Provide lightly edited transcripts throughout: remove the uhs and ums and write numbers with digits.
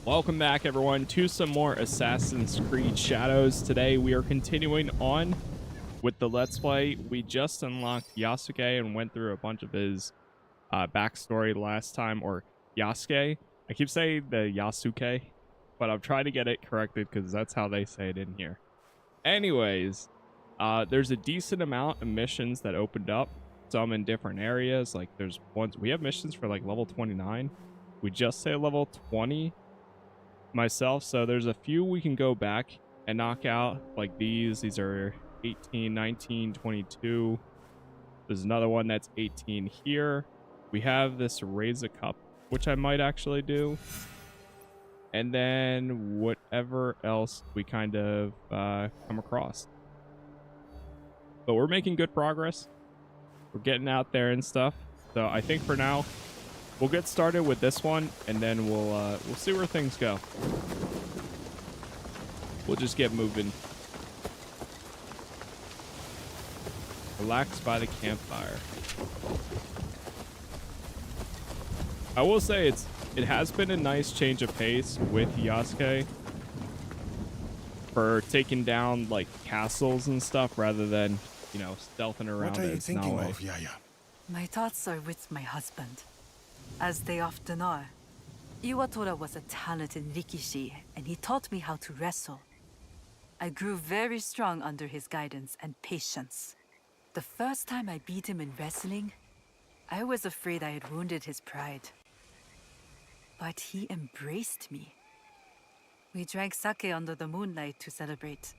Welcome back, everyone, to some more Assassin's Creed Shadows. Today, we are continuing on with the Let's Play. We just unlocked Yasuke and went through a bunch of his backstory last time, or Yasuke. I keep saying the Yasuke, but I'm trying to get it corrected because that's how they say it in here. Anyways, there's a decent amount of missions that opened up, some in different areas. Like, there's ones, we have missions for like level 29. We just say level 20 myself, so there's a few we can go back and knock out, like these are 18, 19, 22. There's another one that's 18 here. We have this raise a cup, which I might actually do, and then whatever else we kind of come across. But we're making good progress, we're getting out there and stuff, so I think for now we'll get started with this one, and then we'll see where things go. We'll just get moving. Relax by the campfire. I will say it has been a nice change of pace with Yasuke for taking down like castles and stuff rather than, you know, stealthing around. What are you thinking of, Ieyasu? My thoughts are with my husband, as they often are. Iwatora was a talented rikishi, and he taught me how to wrestle. I grew very strong under his guidance and patience. The first time I beat him in wrestling, I was afraid I had wounded his pride. But he embraced me. We drank sake under the moonlight to celebrate.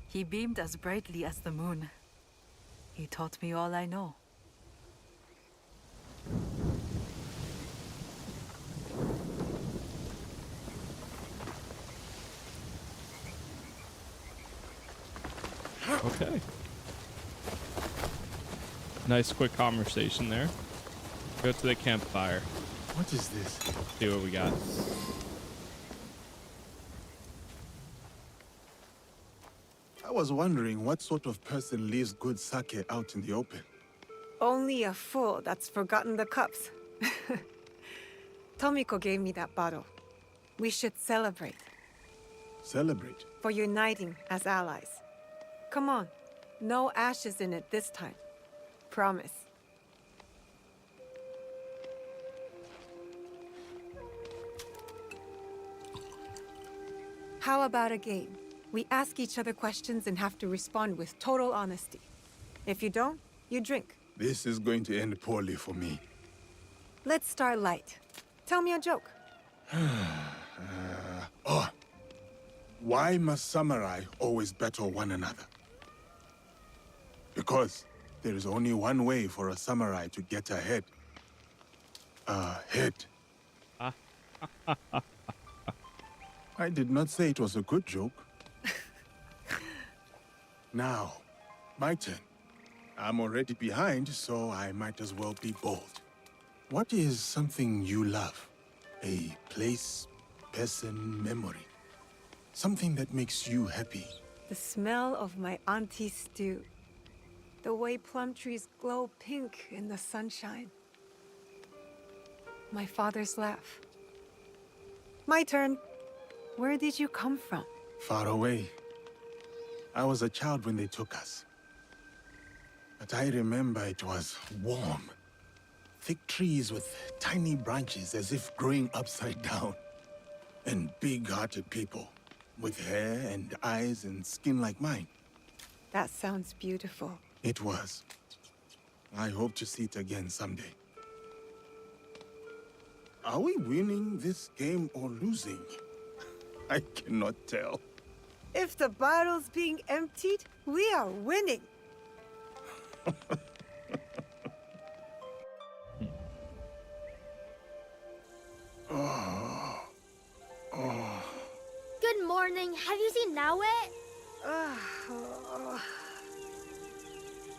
He beamed as brightly as the moon. He taught me all I know. Okay. Nice quick conversation there. Go to the campfire. What is this? See what we got. I was wondering what sort of person leaves good sake out in the open. Only a fool that's forgotten the cups. Tomiko gave me that bottle. We should celebrate. Celebrate? For uniting as allies. Come on. No ashes in it this time. Promise. How about a game? We ask each other questions and have to respond with total honesty. If you don't, you drink. This is going to end poorly for me. Let's start light. Tell me a joke. Why must samurai always battle one another? Because there is only one way for a samurai to get ahead. Ahead. I did not say it was a good joke. Now, my turn. I'm already behind, so I might as well be bold. What is something you love? A place, person, memory. Something that makes you happy. The smell of my auntie's stew. The way plum trees glow pink in the sunshine. My father's laugh. My turn. Where did you come from? Far away. I was a child when they took us. But I remember it was warm. Thick trees with tiny branches as if growing upside down. And big-hearted people with hair and eyes and skin like mine. That sounds beautiful. It was. I hope to see it again someday. Are we winning this game or losing? I cannot tell. If the bottle's being emptied, we are winning. Good morning. Have you seen Nawe?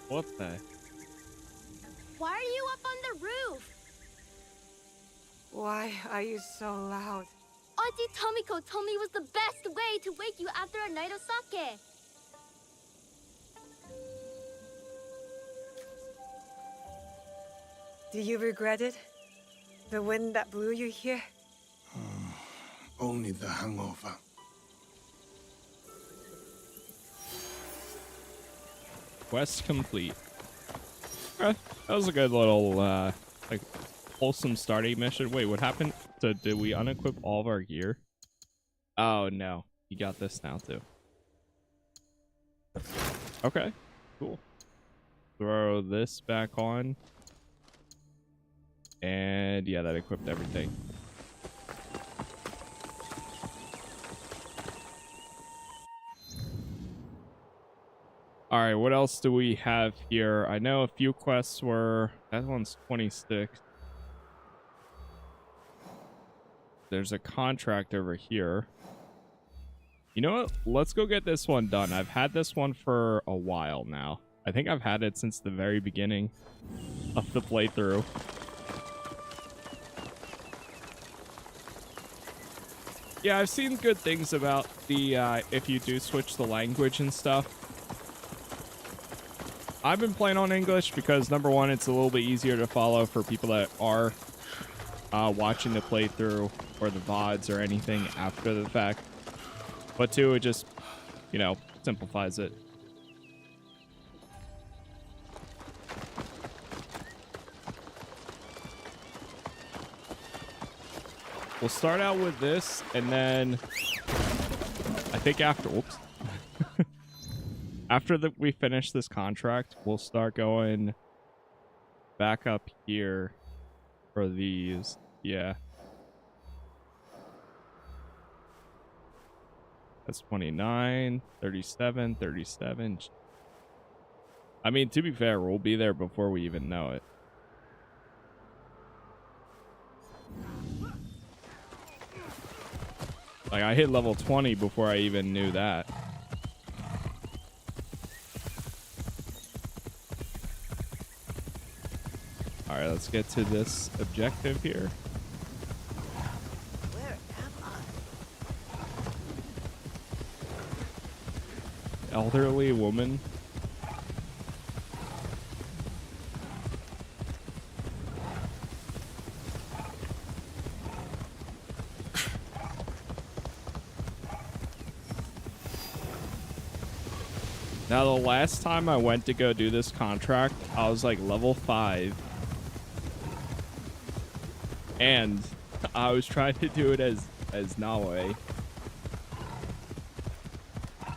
What the? Why are you up on the roof? Why are you so loud? Auntie Tomiko told me it was the best way to wake you after a night of sake. Do you regret it? The wind that blew you here? Only the hangover. Quest complete. Okay. That was a good little, like, wholesome starting mission. Wait, what happened? So, did we unequip all of our gear? Oh, no. You got this now, too. Okay. Cool. Throw this back on. And, yeah, that equipped everything. All right, what else do we have here? I know a few quests were... That one's 26. There's a contract over here. You know what? Let's go get this one done. I've had this one for a while now. I think I've had it since the very beginning of the playthrough. Yeah, I've seen good things about the, if you do switch the language and stuff. I've been playing on English because, number one, it's a little bit easier to follow for people that are watching the playthrough or the VODs or anything after the fact. But two, it just, you know, simplifies it. We'll start out with this, and then I think after... Oops. After we finish this contract, we'll start going back up here for these. Yeah. That's 29, 37, 37. I mean, to be fair, we'll be there before we even know it. Like, I hit level 20 before I even knew that. All right, let's get to this objective here. Where am I? Elderly woman. Now, the last time I went to go do this contract, I was like level 5. And I was trying to do it as Nawe.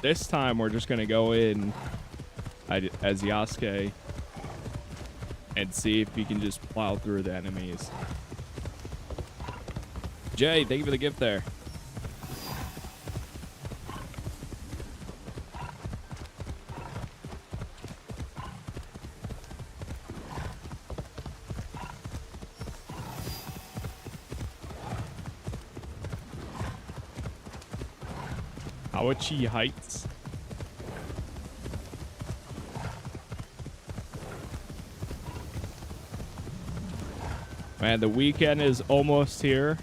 This time we're just gonna go in as Yasuke and see if we can just plow through the enemies. Jay, thank you for the gift there. Awachi Heights. Man, the weekend is almost here.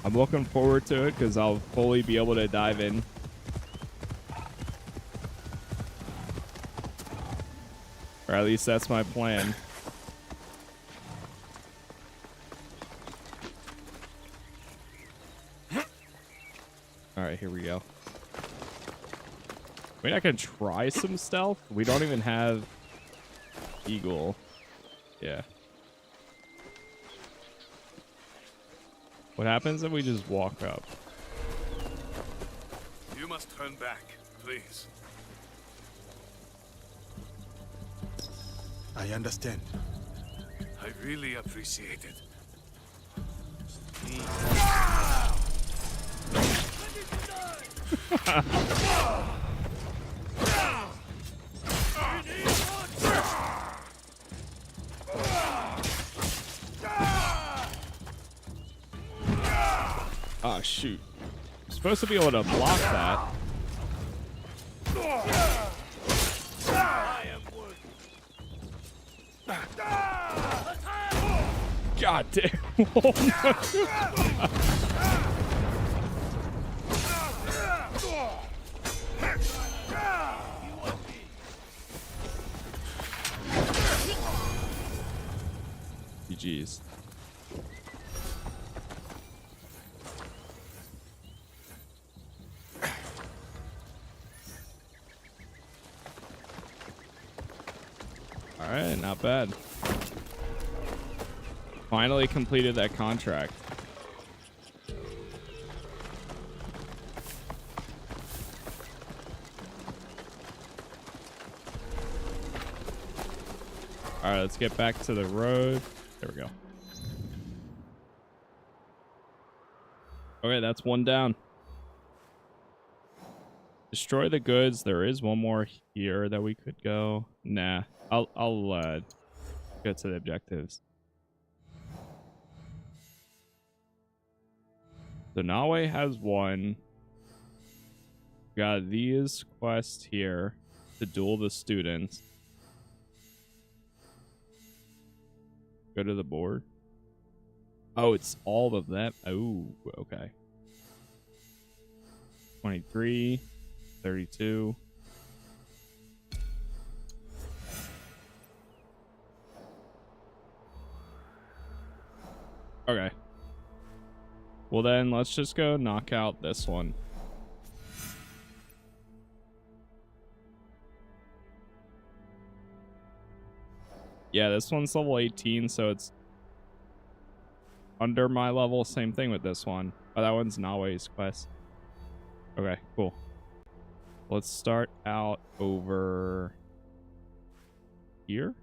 I'm looking forward to it because I'll fully be able to dive in. Or at least that's my plan. Alright, here we go. I mean, I can try some stealth. We don't even have Eagle. Yeah. What happens if we just walk up? You must turn back, please. I understand. I really appreciate it. Oh, shoot. I'm supposed to be able to block that. God damn. GG's. Alright, not bad. Finally completed that contract. Alright, let's get back to the road. There we go. Okay, that's one down. Destroy the goods. There is one more here that we could go. Nah, I'll go to the objectives. So Nawe has one. Got these quests here to duel the students. Go to the board. Oh, it's all of them. Oh, okay. 23, 32. Okay. Well then, let's just go knock out this one. Yeah, this one's level 18, so it's under my level. Same thing with this one. Oh, that one's Nawe's quest. Okay, cool. Let's start out over here.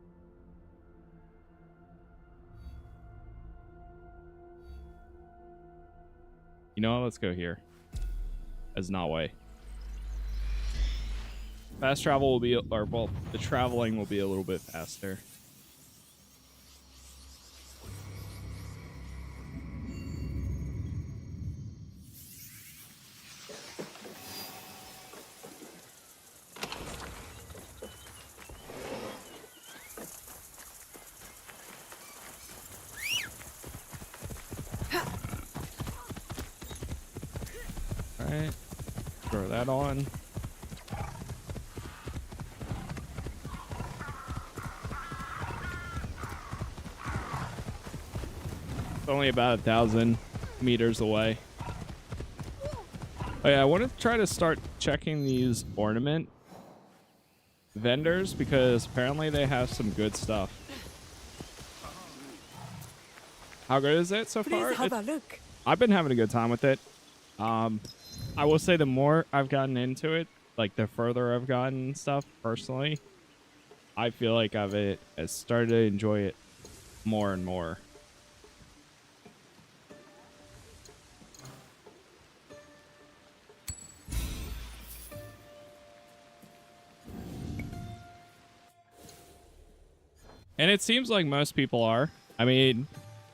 You know what? Let's go here as Nawe. Fast travel will be, or well, the traveling will be a little bit faster. Alright, throw that on. It's only about 1,000 meters away. Oh yeah, I want to try to start checking these ornament vendors because apparently they have some good stuff. How good is it so far? Please have a look. I've been having a good time with it. I will say the more I've gotten into it, like the further I've gotten and stuff personally, I feel like I've started to enjoy it more and more. And it seems like most people are. I mean,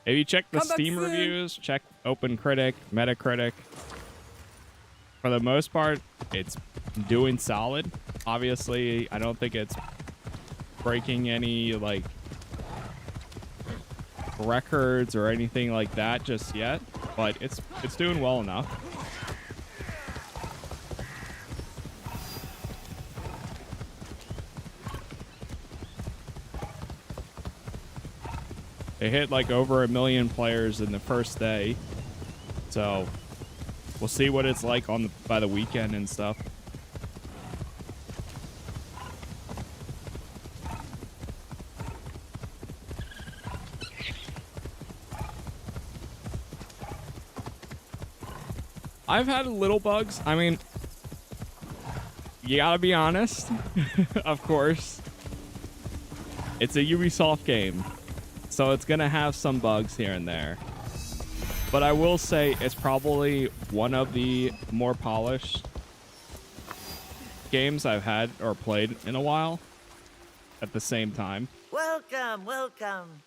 if you check the Steam reviews, check OpenCritic, Metacritic, for the most part, it's doing solid. Obviously, I don't think it's breaking any, like, records or anything like that just yet, but it's doing well enough. It hit like over 1 million players in the first day, so we'll see what it's like on by the weekend and stuff. I've had little bugs. I mean, you gotta be honest. Of course, it's a Ubisoft game, so it's gonna have some bugs here and there. But I will say it's probably one of the more polished games I've had or played in a while at the same time. Welcome, welcome.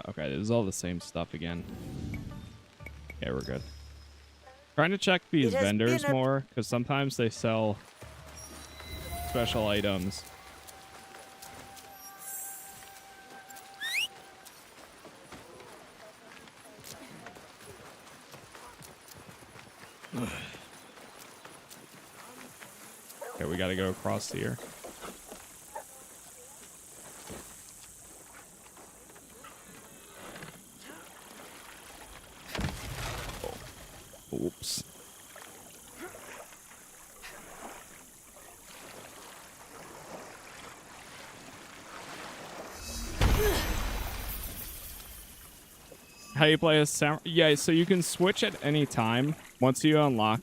Okay, this is all the same stuff again. Yeah, we're good. Trying to check these vendors more, because sometimes they sell special items. Okay, we gotta go across here. Oh. Oops. How you play as samurai? Yeah, so you can switch at any time once you unlock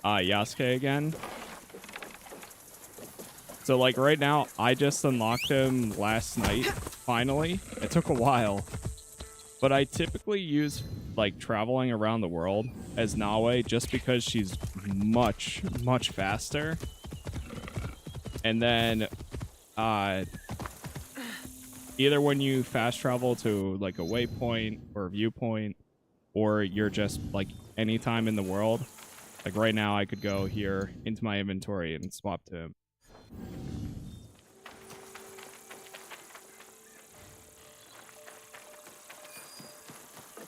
Yasuke again. So like right now, I just unlocked him last night, finally. It took a while. But I typically use like traveling around the world as Nawe just because she's much, much faster. And then either when you fast travel to like a waypoint or a viewpoint, or you're just like anytime in the world. Like right now I could go here into my inventory and swap to him.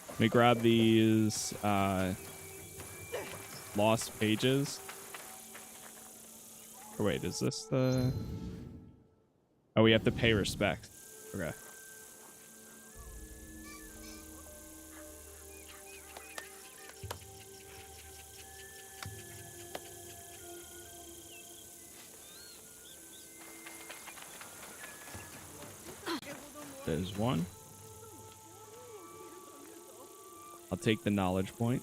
Let me grab these lost pages. Oh wait, is this the... Oh, we have to pay respect. Okay. There's one. I'll take the knowledge point.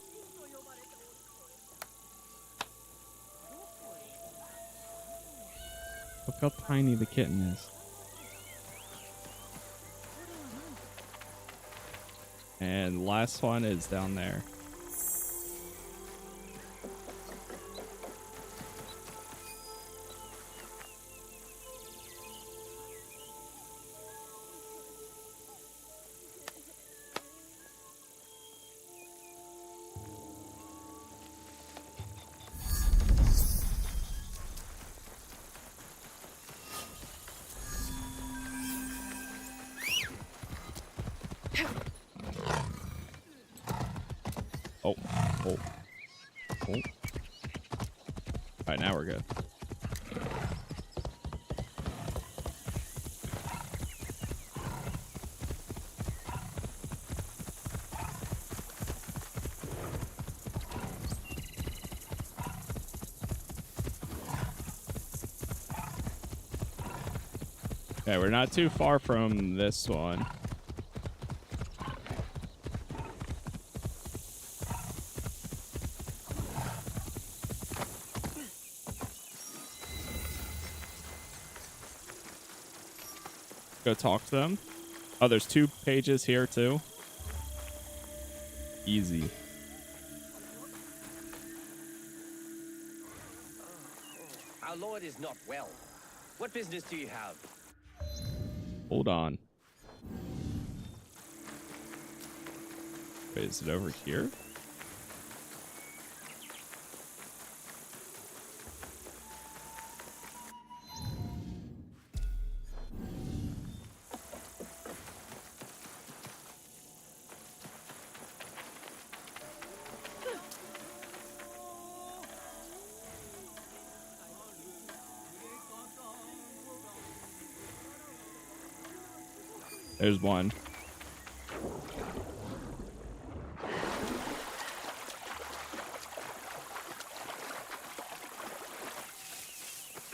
Look how tiny the kitten is. And last one is down there. Oh. Alright, now we're good. Okay, we're not too far from this one. Go talk to them. Oh, there's 2 pages here too. Easy. Our lord is not well. What business do you have? Hold on. Wait, is it over here? There's one.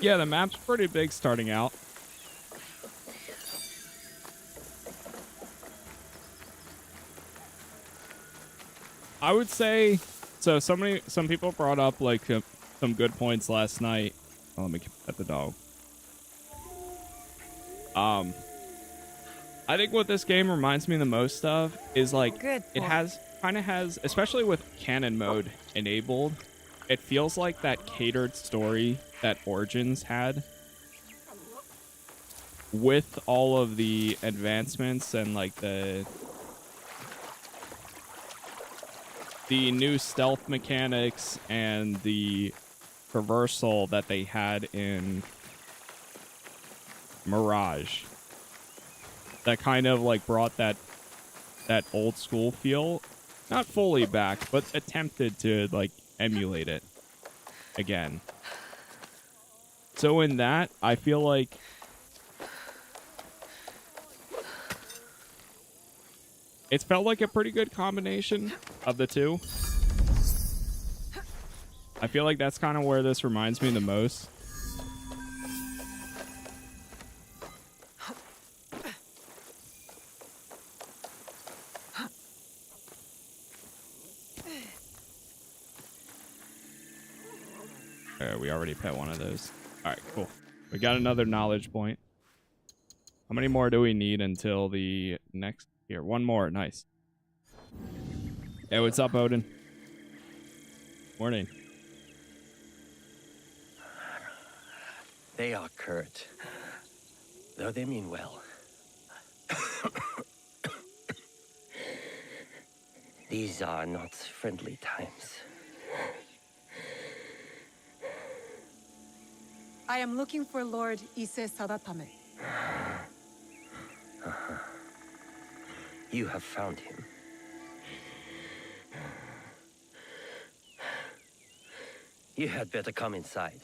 Yeah, the map's pretty big starting out. I would say, so some people brought up like some good points last night. Oh, let me pet the dog. I think what this game reminds me the most of is like it kind of has, especially with canon mode enabled, it feels like that catered story that Origins had with all of the advancements and like the new stealth mechanics and the traversal that they had in Mirage. That kind of like brought that old school feel, not fully back, but attempted to like emulate it again. So in that, I feel like it's felt like a pretty good combination of the two. I feel like that's kind of where this reminds me the most. Okay, we already pet one of those. All right, cool. We got another knowledge point. How many more do we need until the next... Here, one more. Nice. Hey, what's up, Odin? Morning. They are curt, though they mean well. These are not friendly times. I am looking for Lord Ise Sadatame. You have found him. You had better come inside.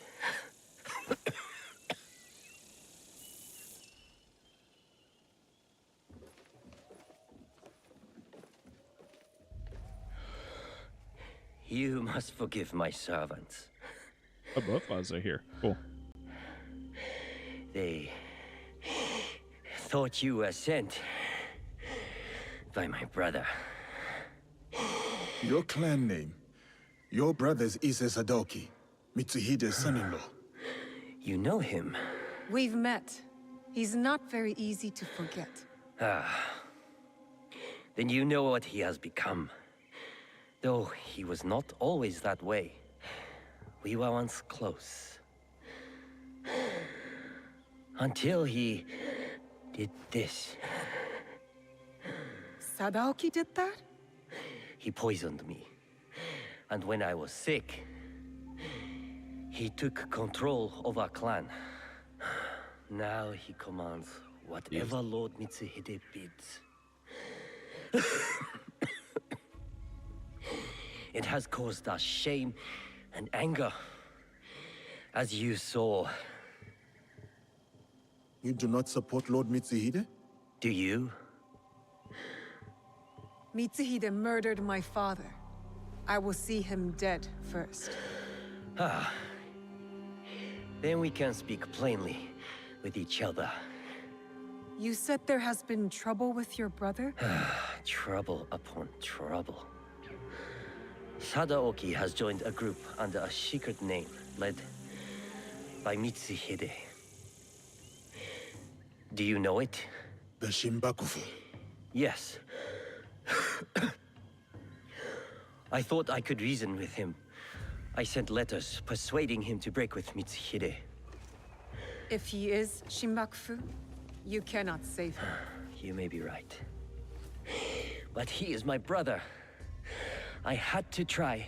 You must forgive my servants. Oh, both of us are here. Cool. They thought you were sent by my brother. Your clan name. Your brother's Ise Sadoki, Mitsuhide's son-in-law. You know him? We've met. He's not very easy to forget. Then you know what he has become. Though he was not always that way. We were once close. Until he did this. Sadaoki did that? He poisoned me. And when I was sick, he took control of our clan. Now he commands whatever Lord Mitsuhide bids. It has caused us shame and anger, as you saw. You do not support Lord Mitsuhide? Do you? Mitsuhide murdered my father. I will see him dead first. Then we can speak plainly with each other. You said there has been trouble with your brother? Trouble upon trouble. Sadaoki has joined a group under a secret name led by Mitsuhide. Do you know it? The Shimbakufu. Yes. I thought I could reason with him. I sent letters persuading him to break with Mitsuhide. If he is Shimbakufu, you cannot save him. You may be right. But he is my brother. I had to try.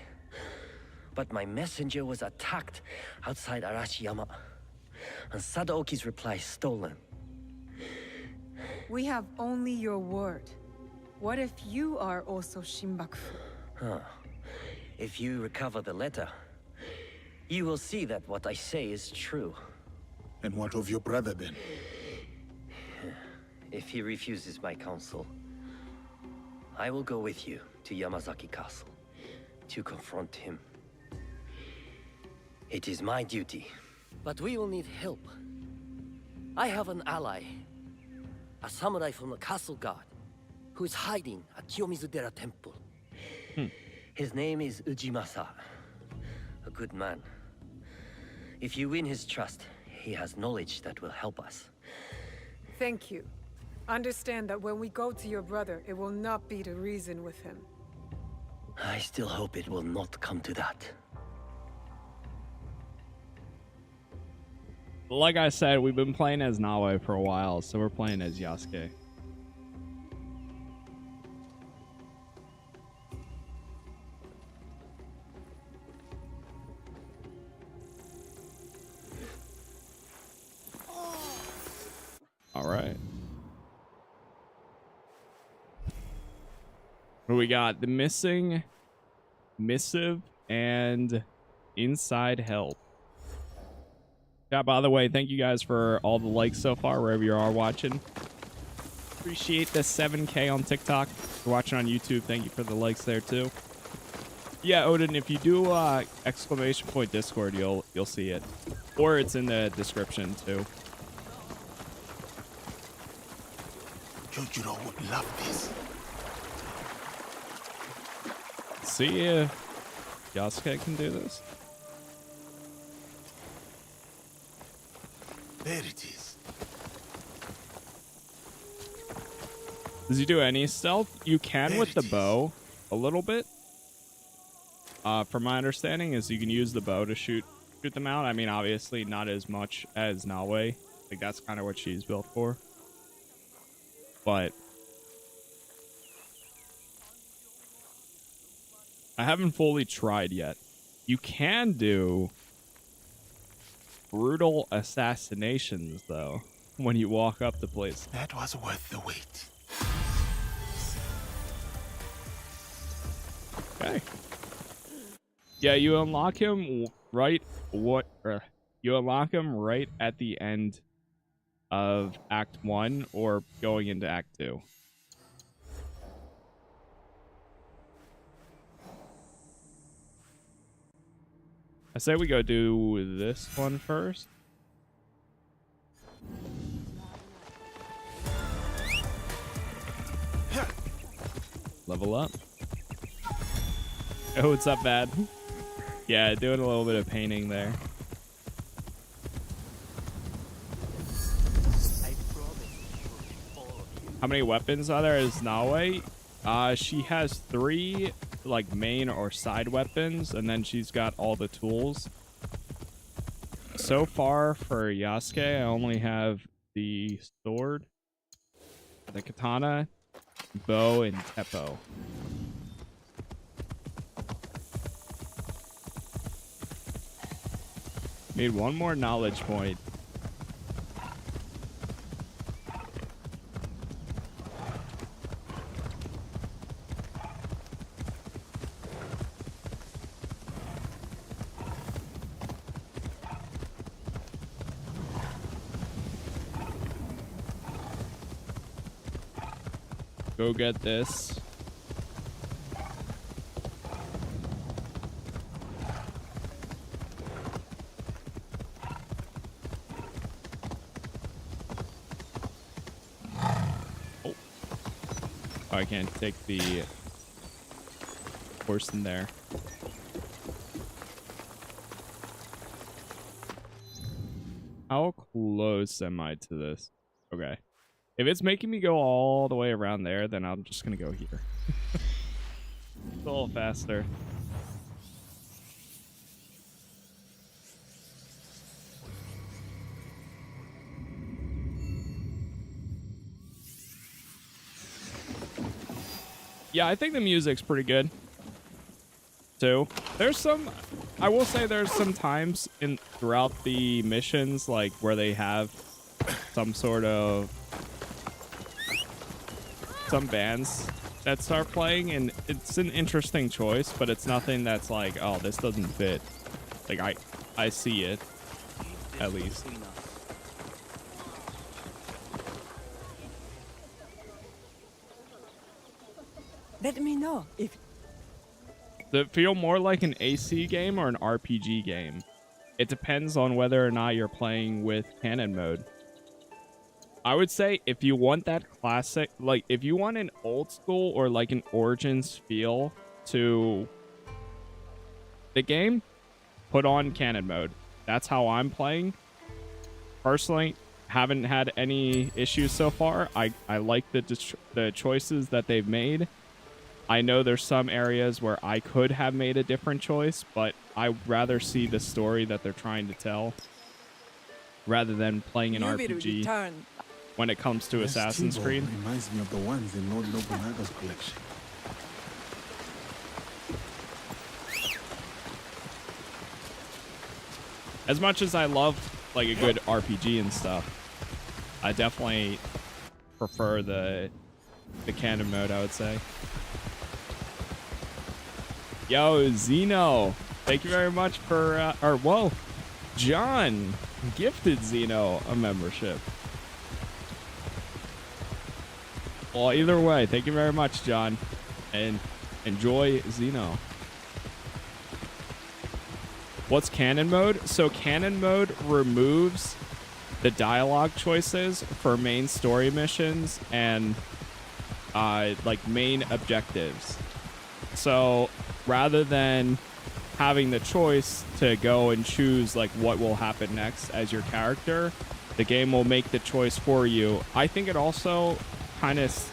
But my messenger was attacked outside Arashiyama, and Sadaoki's reply stolen. We have only your word. What if you are also Shimbakufu? If you recover the letter, you will see that what I say is true. And what of your brother then? If he refuses my counsel, I will go with you to Yamazaki Castle to confront him. It is my duty, but we will need help. I have an ally, a samurai from the castle guard, who is hiding at Kiyomizu-dera Temple. His name is Ujimasa, a good man. If you win his trust, he has knowledge that will help us. Thank you. Understand that when we go to your brother, it will not be to reason with him. I still hope it will not come to that. Like I said, we've been playing as Nawe for a while, so we're playing as Yasuke. All right. What do we got? The missing missive and inside help. Yeah, by the way, thank you guys for all the likes so far, wherever you are watching. Appreciate the 7K on TikTok. If you're watching on YouTube, thank you for the likes there too. Yeah, Odin, if you do exclamation point Discord, you'll see it. Or it's in the description too. Yojiro would love this. See if Yasuke can do this. There it is. Does he do any stealth? You can There with the it is. bow a little bit. From my understanding is you can use the bow to shoot them out. I mean, obviously not as much as Nawe. Like that's kind of what she's built for. But I haven't fully tried yet. You can do brutal assassinations though when you walk up to places. That was worth the wait. Okay. Yeah, you unlock him right you unlock him right at the end of Act 1 or going into Act 2. I say we go do this one first. Level up. Oh, what's up, bad? Yeah, doing a little bit of painting there. How many weapons are there? Is Nawe? She has 3 like main or side weapons, and then she's got all the tools. So far for Yasuke, I only have the sword, the katana, bow, and teppo. Need one more knowledge point. Go get this. Oh, I can't take the horse in there. How close am I to this? Okay. If it's making me go all the way around there, then I'm just going to go here. It's a little faster. Yeah, I think the music's pretty good, too. There's some... I will say there's some times throughout the missions, like, where they have some sort of... some bands that start playing, and it's an interesting choice, but it's nothing that's like, oh, this doesn't fit. Like, I see it, at least. Let me know if... Does it feel more like an AC game or an RPG game? It depends on whether or not you're playing with canon mode. I would say if you want that classic, like if you want an old school or like an Origins feel to the game, put on canon mode. That's how I'm playing. Personally, haven't had any issues so far. I like the choices that they've made. I know there's some areas where I could have made a different choice, but I'd rather see the story that they're trying to tell rather than playing an RPG. When it comes to Assassin's Creed. Reminds me of the ones in Lord Nobunaga's collection. As much as I love like a good RPG and stuff, I definitely prefer the canon mode, I would say. Yo, Zeno, thank you very much for whoa, John gifted Zeno a membership. Well, either way, thank you very much, John, and enjoy Xeno. What's canon mode? So canon mode removes the dialogue choices for main story missions and like main objectives. So rather than having the choice to go and choose like what will happen next as your character, the game will make the choice for you. I think it also kind of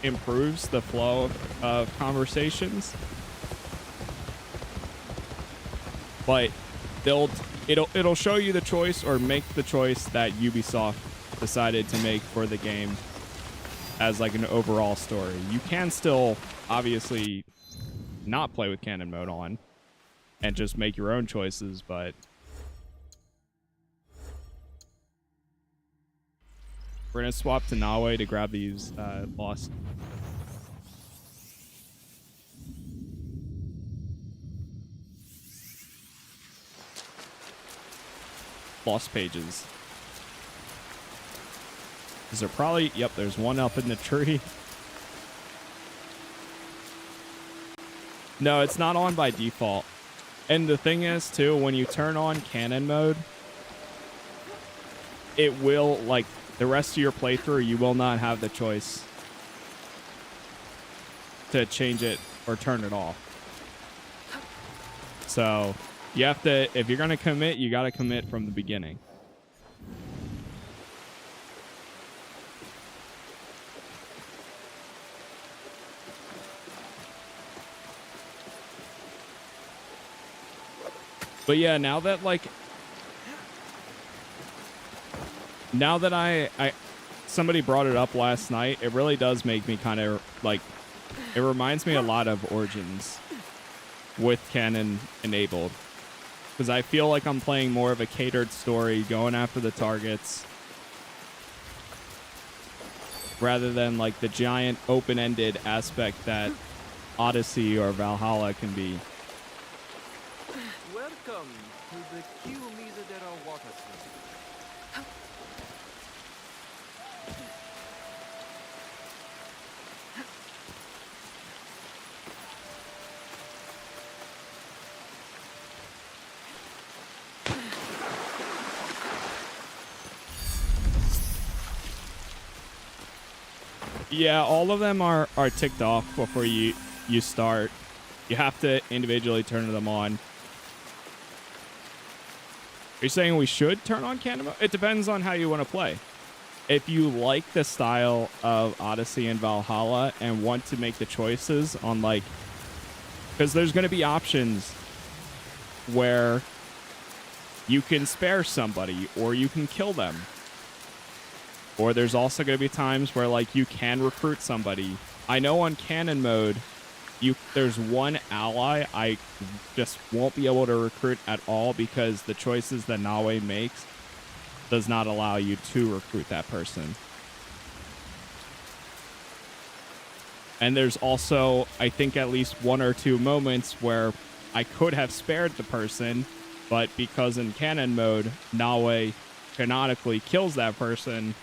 improves the flow of conversations. But it'll show you the choice or make the choice that Ubisoft decided to make for the game as like an overall story. You can still obviously not play with canon mode on and just make your own choices, but we're gonna swap to Nawe to grab these lost pages. Is there probably, yep, there's one up in the tree. No, it's not on by default. And the thing is, too, when you turn on canon mode, it will, like, the rest of your playthrough, you will not have the choice to change it or turn it off. So, you have to, if you're going to commit, you got to commit from the beginning. But yeah, now that somebody brought it up last night, it really does make me kind of like, it reminds me a lot of Origins with canon enabled. Because I feel like I'm playing more of a catered story, going after the targets, rather than like the giant open-ended aspect that Odyssey or Valhalla can be. Welcome to the Kiyomizu water system. Yeah, all of them are ticked off before you start. You have to individually turn them on. Are you saying we should turn on canon mode? It depends on how you want to play. If you like the style of Odyssey and Valhalla and want to make the choices on like, because there's going to be options where you can spare somebody or you can kill them. Or there's also going to be times where like you can recruit somebody. I know on canon mode, there's one ally I just won't be able to recruit at all because the choices that Nawe makes does not allow you to recruit that person. And there's also, I think, at least one or two moments where I could have spared the person, but because in canon mode, Nawe canonically kills that person,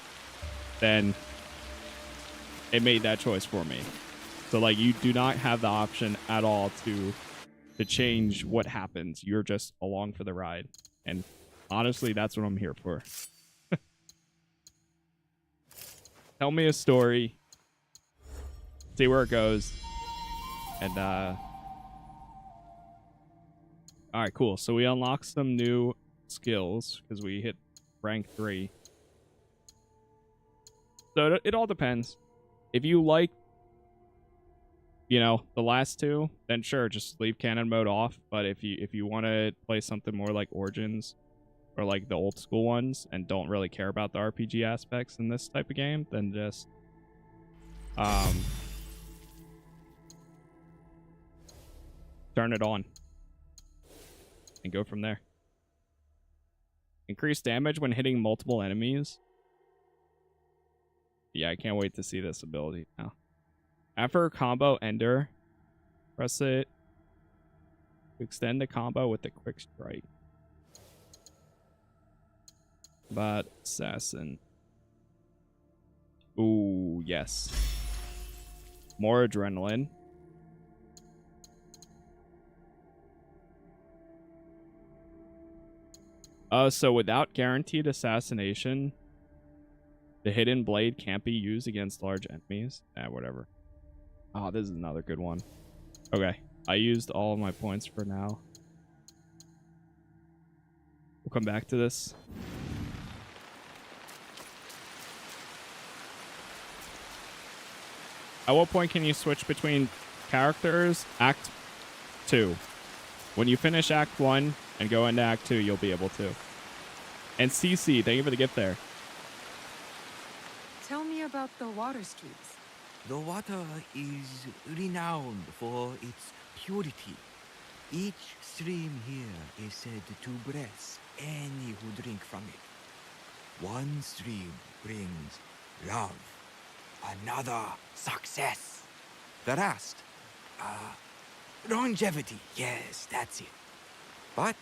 then it made that choice for me. So, like, you do not have the option at all to change what happens. You're just along for the ride. And honestly, that's what I'm here for. Tell me a story. See where it goes. And, all right, cool. So we unlocked some new skills because we hit rank 3. So it all depends. If you like, you know, the last two, then sure, just leave canon mode off. But if you want to play something more like Origins or like the old school ones and don't really care about the RPG aspects in this type of game, then just turn it on and go from there. Increase damage when hitting multiple enemies. Yeah, I can't wait to see this ability now. After a combo ender, press it to extend the combo with a quick strike. But assassin. Ooh, yes. More adrenaline. So without guaranteed assassination, the hidden blade can't be used against large enemies. Whatever. Oh, this is another good one. Okay, I used all of my points for now. We'll come back to this. At what point can you switch between characters? Act 2. When you finish Act 1 and go into Act 2, you'll be able to. And CC, thank you for the gift there. Tell me about the water streams. The water is renowned for its purity. Each stream here is said to bless any who drink from it. One stream brings love, another success, the last, longevity. Yes, that's it. But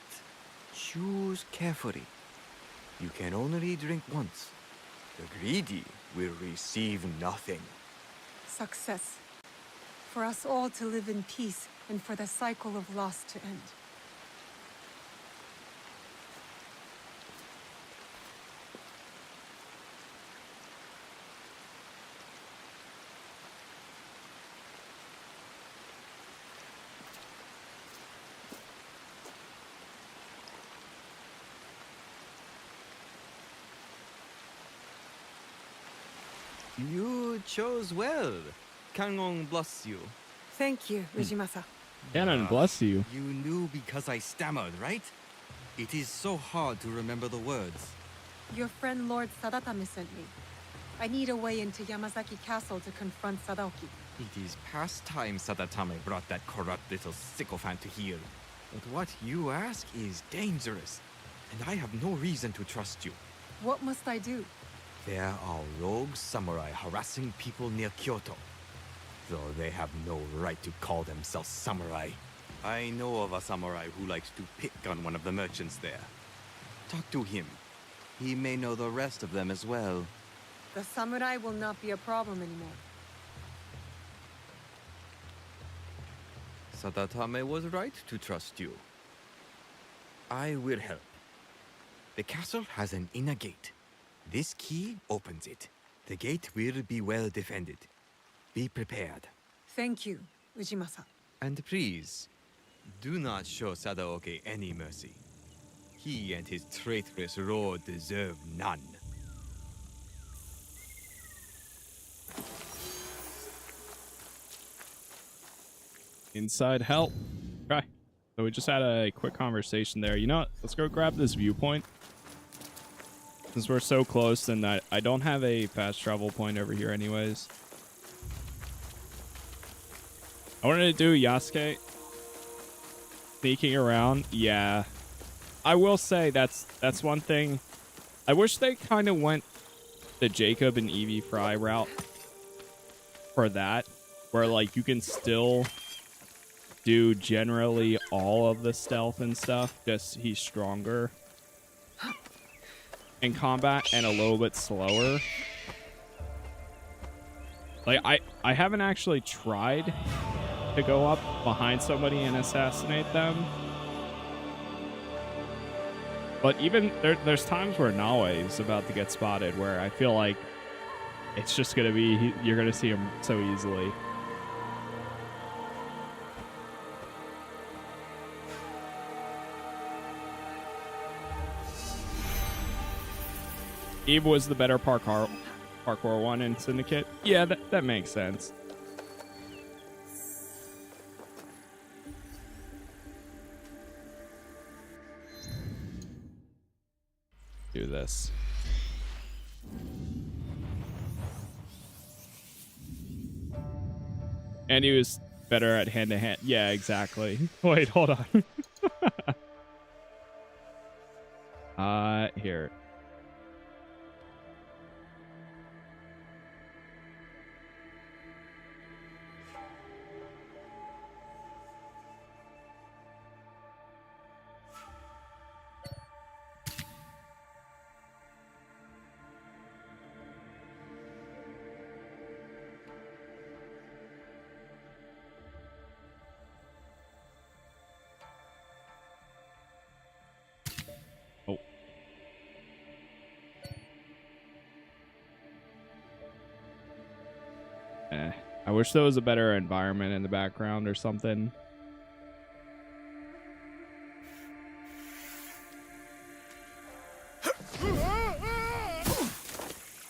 choose carefully. You can only drink once. The greedy will receive nothing. Success. For us all to live in peace and for the cycle of loss to end. You chose well. Kangon bless you. Thank you, Ujimasa. Canon, bless you. You knew because I stammered, right? It is so hard to remember the words. Your friend Lord Sadatame sent me. I need a way into Yamazaki Castle to confront Sadaoki. It is past time Sadatame brought that corrupt little sycophant to here. But what you ask is dangerous, and I have no reason to trust you. What must I do? There are rogue samurai harassing people near Kyoto, though they have no right to call themselves samurai. I know of a samurai who likes to pick on one of the merchants there. Talk to him. He may know the rest of them as well. The samurai will not be a problem anymore. Sadatame was right to trust you. I will help. The castle has an inner gate. This key opens it. The gate will be well defended. Be prepared. Thank you, Ujimasa. And please, do not show Sadaoki any mercy. He and his traitorous lord deserve none. Inside help. Okay. So we just had a quick conversation there. You know what? Let's go grab this viewpoint. Since we're so close, and I don't have a fast travel point over here anyways. I wanted to do Yasuke sneaking around. Yeah. I will say that's one thing. I wish they kind of went the Jacob and Evie Fry route for that, where like you can still do generally all of the stealth and stuff, just he's stronger in combat and a little bit slower. Like I haven't actually tried to go up behind somebody and assassinate them, but even there's times where Nawe is about to get spotted where I feel like it's just gonna be you're gonna see him so easily. Eve was the better parkour one in Syndicate. Yeah, that makes sense. Do this. And he was better at hand-to-hand. Yeah, exactly. Wait, hold on. Here. I wish there was a better environment in the background or something.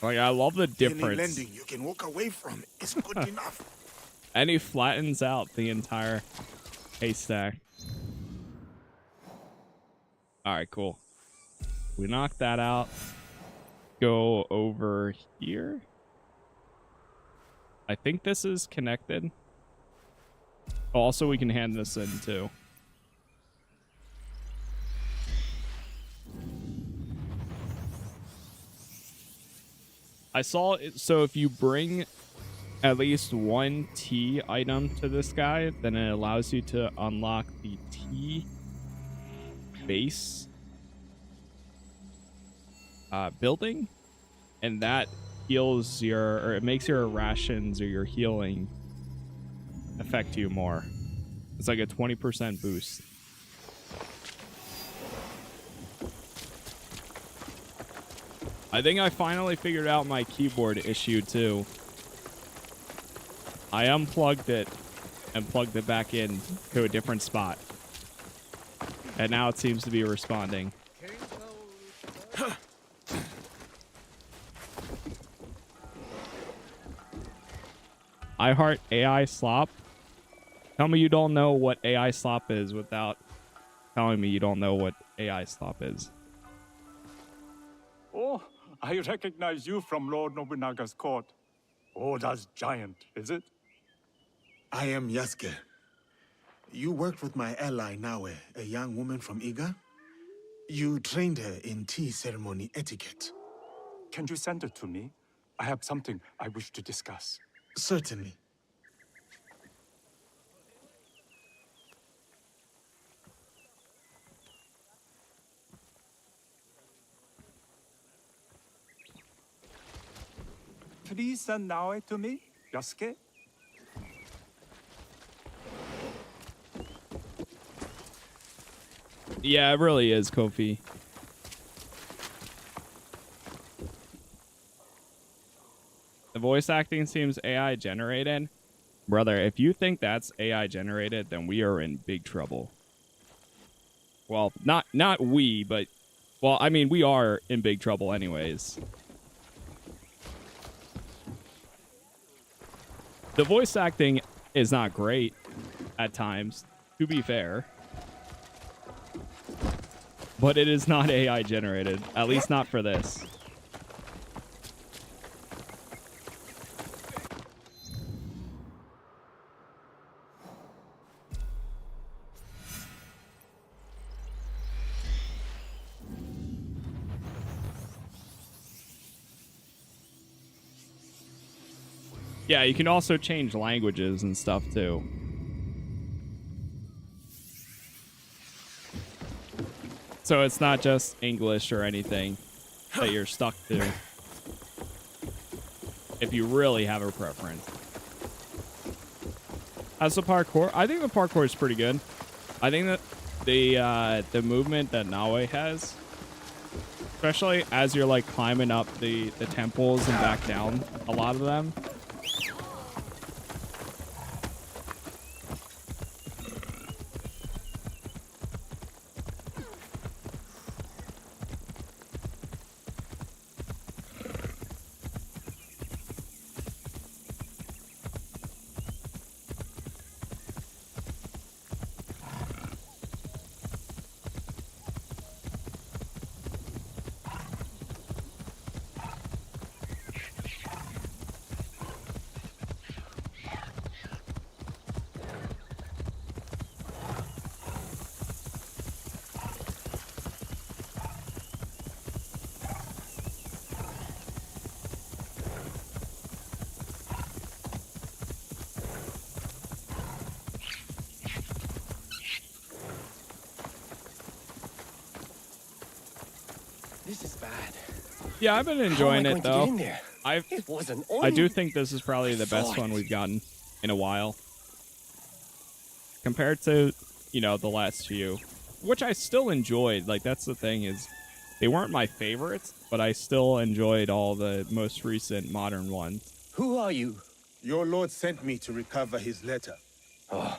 Like, I love the Any difference. landing you can walk away from is good enough. And he flattens out the entire haystack. All right, cool. We knocked that out. Go over here. I think this is connected. Also, we can hand this in too. I saw it. So if you bring at least one T item to this guy, then it allows you to unlock the T base building, and that heals your, or it makes your rations or your healing affect you more. It's like a 20% boost. I think I finally figured out my keyboard issue too. I unplugged it and plugged it back in to a different spot. And now it seems to be responding. I heart AI slop. Tell me you don't know what AI slop is without telling me you don't know what AI slop is. Oh, I recognize you from Lord Nobunaga's court. Oda's giant, is it? I am Yasuke. You worked with my ally Naue, a young woman from Iga. You trained her in tea ceremony etiquette. Can you send it to me? I have something I wish to discuss. Certainly. Please send Naoe to me, Yasuke. Yeah, it really is, Kofi. The voice acting seems AI generated. Brother, if you think that's AI generated, then we are in big trouble. Well, not we, but well, I mean, we are in big trouble anyways. The voice acting is not great at times, to be fair. But it is not AI generated, at least not for this. Yeah, you can also change languages and stuff too. So it's not just English or anything that you're stuck to. If you really have a preference. As the parkour, I think the parkour is pretty good. I think that the movement that Naue has, especially as you're like climbing up the temples and back down, a lot of them. This is bad. Yeah, I've been enjoying it though. It wasn't I do think this is probably the best one we've gotten in a while. Compared to, you know, the last few, which I still enjoyed. Like, that's the thing, is they weren't my favorites, but I still enjoyed all the most recent modern ones. Who are you? Your lord sent me to recover his letter. Oh,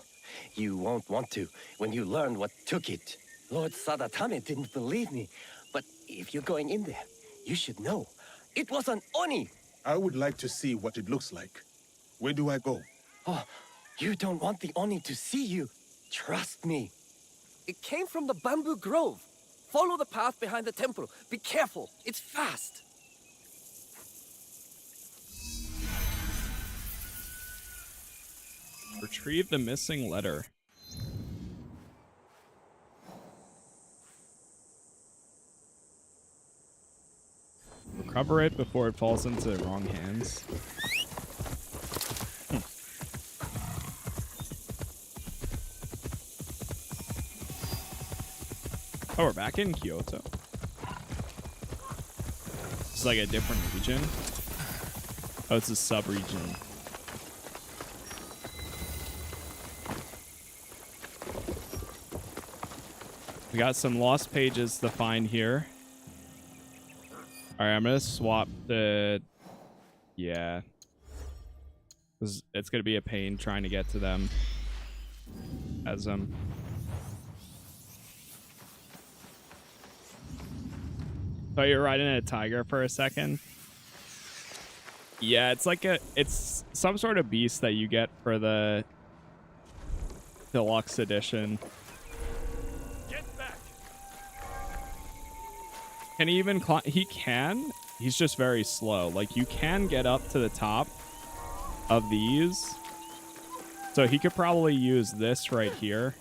you won't want to when you learn what took it. Lord Sadatame didn't believe me, but if you're going in there, you should know. It was an Oni! I would like to see what it looks like. Where do I go? Oh, you don't want the Oni to see you. Trust me. It came from the bamboo grove. Follow the path behind the temple. Be careful. It's fast. Retrieve the missing letter. Recover it before it falls into the wrong hands. Oh, we're back in Kyoto. It's like a different region. Oh, it's a sub-region. We got some lost pages to find here. Alright, I'm gonna swap the... Yeah. It's gonna be a pain trying to get to them. As Thought you were riding a tiger for a second. Yeah, it's like it's some sort of beast that you get for the deluxe edition. Get back! Can he even climb? He can. He's just very slow. Like, you can get up to the top of these. So he could probably use this right here.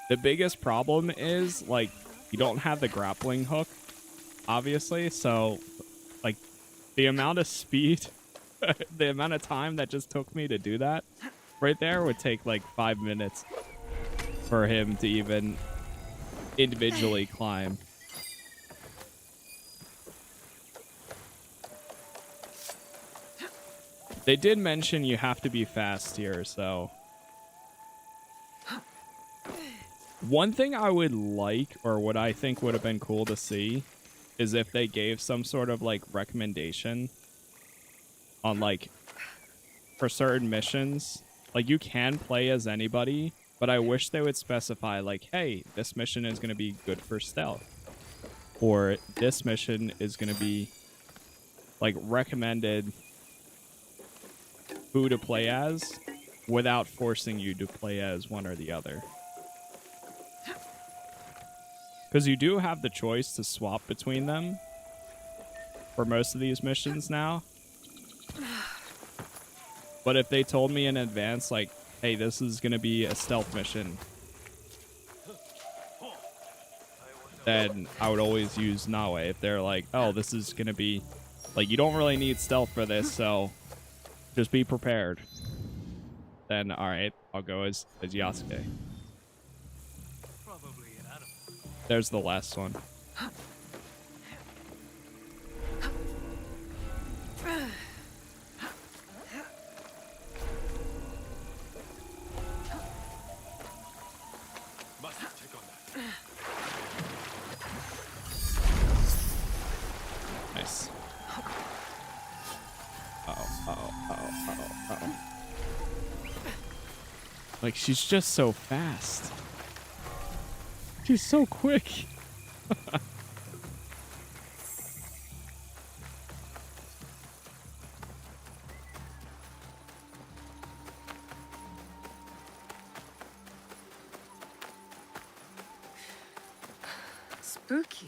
The biggest problem is, like, you don't have the grappling hook, obviously. So, like, the amount of speed, the amount of time that just took me to do that right there would take like 5 minutes for him to even individually climb. They did mention you have to be fast here, so... One thing I would like, or what I think would have been cool to see, is if they gave some sort of, like, recommendation on, like, for certain missions. Like, you can play as anybody, but I wish they would specify, like, hey, this mission is going to be good for stealth. Or this mission is going to be, like, recommended who to play as without forcing you to play as one or the other. Because you do have the choice to swap between them for most of these missions now. But if they told me in advance, like, hey, this is going to be a stealth mission, then I would always use Nawe. If they're like, oh, this is going to be, like, you don't really need stealth for this, so just be prepared. Then, alright, I'll go as Yasuke. There's the last one. Nice. Uh-oh. Like, she's just so fast. She's so quick. Spooky.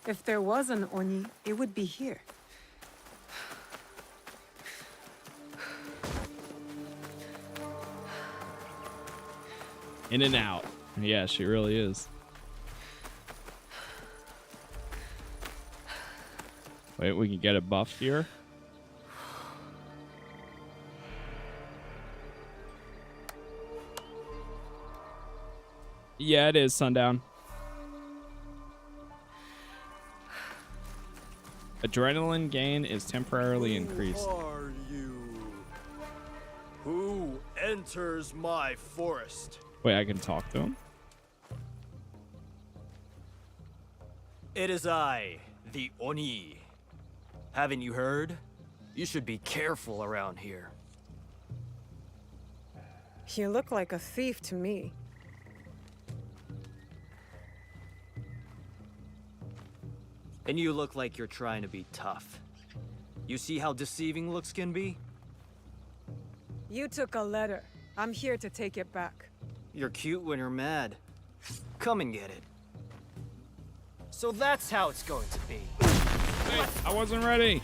If there was an Oni, it would be here. In and out. Yeah, she really is. Wait, we can get a buff here. Yeah, it is sundown. Adrenaline gain is temporarily increased. Who are you? Who enters my forest? Wait, I can talk to him? It is I, the Oni. Haven't you heard? You should be careful around here. You look like a thief to me. And you look like you're trying to be tough. You see how deceiving looks can be? You took a letter. I'm here to take it back. You're cute when you're mad. Come and get it. So that's how it's going to be. Wait, I wasn't ready.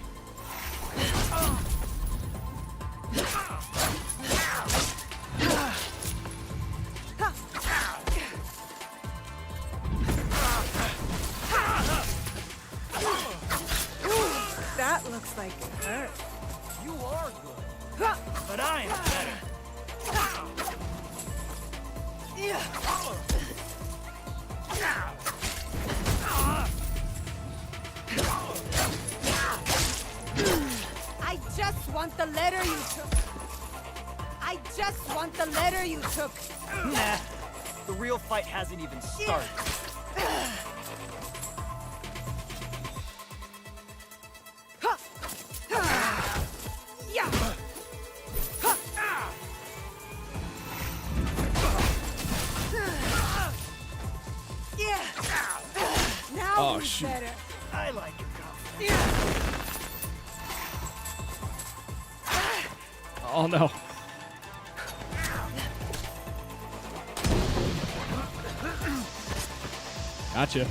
That looks like it hurt. You are good, but I am better. I just want the letter you took. I just want the letter you took. Nah, the real fight hasn't even started. Oh, shoot. Better. I like it, girl. Oh, no. Gotcha.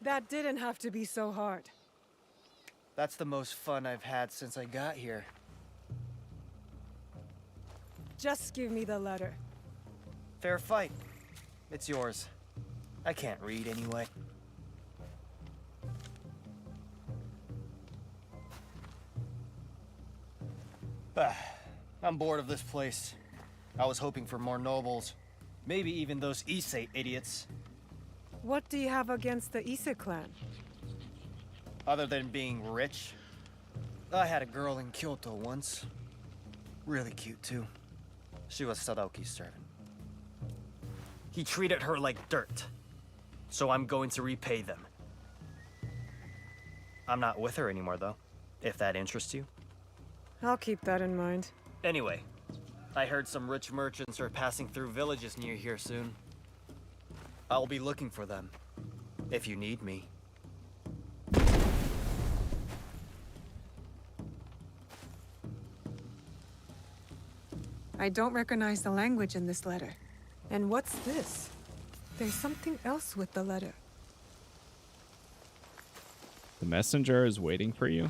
That didn't have to be so hard. That's the most fun I've had since I got here. Just give me the letter. Fair fight. It's yours. I can't read anyway. I'm bored of this place. I was hoping for more nobles. Maybe even those Issei idiots. What do you have against the Ise clan? Other than being rich, I had a girl in Kyoto once. Really cute, too. She was Sadaoki's servant. He treated her like dirt. So I'm going to repay them. I'm not with her anymore, though, if that interests you. I'll keep that in mind. Anyway, I heard some rich merchants are passing through villages near here soon. I'll be looking for them, if you need me. I don't recognize the language in this letter. And what's this? There's something else with the letter. The messenger is waiting for you.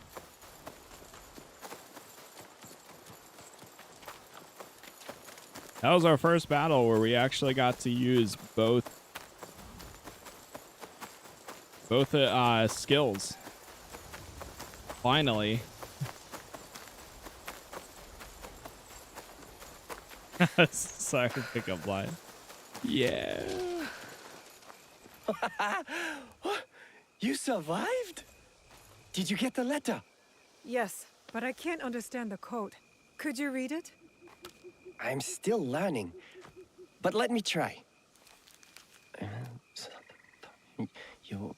That was our first battle where we actually got to use both skills. Finally. Sorry, pick up line. Yeah. You survived? Did you get the letter? Yes, but I can't understand the code. Could you read it? I'm still learning, but let me try. Your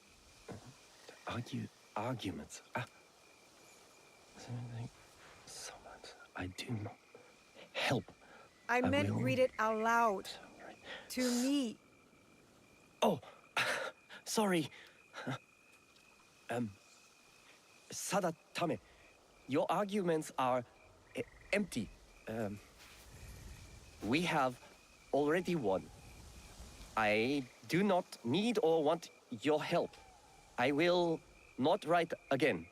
arguments. So much I do not help. I meant read it out loud. To me. Oh, sorry. Sadatame, your arguments are empty. We have already won. I do not need or want your help. I will not write again.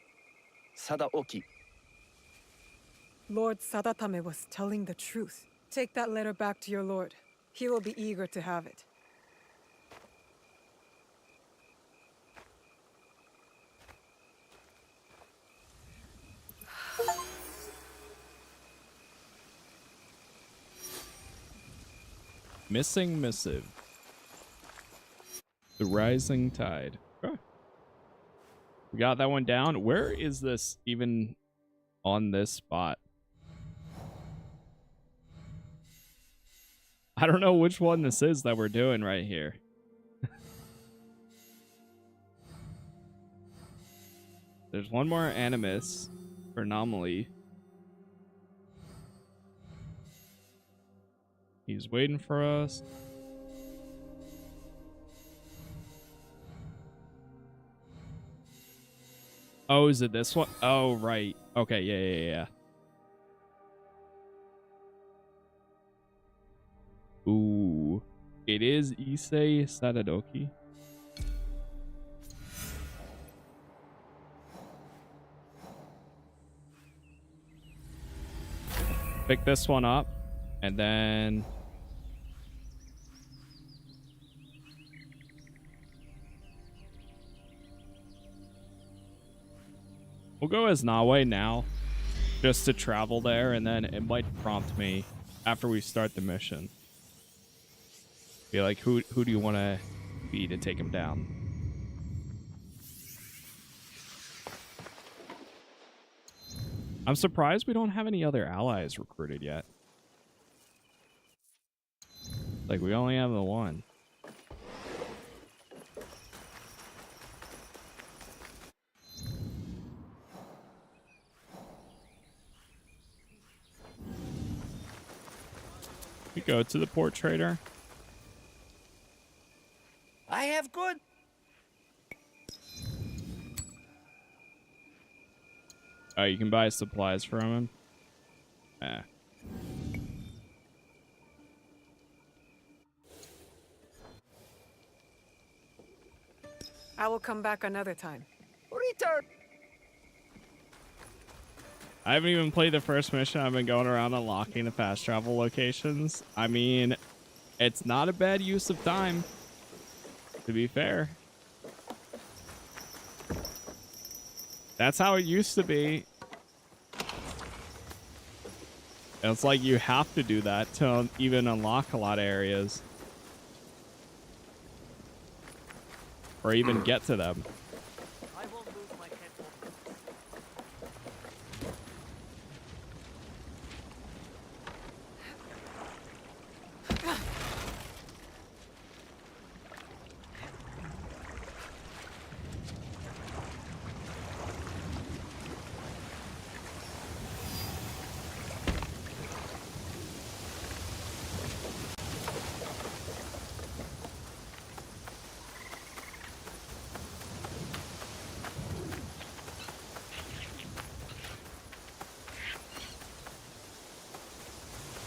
Sadaoki. Lord Sadatame was telling the truth. Take that letter back to your lord. He will be eager to have it. Missing missive. The rising tide. Okay. We got that one down. Where is this even on this spot? I don't know which one this is that we're doing right here. There's one more animus for anomaly. He's waiting for us. Oh, is it this one? Oh, right. Okay, yeah. Ooh. It is Issei Sadadoki. Pick this one up, and then... we'll go as Nawe now, just to travel there, and then it might prompt me after we start the mission. Be like, who do you want to be to take him down? I'm surprised we don't have any other allies recruited yet. Like, we only have the one. We go to the port trader. I have good. Oh, you can buy supplies from him. I will come back another time. Return. I haven't even played the first mission. I've been going around unlocking the fast travel locations. I mean, it's not a bad use of time, to be fair. That's how it used to be. And it's like you have to do that to even unlock a lot of areas. Or even get to them. I won't lose my head.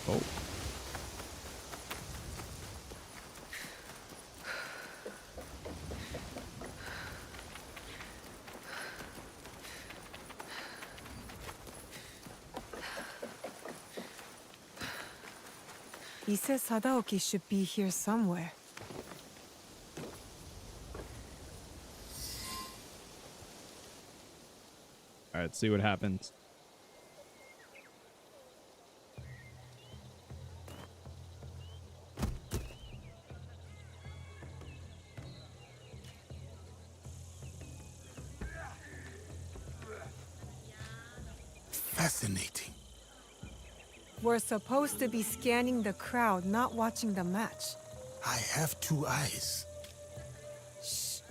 Oh. He says Sadaoki should be here somewhere. All right, see what happens. Fascinating. We're supposed to be scanning the crowd, not watching the match. I have two eyes. Shh.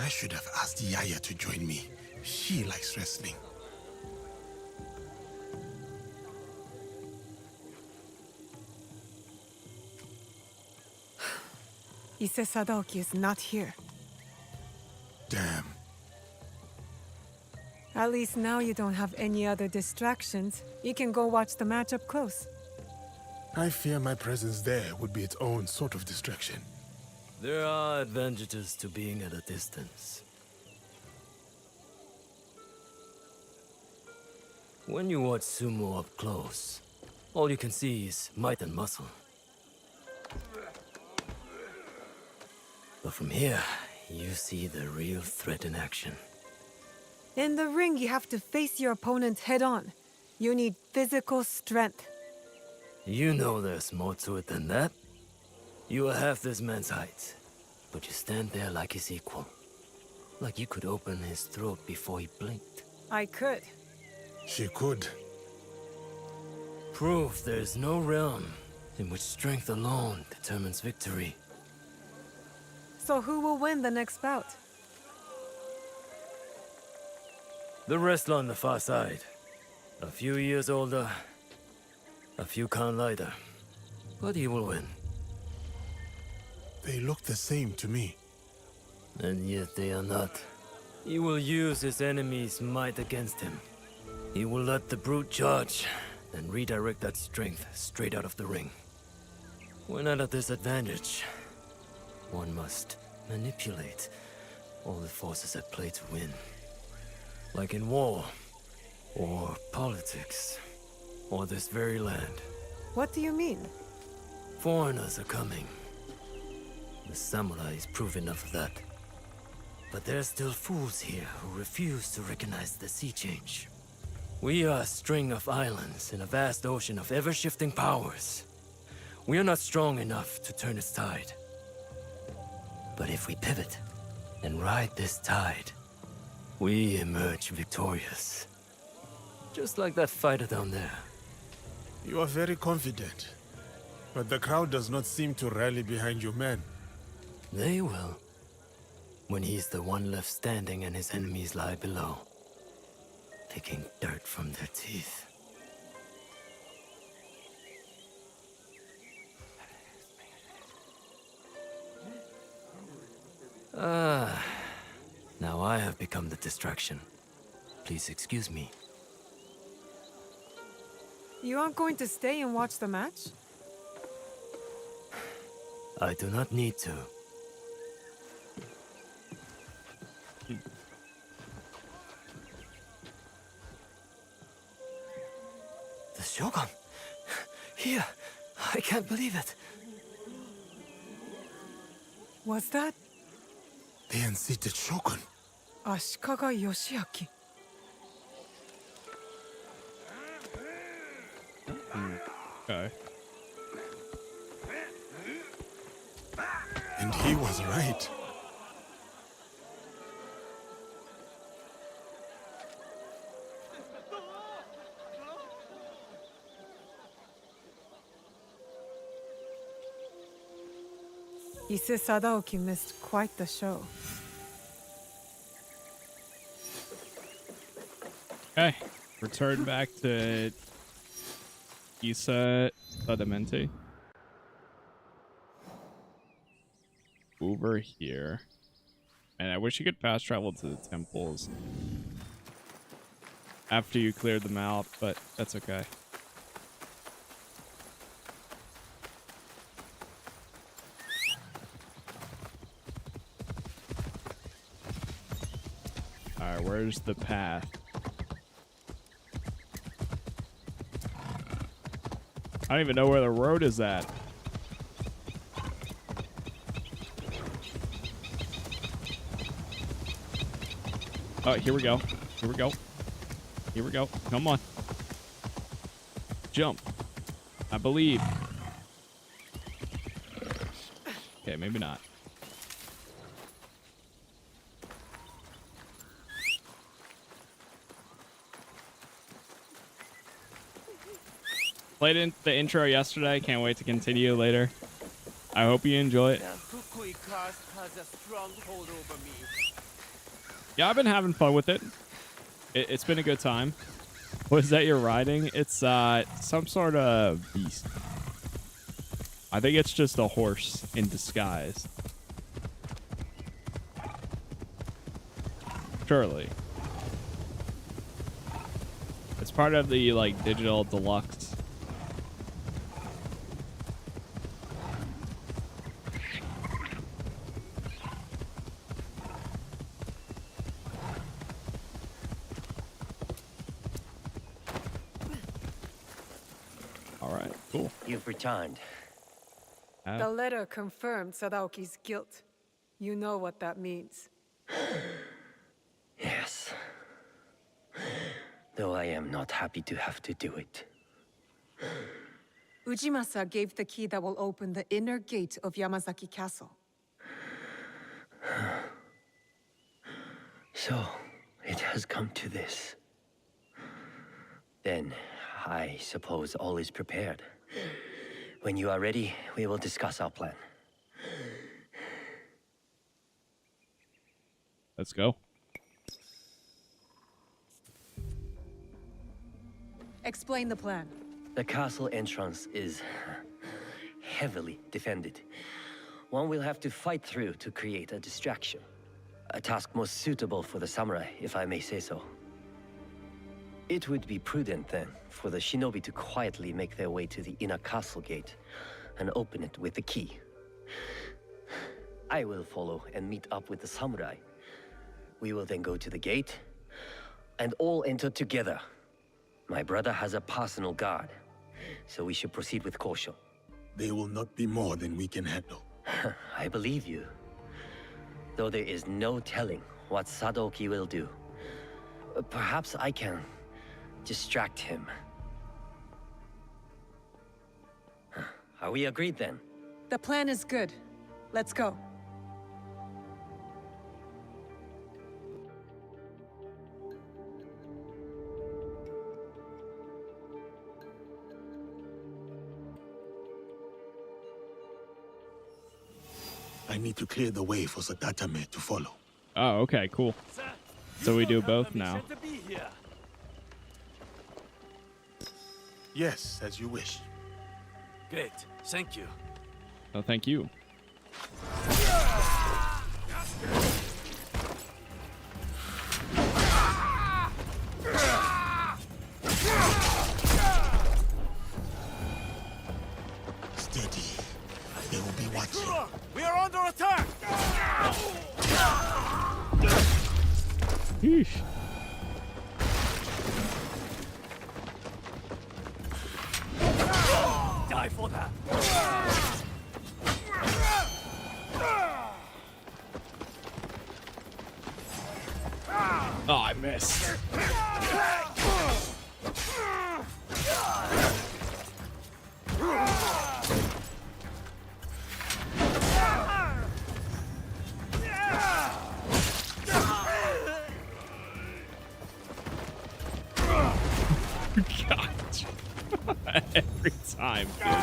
I should have asked Ieyasu to join me. She likes wrestling. Ise Sadaoki is not here. Damn. At least now you don't have any other distractions. You can go watch the match up close. I fear my presence there would be its own sort of distraction. There are advantages to being at a distance. When you watch sumo up close, all you can see is might and muscle. But from here, you see the real threat in action. In the ring, you have to face your opponent head-on. You need physical strength. You know there's more to it than that. You are half this man's height, but you stand there like his equal. Like you could open his throat before he blinked. I could. She could. Proof there is no realm in which strength alone determines victory. So who will win the next bout? The wrestler on the far side. A few years older, a few pounds lighter. But he will win. They look the same to me. And yet they are not. He will use his enemy's might against him. He will let the brute charge, then redirect that strength straight out of the ring. When at a disadvantage, one must manipulate all the forces at play to win. Like in war, or politics, or this very land. What do you mean? Foreigners are coming. The samurais prove enough of that. But there are still fools here who refuse to recognize the sea change. We are a string of islands in a vast ocean of ever-shifting powers. We are not strong enough to turn its tide. But if we pivot and ride this tide, we emerge victorious. Just like that fighter down there. You are very confident, but the crowd does not seem to rally behind your men. They will. When he's the one left standing and his enemies lie below, picking dirt from their teeth. Now I have become the distraction. Please excuse me. You aren't going to stay and watch the match? I do not need to. The Shogun! Here! I can't believe it! Was that The unseated Shogun. Ashikaga Yoshiaki? Okay. And he was right. Ise Sadaoki missed quite the show. Okay. Return back to Sadatame. Over here. And I wish you could fast travel to the temples after you cleared them out, but that's okay. Alright, where's the path? I don't even know where the road is at. Oh, here we go. Here we go. Here we go. Come on. Jump. I believe. Okay, maybe not. Played in the intro yesterday. Can't wait to continue later. I hope you enjoy it. Yeah, I've been having fun with it. It's been a good time. What is that you're riding? It's some sort of beast. I think it's just a horse in disguise. Surely. It's part of the like digital deluxe. You've returned. The letter confirmed Sadaoki's guilt. You know what that means. Yes. Though I am not happy to have to do it. Ujimasa gave the key that will open the inner gate of Yamazaki Castle. So, it has come to this. Then, I suppose all is prepared. When you are ready, we will discuss our plan. Let's go. Explain the plan. The castle entrance is heavily defended. One will have to fight through to create a distraction. A task most suitable for the samurai, if I may say so. It would be prudent, then, for the shinobi to quietly make their way to the inner castle gate and open it with the key. I will follow and meet up with the samurai. We will then go to the gate and all enter together. My brother has a personal guard, so we should proceed with caution. They will not be more than we can handle. I believe you. Though there is no telling what Sadoki will do. Perhaps I can distract him. Are we agreed then? The plan is good. Let's go. I need to clear the way for Sadatame to follow. Oh, okay, cool. So we do both now. Yes, as you wish. Great, thank you. Oh, thank you. Steady. They will be watching. We are under attack! Yeesh. Die for that! Oh, I missed. God. Every time, dude.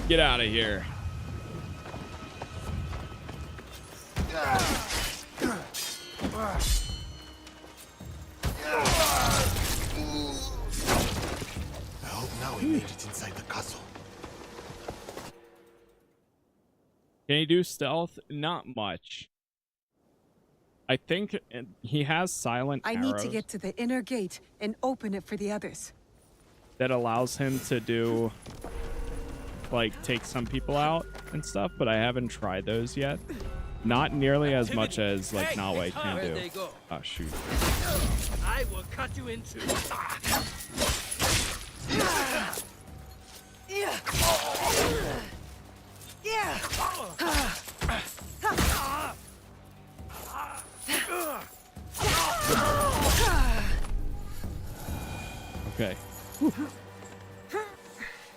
Get out of here. I hope now we made it inside the castle. Can he do stealth? Not much. I think he has silent I arrows need to get to the inner gate and open it for the others. that allows him to do, like, take some people out and stuff, but I haven't tried those yet. Not nearly as much as, like, Nawe can do. Oh, shoot. I will cut you in two. Okay. Whew.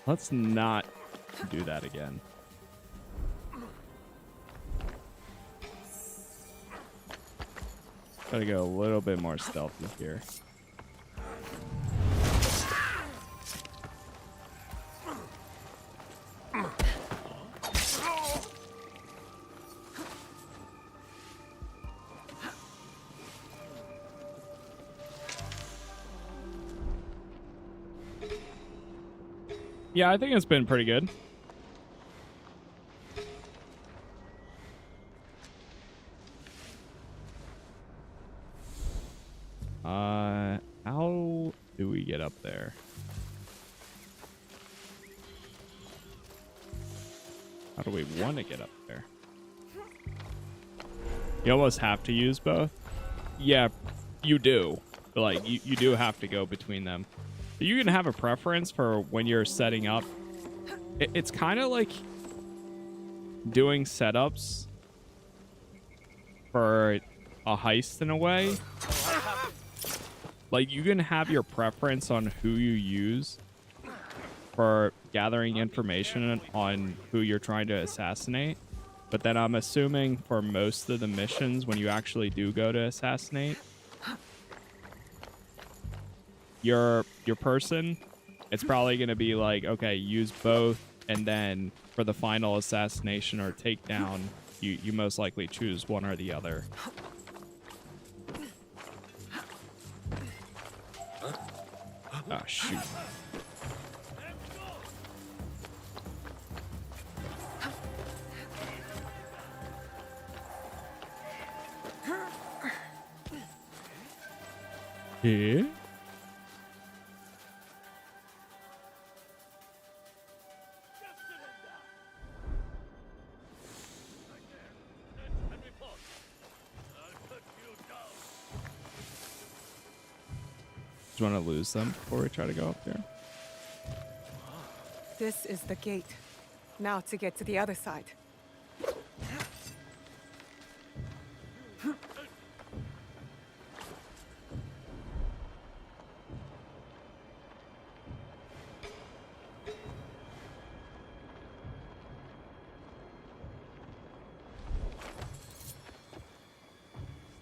Let's not do that again. Gotta go a little bit more stealthy here. Yeah, I think it's been pretty good. How do we get up there? How do we want to get up there? You almost have to use both. Yeah, you do. Like, you do have to go between them. You can have a preference for when you're setting up. It's kind of like doing setups for a heist in a way. Like, you can have your preference on who you use for gathering information on who you're trying to assassinate. But then I'm assuming for most of the missions, when you actually do go to assassinate, your person, it's probably going to be like, okay, use both, and then for the final assassination or takedown, you most likely choose one or the other. Oh, shoot. Yeah. Do you want to lose them before we try to go up there? This is the gate. Now to get to the other side.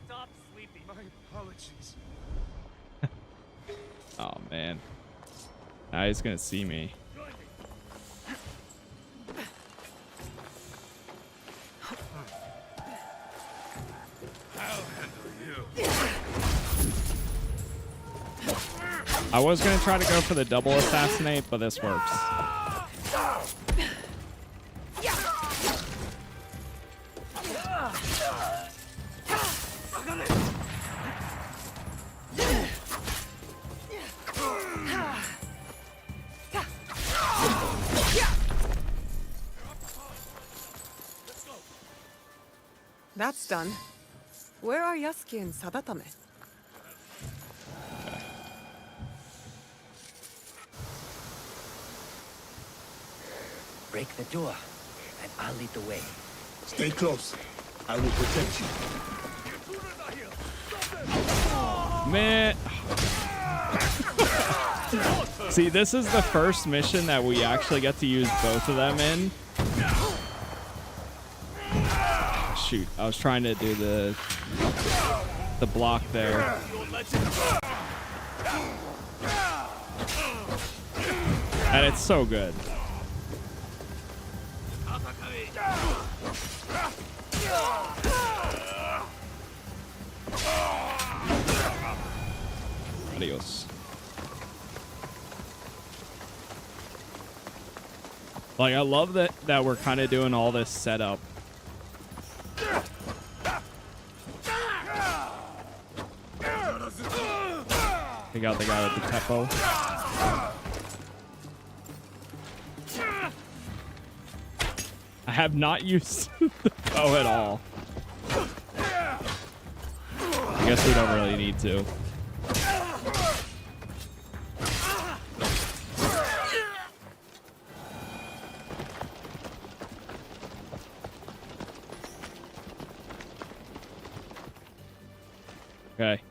Stop sleeping. My apologies. Oh, man. Now he's going to see me. I was going to try to go for the double assassinate, but this works. That's done. Where are Yasuke and Sadatame? Break the door, and I'll lead the way. Stay close. I will protect you. Man. See, this is the first mission that we actually get to use both of them in. Shoot, I was trying to do the block there. And it's so good. Adios. Like, I love that we're kind of doing all this setup. Take out the guy with the tempo. I have not used the bow at all. I guess we don't really need to. Okay.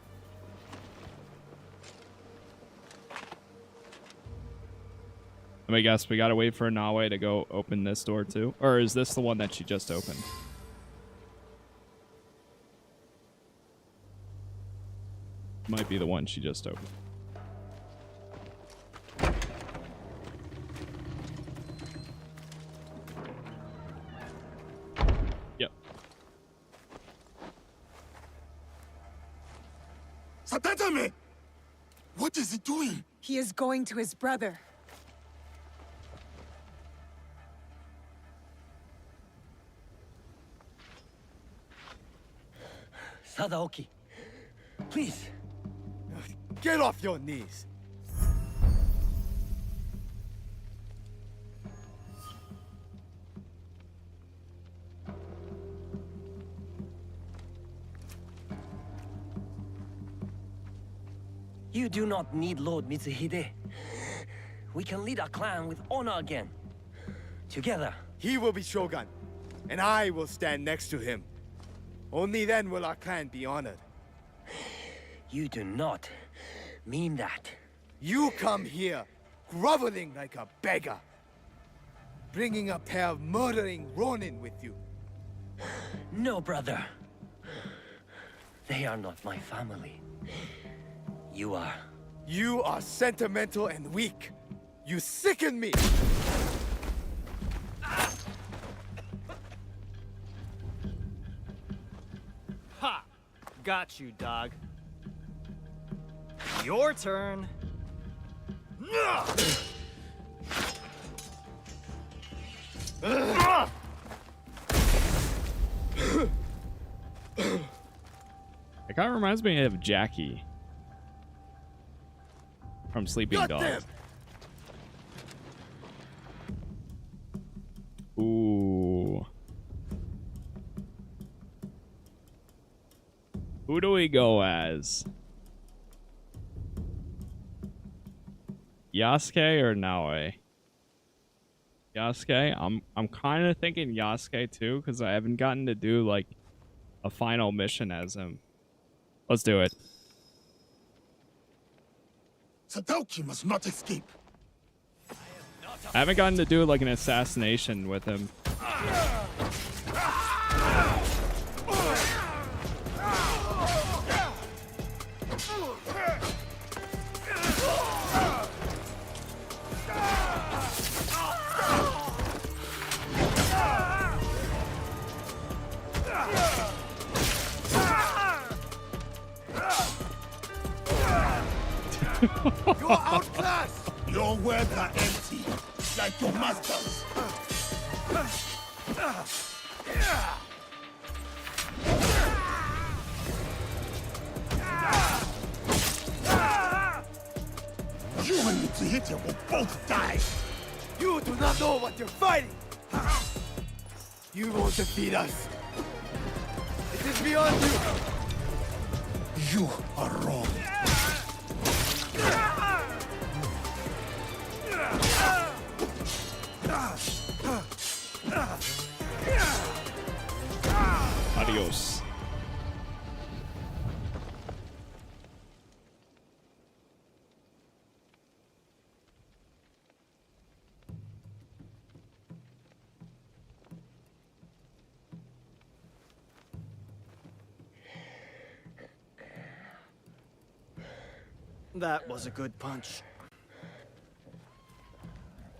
Let me guess, we gotta wait for Nawe to go open this door too? Or is this the one that she just opened? Might be the one she just opened. Yep. Sadatame! What is he doing? He is going to his brother. Sadaoki, please. Get off your knees. You do not need Lord Mitsuhide. We can lead our clan with honor again. Together. He will be Shogun, and I will stand next to him. Only then will our clan be honored. You do not mean that. You come here, groveling like a beggar, bringing a pair of murdering Ronin with you. No, brother. They are not my family. You are. You are sentimental and weak. You sicken me. Ha! Got you, dog. Your turn. It kind of reminds me of Jackie from Sleeping Dogs. Ooh. Who do we go as? Yasuke or Naoe? Yasuke? I'm kind of thinking Yasuke too, because I haven't gotten to do like a final mission as him. Let's do it. Sadatame must not escape. I haven't gotten to do like an assassination with him. You're outclassed! Your words are empty, like your master's. You and Mitsuhite will both die! You do not know what you're fighting! You won't defeat us! It is beyond you! You are wrong. Adios. That was a good punch.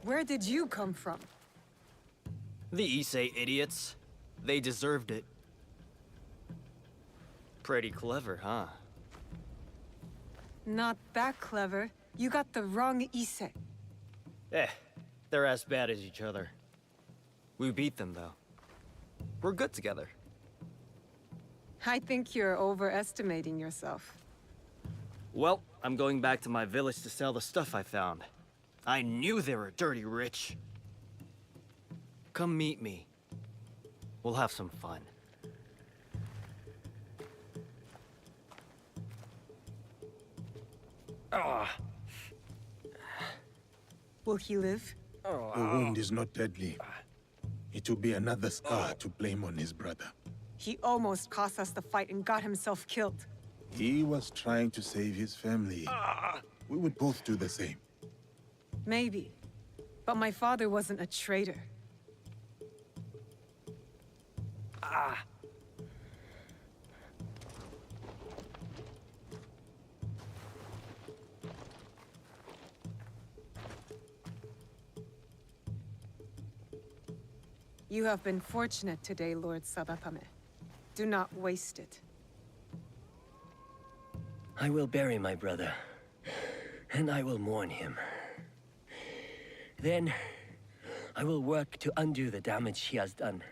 Where did you come from? The Issei idiots. They deserved it. Pretty clever, huh? Not that clever. You got the wrong Issei. They're as bad as each other. We beat them, though. We're good together. I think you're overestimating yourself. Well, I'm going back to my village to sell the stuff I found. I knew they were dirty rich. Come meet me. We'll have some fun. Will he live? The wound is not deadly. It will be another scar to blame on his brother. He almost cost us the fight and got himself killed. He was trying to save his family. We would both do the same. Maybe. But my father wasn't a traitor. You have been fortunate today, Lord Sadatame. Do not waste it. I will bury my brother, and I will mourn him. Then, I will work to undo the damage he has done.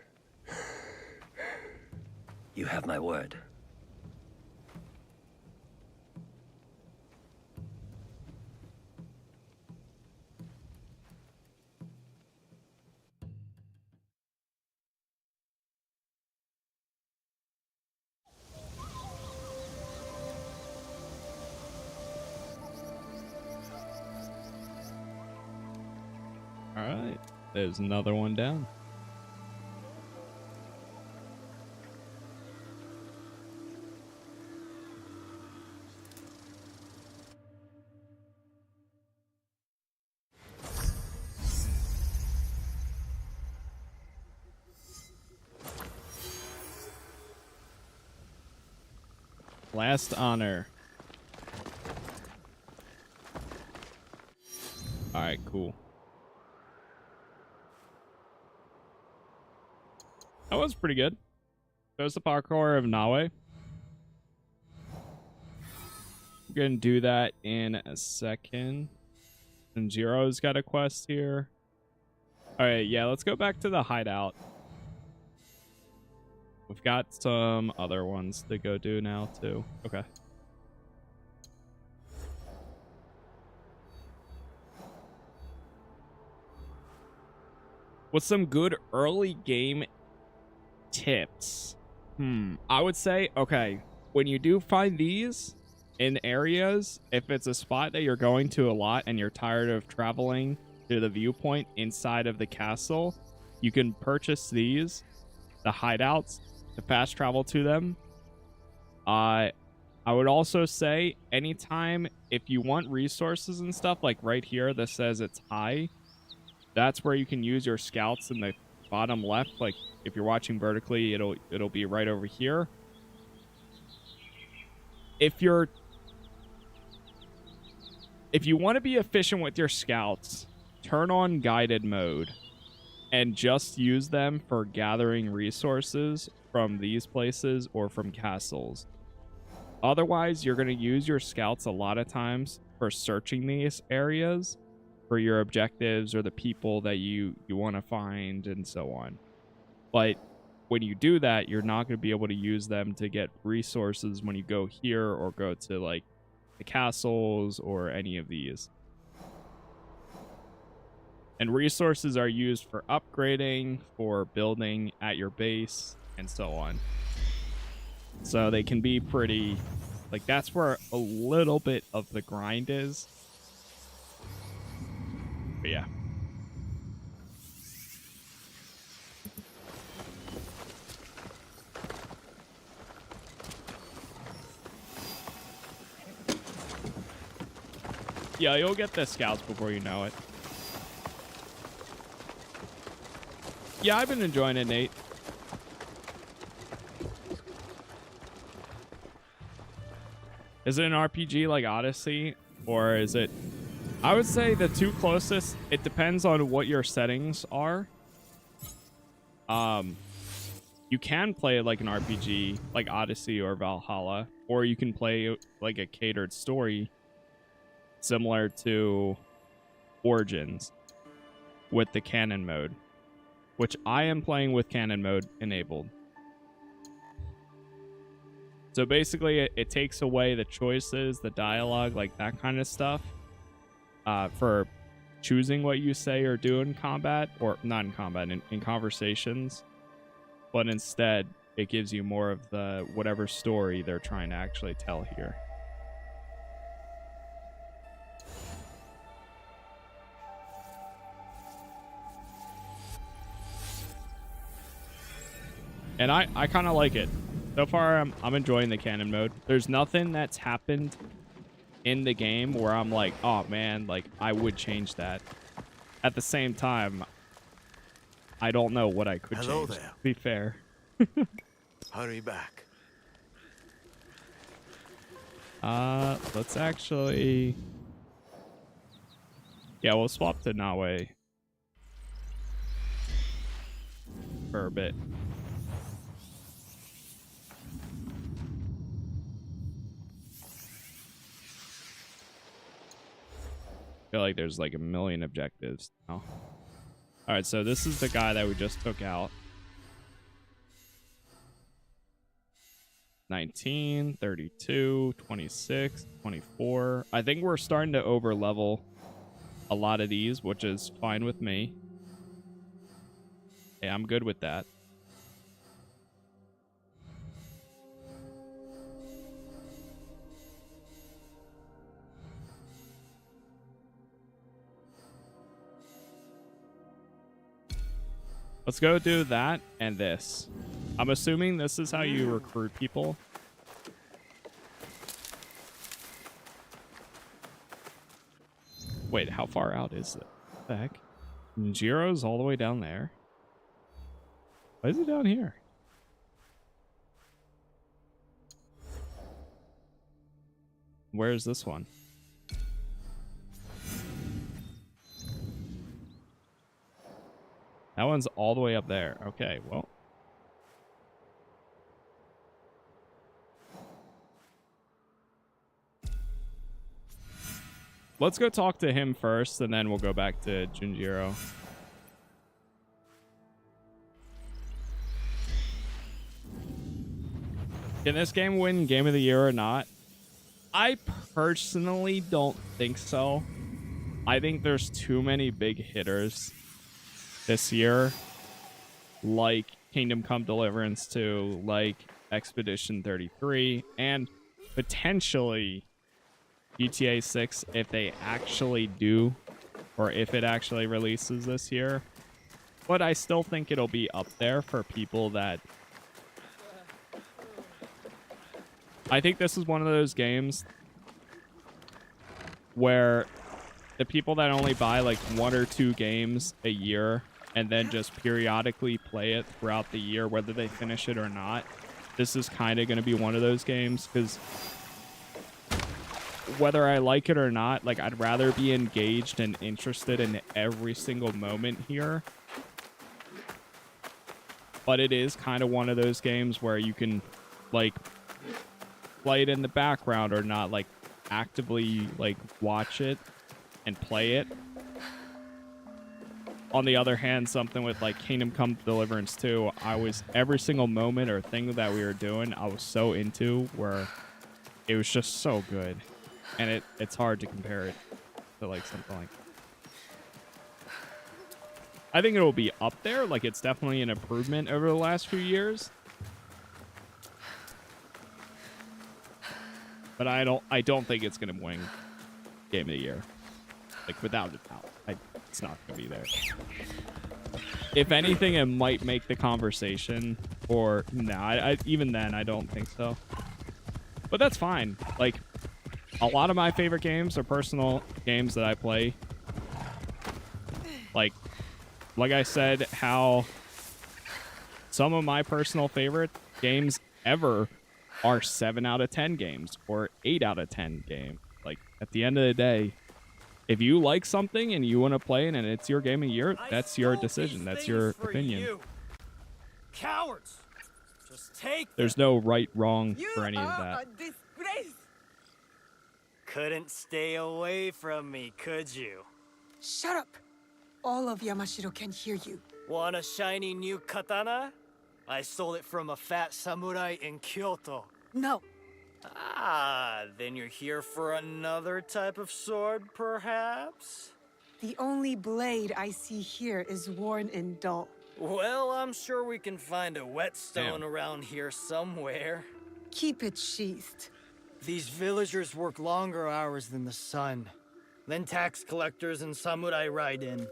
You have my word. All right, there's another one down. Last honor. All right, cool. That was pretty good. There's the parkour of Nawe. We're going to do that in a second. And Jiro's got a quest here. All right, yeah, let's go back to the hideout. We've got some other ones to go do now, too. Okay. What's some good early game tips? I would say, okay, when you do find these in areas, if it's a spot that you're going to a lot and you're tired of traveling to the viewpoint inside of the castle, you can purchase these, the hideouts, to fast travel to them. I would also say anytime if you want resources and stuff, like right here, this says it's high. That's where you can use your scouts in the bottom left. Like if you're watching vertically, it'll be right over here. If you want to be efficient with your scouts, turn on guided mode and just use them for gathering resources from these places or from castles. Otherwise, you're going to use your scouts a lot of times for searching these areas for your objectives or the people that you want to find and so on. But when you do that, you're not going to be able to use them to get resources when you go here or go to like the castles or any of these. And resources are used for upgrading, for building at your base, and so on. So they can be pretty, like that's where a little bit of the grind is. But yeah. Yeah, you'll get the scouts before you know it. Yeah, I've been enjoying it, Nate. Is it an RPG like Odyssey, or is it... I would say the two closest, it depends on what your settings are. You can play it like an RPG, like Odyssey or Valhalla, or you can play like a catered story similar to Origins with the canon mode, which I am playing with canon mode enabled. So basically it takes away the choices, the dialogue, like that kind of stuff, for choosing what you say or do in combat, or not in combat, in conversations. But instead, it gives you more of the whatever story they're trying to actually tell here. And I kind of like it. So far, I'm enjoying the canon mode. There's nothing that's happened in the game where I'm like, oh man, like I would change that. At the same time, I don't know what I could change, there. to be fair. Hurry back. Let's actually... Yeah, we'll swap to Nawe for a bit. I feel like there's like a million objectives now. All right, so this is the guy that we just took out. 19, 32, 26, 24. I think we're starting to over level a lot of these, which is fine with me. Yeah, I'm good with that. Let's go do that and this. I'm assuming this is how you recruit people. Wait, how far out is it? What the heck? Jiro's all the way down there. Why is it down here? Where is this one? That one's all the way up there. Okay, well. Let's go talk to him first, and then we'll go back to Junjiro. Can this game win Game of the Year or not? I personally don't think so. I think there's too many big hitters this year, like Kingdom Come Deliverance 2, like Expedition 33, and potentially GTA 6 if they actually do, or if it actually releases this year. But I still think it'll be up there for people that... I think this is one of those games where the people that only buy like 1 or 2 games a year and then just periodically play it throughout the year, whether they finish it or not, this is kind of going to be one of those games, because whether I like it or not, like, I'd rather be engaged and interested in every single moment here. But it is kind of one of those games where you can, like, play it in the background or not, like, actively, like, watch it and play it. On the other hand, something with, like, Kingdom Come Deliverance 2, every single moment or thing that we were doing, I was so into, where it was just so good. And it's hard to compare it to, like, something like... I think it'll be up there. Like, it's definitely an improvement over the last few years. But I don't think it's going to win Game of the Year. Like, without a doubt. It's not going to be there. If anything, it might make the conversation. Or, no, even then, I don't think so. But that's fine. Like, a lot of my favorite games are personal games that I play. Like I said, how some of my personal favorite games ever are 7 out of 10 games or 8 out of 10 games. Like, at the end of the day, if you like something and you want to play it and it's your game of the year, that's your decision. That's your opinion. You. Cowards! Just take There's no right, wrong for any of that. a disgrace! Couldn't stay away from me, could you? Shut up! All of Yamashiro can hear you. Want a shiny new katana? I stole it from a fat samurai in Kyoto. No. Ah, then you're here for another type of sword, perhaps? The only blade I see here is worn and dull. Well, I'm sure we can find a whetstone around here somewhere. Keep it sheathed. These villagers work longer hours than the sun. Then tax collectors and samurai ride in.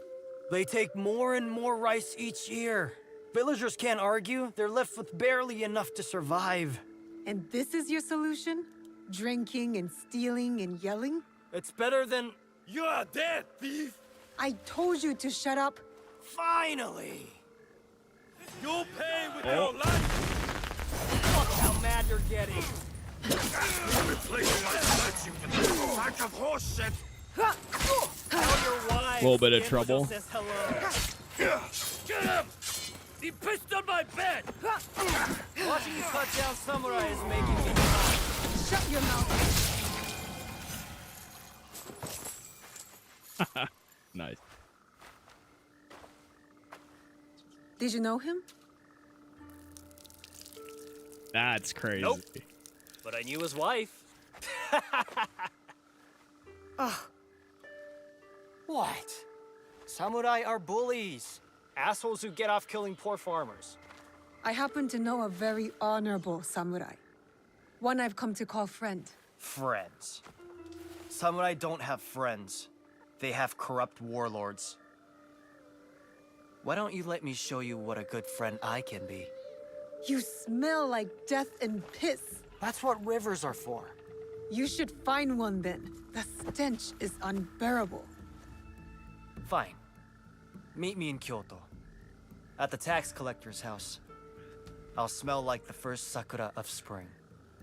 They take more and more rice each year. Villagers can't argue. They're left with barely enough to survive. And this is your solution? Drinking and stealing and yelling? It's better than... You're dead, thief! I told you to shut up. Finally! You'll pay with your life! Look how mad you're getting! Replacing my statue with a sack of horse shit! A little bit of trouble. Get him! He pissed on my bed! Watching you cut down samurai is making me hot. Shut your mouth! Nice. Did you know him? That's crazy. Nope. But I knew his wife. What? Samurai are bullies. Assholes who get off killing poor farmers. I happen to know a very honorable samurai. One I've come to call friend. Friends. Samurai don't have friends. They have corrupt warlords. Why don't you let me show you what a good friend I can be? You smell like death and piss. That's what rivers are for. You should find one then. The stench is unbearable. Fine. Meet me in Kyoto. At the tax collector's house. I'll smell like the first sakura of spring.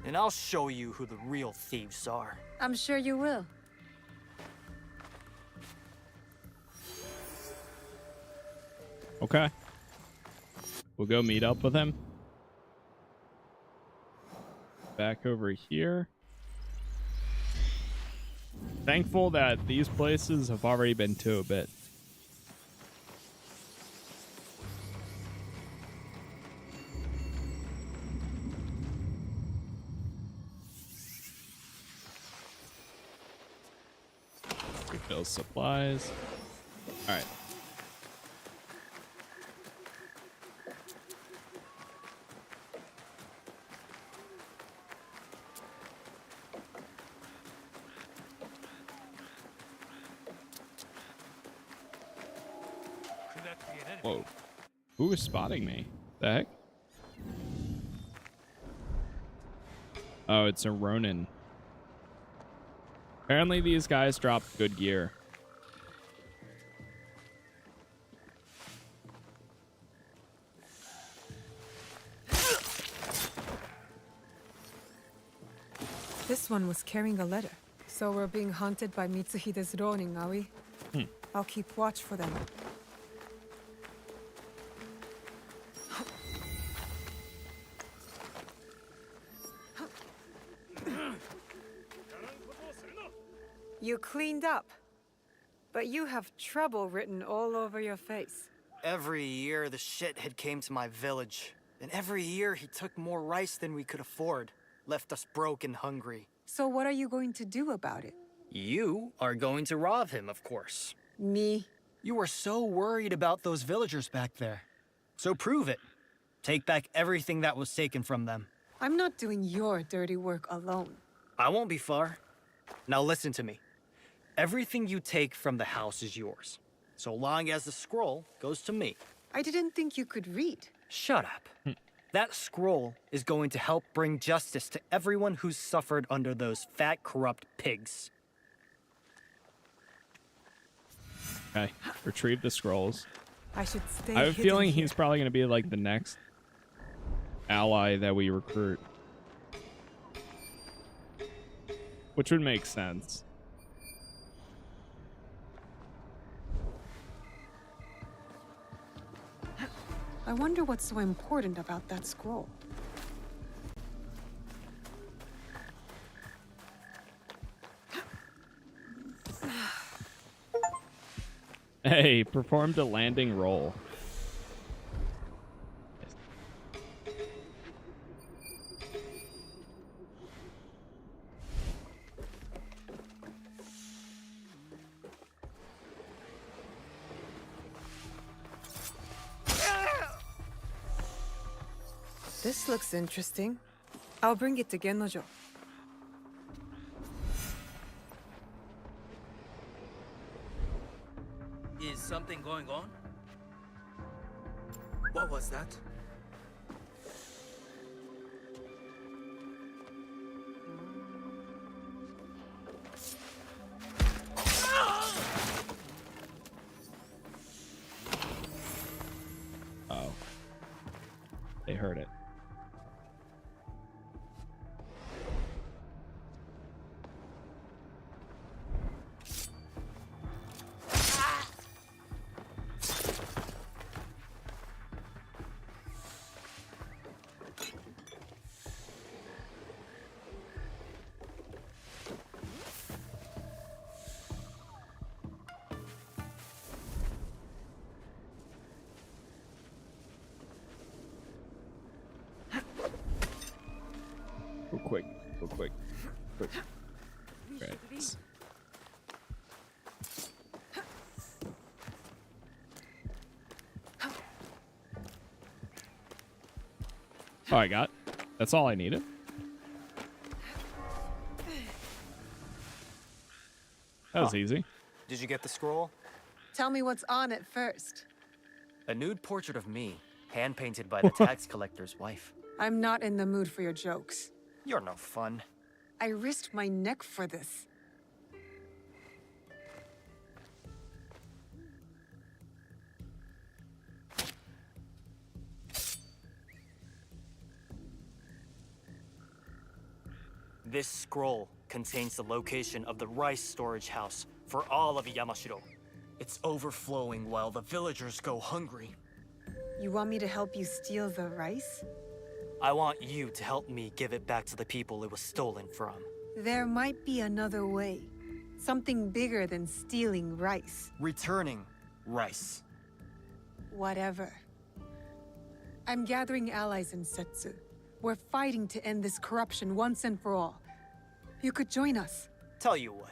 And I'll show you who the real thieves are. I'm sure you will. Okay. We'll go meet up with him. Back over here. Thankful that these places have already been to a bit. Refill supplies. All right. Whoa. Who is spotting me? The heck? Oh, it's a Ronin. Apparently these guys drop good gear. This one was carrying a letter. So we're being hunted by Mitsuhide's Ronin, are we? I'll keep watch for them. You cleaned up, but you have trouble written all over your face. Every year, the shithead came to my village. And every year, he took more rice than we could afford. Left us broke and hungry. So what are you going to do about it? You are going to rob him, of course. Me? You were so worried about those villagers back there. So prove it. Take back everything that was taken from them. I'm not doing your dirty work alone. I won't be far. Now listen to me. Everything you take from the house is yours, so long as the scroll goes to me. I didn't think you could read. Shut up. That scroll is going to help bring justice to everyone who's suffered under those fat, corrupt pigs. Okay, retrieve the scrolls. I should stay. I have a hidden feeling here. he's probably going to be like the next ally that we recruit. Which would make sense. I wonder what's so important about that scroll. Hey, performed a landing roll. This looks interesting. I'll bring it to Gennojo. Is something going on? What was that? Oh. They heard it. Go quick. Right. Oh, I got. That's all I needed. That was easy. Did you get the scroll? Tell me what's on it first. A nude portrait of me, hand-painted by the tax collector's wife. I'm not in the mood for your jokes. You're no fun. I risked my neck for this. This scroll contains the location of the rice storage house for all of Yamashiro. It's overflowing while the villagers go hungry. You want me to help you steal the rice? I want you to help me give it back to the people it was stolen from. There might be another way. Something bigger than stealing rice. Returning rice. Whatever. I'm gathering allies in Setsu. We're fighting to end this corruption once and for all. You could join us. Tell you what,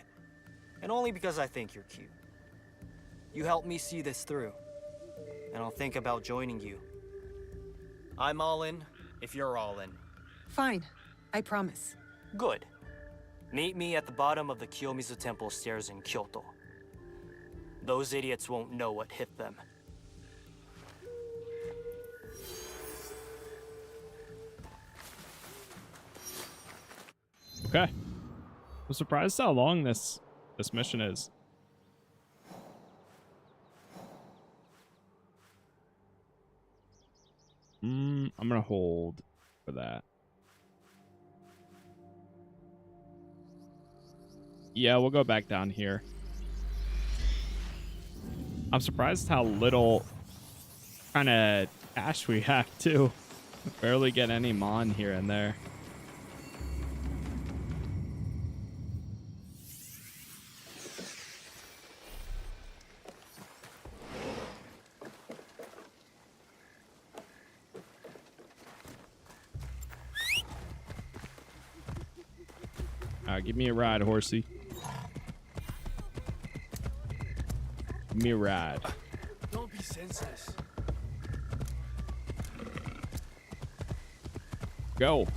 and only because I think you're cute. You help me see this through, and I'll think about joining you. I'm all in, if you're all in. Fine, I promise. Good. Meet me at the bottom of the Kiyomizu Temple stairs in Kyoto. Those idiots won't know what hit them. Okay. I'm surprised how long this mission is. I'm gonna hold for that. Yeah, we'll go back down here. I'm surprised how little kind of cash we have too. Barely get any mon here and there. Give me a ride, horsey. Give me a ride. Don't be senseless. Go.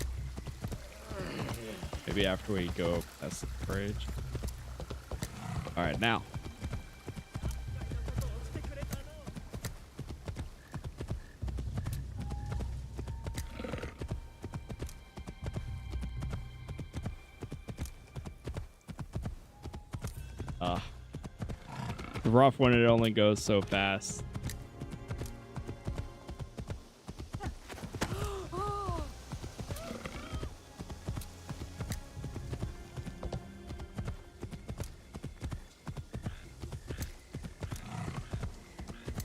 Maybe after we go past the bridge. All right, now. Rough when it only goes so fast.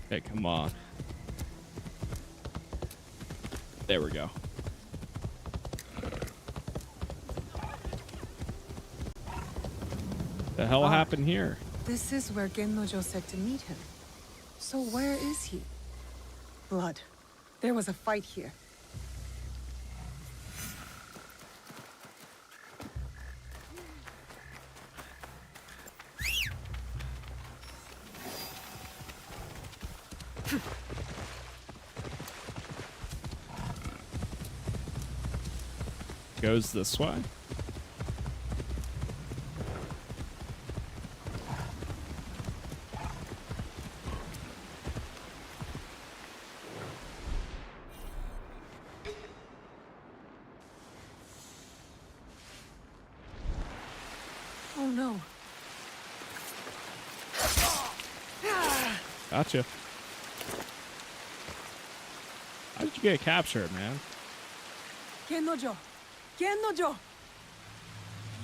Okay, come on. There we go. The hell happened here? This is where Gennojo said to meet him. So where is he? Blood. There was a fight here. Goes this way. Oh no. Gotcha. How did you get captured, man? Gennojo! Gennojo!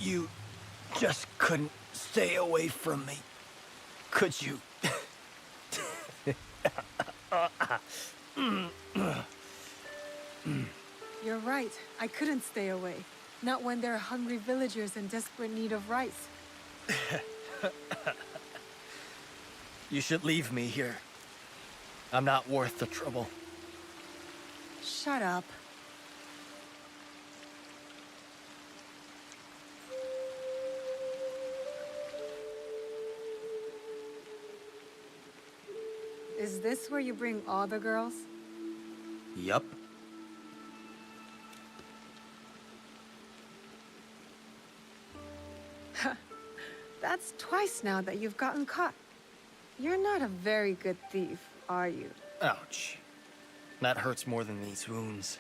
You just couldn't stay away from me, could you? You're right. I couldn't stay away. Not when there are hungry villagers in desperate need of rice. You should leave me here. I'm not worth the trouble. Shut up. Is this where you bring all the girls? Yup. That's twice now that you've gotten caught. You're not a very good thief, are you? Ouch. That hurts more than these wounds.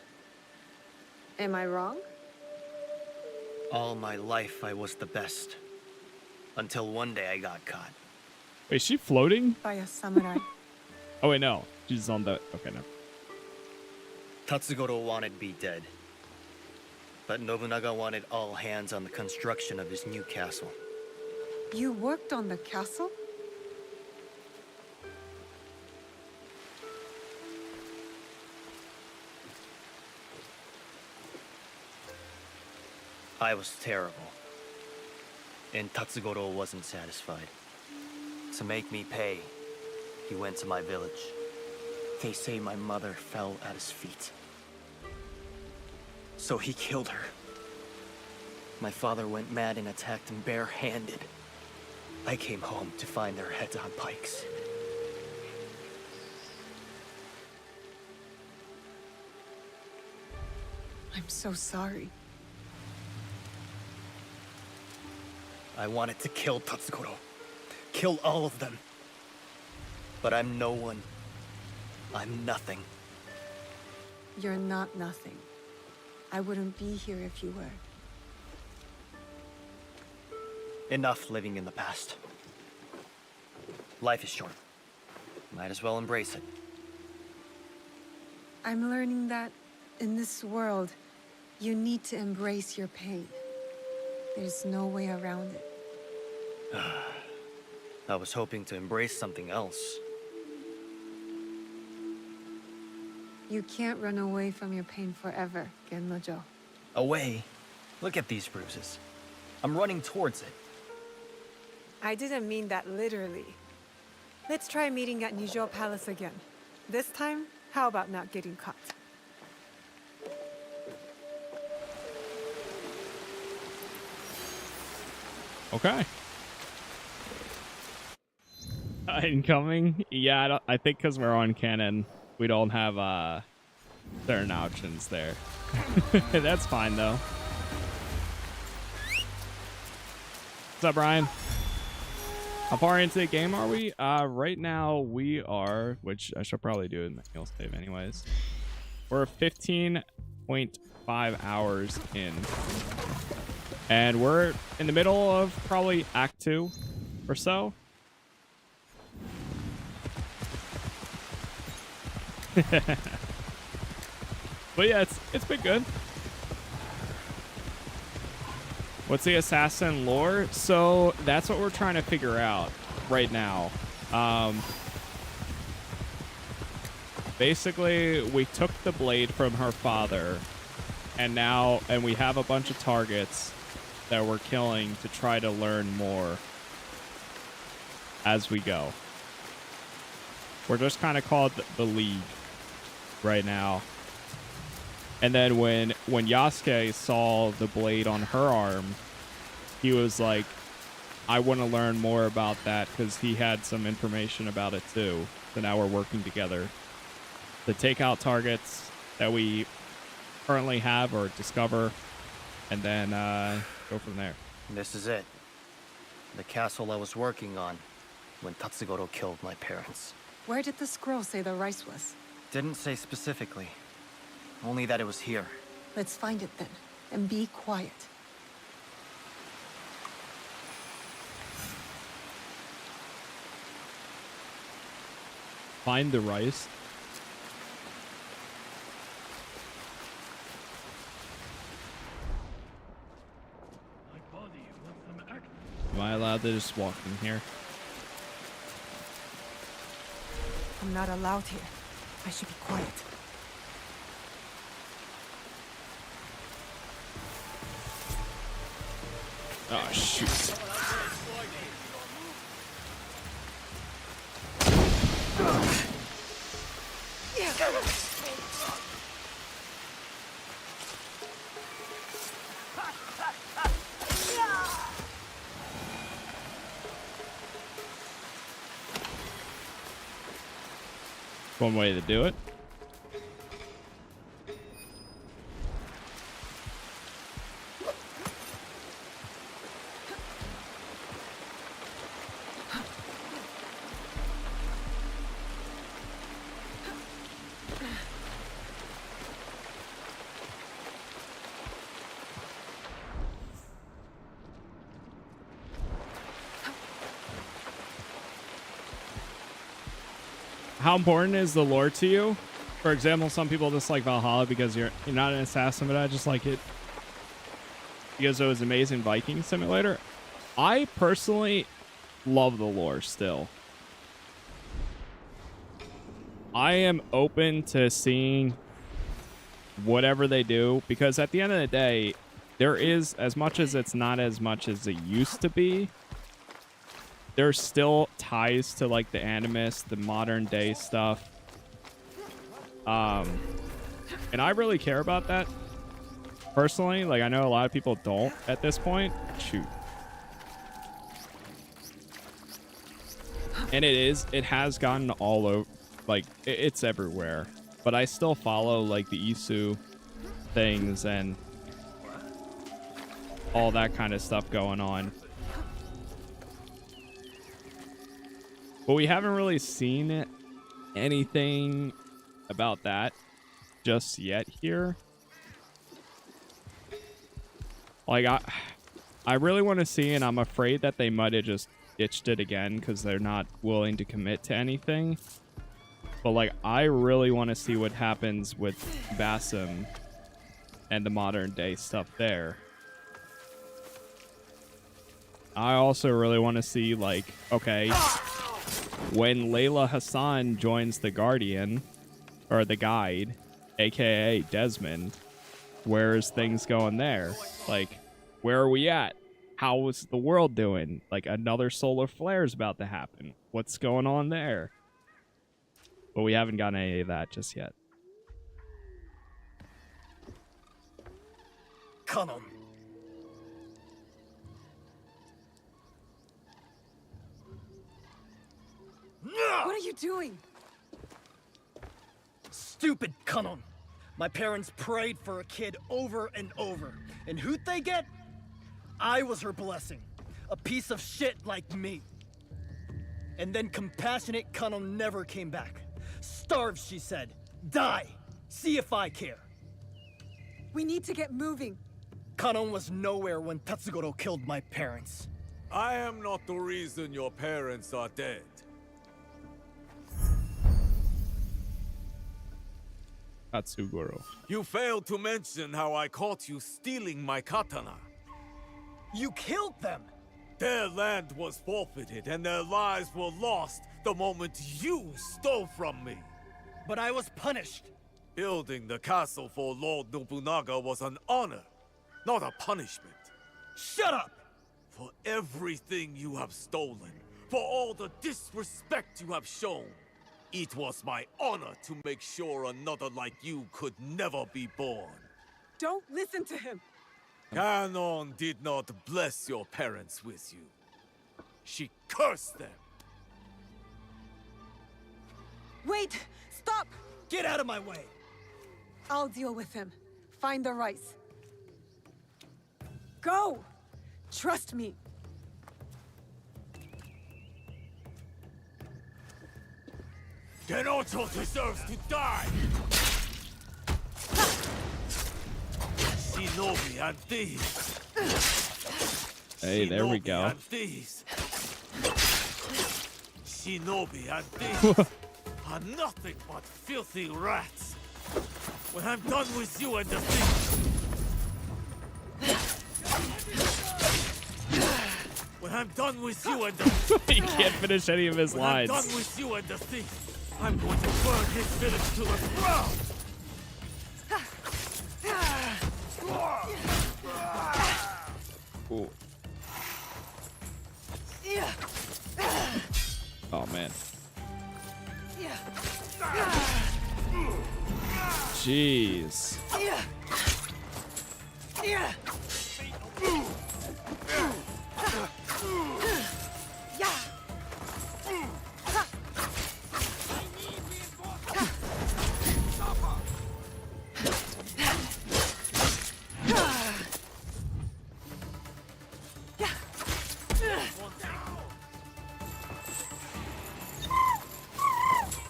Am I wrong? All my life I was the best. Until one day I got caught. Wait, is she floating? By a samurai. Oh wait, no. She's on the... Okay, no. Tatsugoro wanted me dead. But Nobunaga wanted all hands on the construction of his new castle. You worked on the castle? I was terrible. And Tatsugoro wasn't satisfied. To make me pay, he went to my village. They say my mother fell at his feet. So he killed her. My father went mad and attacked him bare-handed. I came home to find their heads on pikes. I'm so sorry. I wanted to kill Tatsugoro. Kill all of them. But I'm no one. I'm nothing. You're not nothing. I wouldn't be here if you were. Enough living in the past. Life is short. Might as well embrace it. I'm learning that in this world, you need to embrace your pain. There's no way around it. I was hoping to embrace something else. You can't run away from your pain forever, Gennojo. Away? Look at these bruises. I'm running towards it. I didn't mean that literally. Let's try meeting at Nijo Palace again. This time, how about not getting caught? Okay. Incoming? Yeah, I think because we're on canon, we don't have certain options there. That's fine, though. What's up, Brian? How far into the game are we? Right now we are, which I should probably do in the heal save anyways. We're 15.5 hours in. And we're in the middle of probably Act 2 or so. But yeah, it's been good. What's the assassin lore? So that's what we're trying to figure out right now. Basically, we took the blade from her father, and we have a bunch of targets that we're killing to try to learn more as we go. We're just kind of called the League right now. And then when Yasuke saw the blade on her arm, he was like, I want to learn more about that because he had some information about it too. So now we're working together to take out targets that we currently have or discover, and then go from there. This is it. The castle I was working on when Tatsugoro killed my parents. Where did the scroll say the rice was? Didn't say specifically. Only that it was here. Let's find it then, and be quiet. Find the rice. Am I allowed to just walk in here? I'm not allowed here. I should be quiet. Oh, shoot. One way to do it. How important is the lore to you? For example, some people dislike Valhalla because you're not an assassin, but I just like it because it was an amazing Viking simulator. I personally love the lore still. I am open to seeing whatever they do because at the end of the day, there is, as much as it's not as much as it used to be, there's still ties to like the animus, the modern day stuff. And I really care about that personally. Like, I know a lot of people don't at this point. Shoot. And it has gotten all over, like, it's everywhere. But I still follow, like, the Ieyasu things and all that kind of stuff going on. But we haven't really seen anything about that just yet here. Like, I really want to see, and I'm afraid that they might have just ditched it again because they're not willing to commit to anything. But, like, I really want to see what happens with Basim and the modern day stuff there. I also really want to see, like, okay, when Layla Hassan joins the Guardian, or the Guide, aka Desmond, where's things going there? Like, where are we at? How is the world doing? Like, another solar flare is about to happen. What's going on there? But we haven't gotten any of that just yet. Come on. What are you doing? Stupid Kanon. My parents prayed for a kid over and over. And who'd they get? I was her blessing. A piece of shit like me. And then compassionate Kanon never came back. Starve, she said. Die. See if I care. We need to get moving. Kanon was nowhere when Tatsugoro killed my parents. I am not the reason your parents are dead. Tatsugoro. You failed to mention how I caught you stealing my katana. You killed them! Their land was forfeited and their lives were lost the moment you stole from me. But I was punished. Building the castle for Lord Nobunaga was an honor, not a punishment. Shut up! For everything you have stolen, for all the disrespect you have shown, it was my honor to make sure another like you could never be born. Don't listen to him. Kanon did not bless your parents with you. She cursed them. Wait! Stop! Get out of my way! I'll deal with him. Find the rice. Go! Trust me. Genocho deserves to die! Shinobi and thieves! Hey, there we go. Shinobi and thieves are nothing but filthy rats. When I'm done with you and the thieves... When I'm done with you and the... He can't finish any of his lines. When I'm done with you and the thief, I'm going to burn his village to the ground! Ooh. Oh, man. Jeez.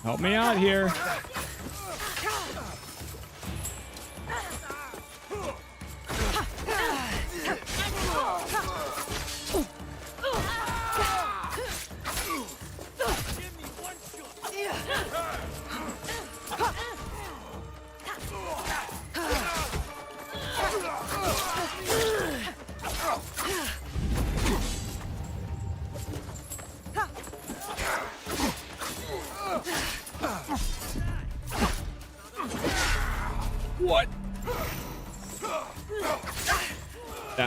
Help me out here. What?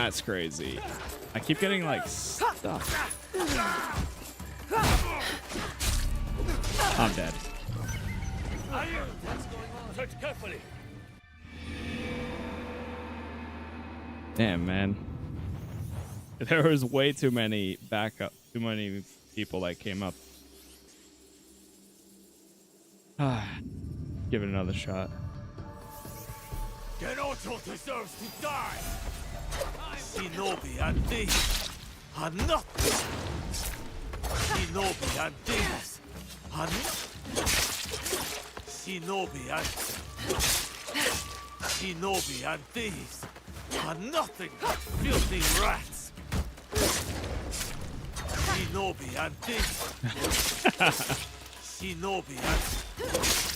That's crazy. I keep getting like stuck. I'm dead. Touch carefully. Damn, man. There was way too many too many people that came up. Give it another shot. Genoto deserves to die. Shinobi and thieves are nothing. Shinobi and thieves are Shinobi and thieves are nothing but filthy rats. Shinobi and thieves. Shinobi and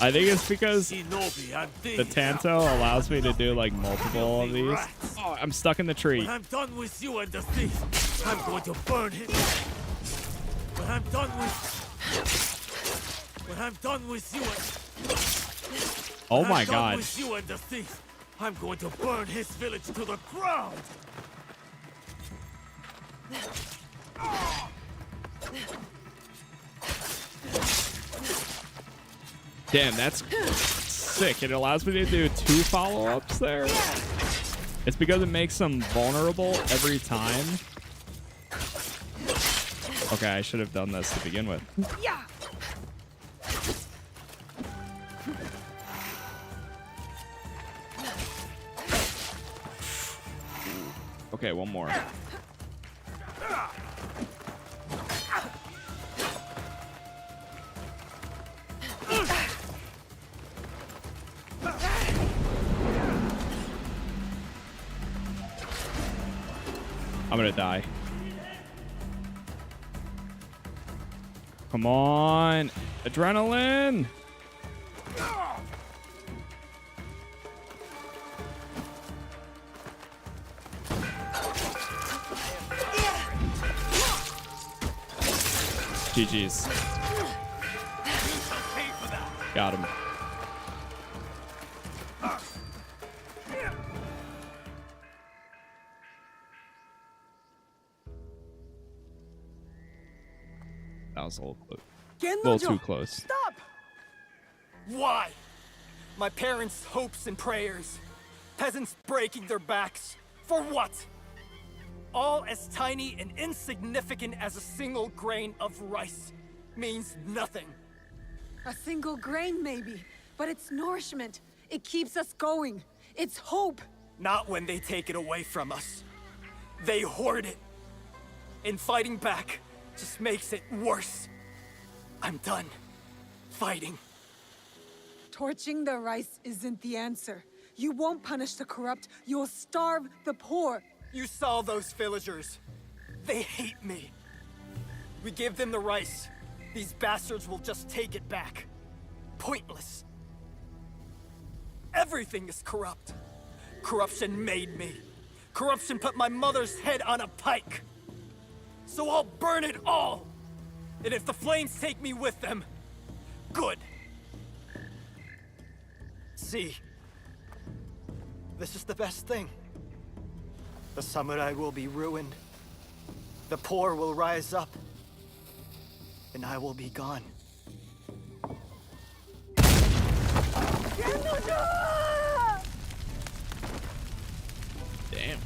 I think it's because the Tanto allows me to do like multiple of these. Oh, I'm stuck in the tree. When I'm done with you and the thief, I'm going to burn him. When I'm done with you and oh my god. with you and the thief, I'm going to burn his village to the ground. Damn, that's sick. It allows me to do 2 follow-ups there. It's because it makes them vulnerable every time. Okay, I should have done this to begin with. Yeah. Okay, one more. I'm gonna die. Come on, adrenaline. GG's. Got him. That was a little too close. Stop! Why? My parents' hopes and prayers. Peasants breaking their backs. For what? All as tiny and insignificant as a single grain of rice. Means nothing. A single grain, maybe, but it's nourishment. It keeps us going. It's hope. Not when they take it away from us. They hoard it. And fighting back just makes it worse. I'm done fighting. Torching the rice isn't the answer. You won't punish the corrupt. You'll starve the poor. You saw those villagers. They hate me. We give them the rice. These bastards will just take it back. Pointless. Everything is corrupt. Corruption made me. Corruption put my mother's head on a pike. So I'll burn it all. And if the flames take me with them, good. See, this is the best thing. The samurai will be ruined. The poor will rise up. And I will be gone. Damn.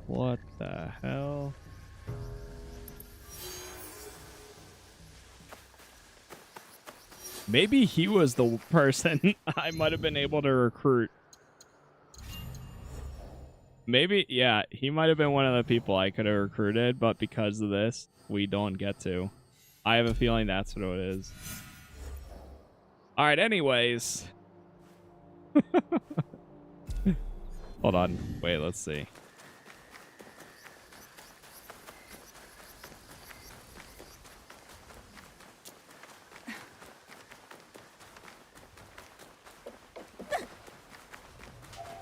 What the hell? Maybe he was the person I might have been able to recruit. Maybe, yeah, he might have been one of the people I could have recruited, but because of this, we don't get to. I have a feeling that's what it is. Alright, anyways. Hold on. Wait, let's see.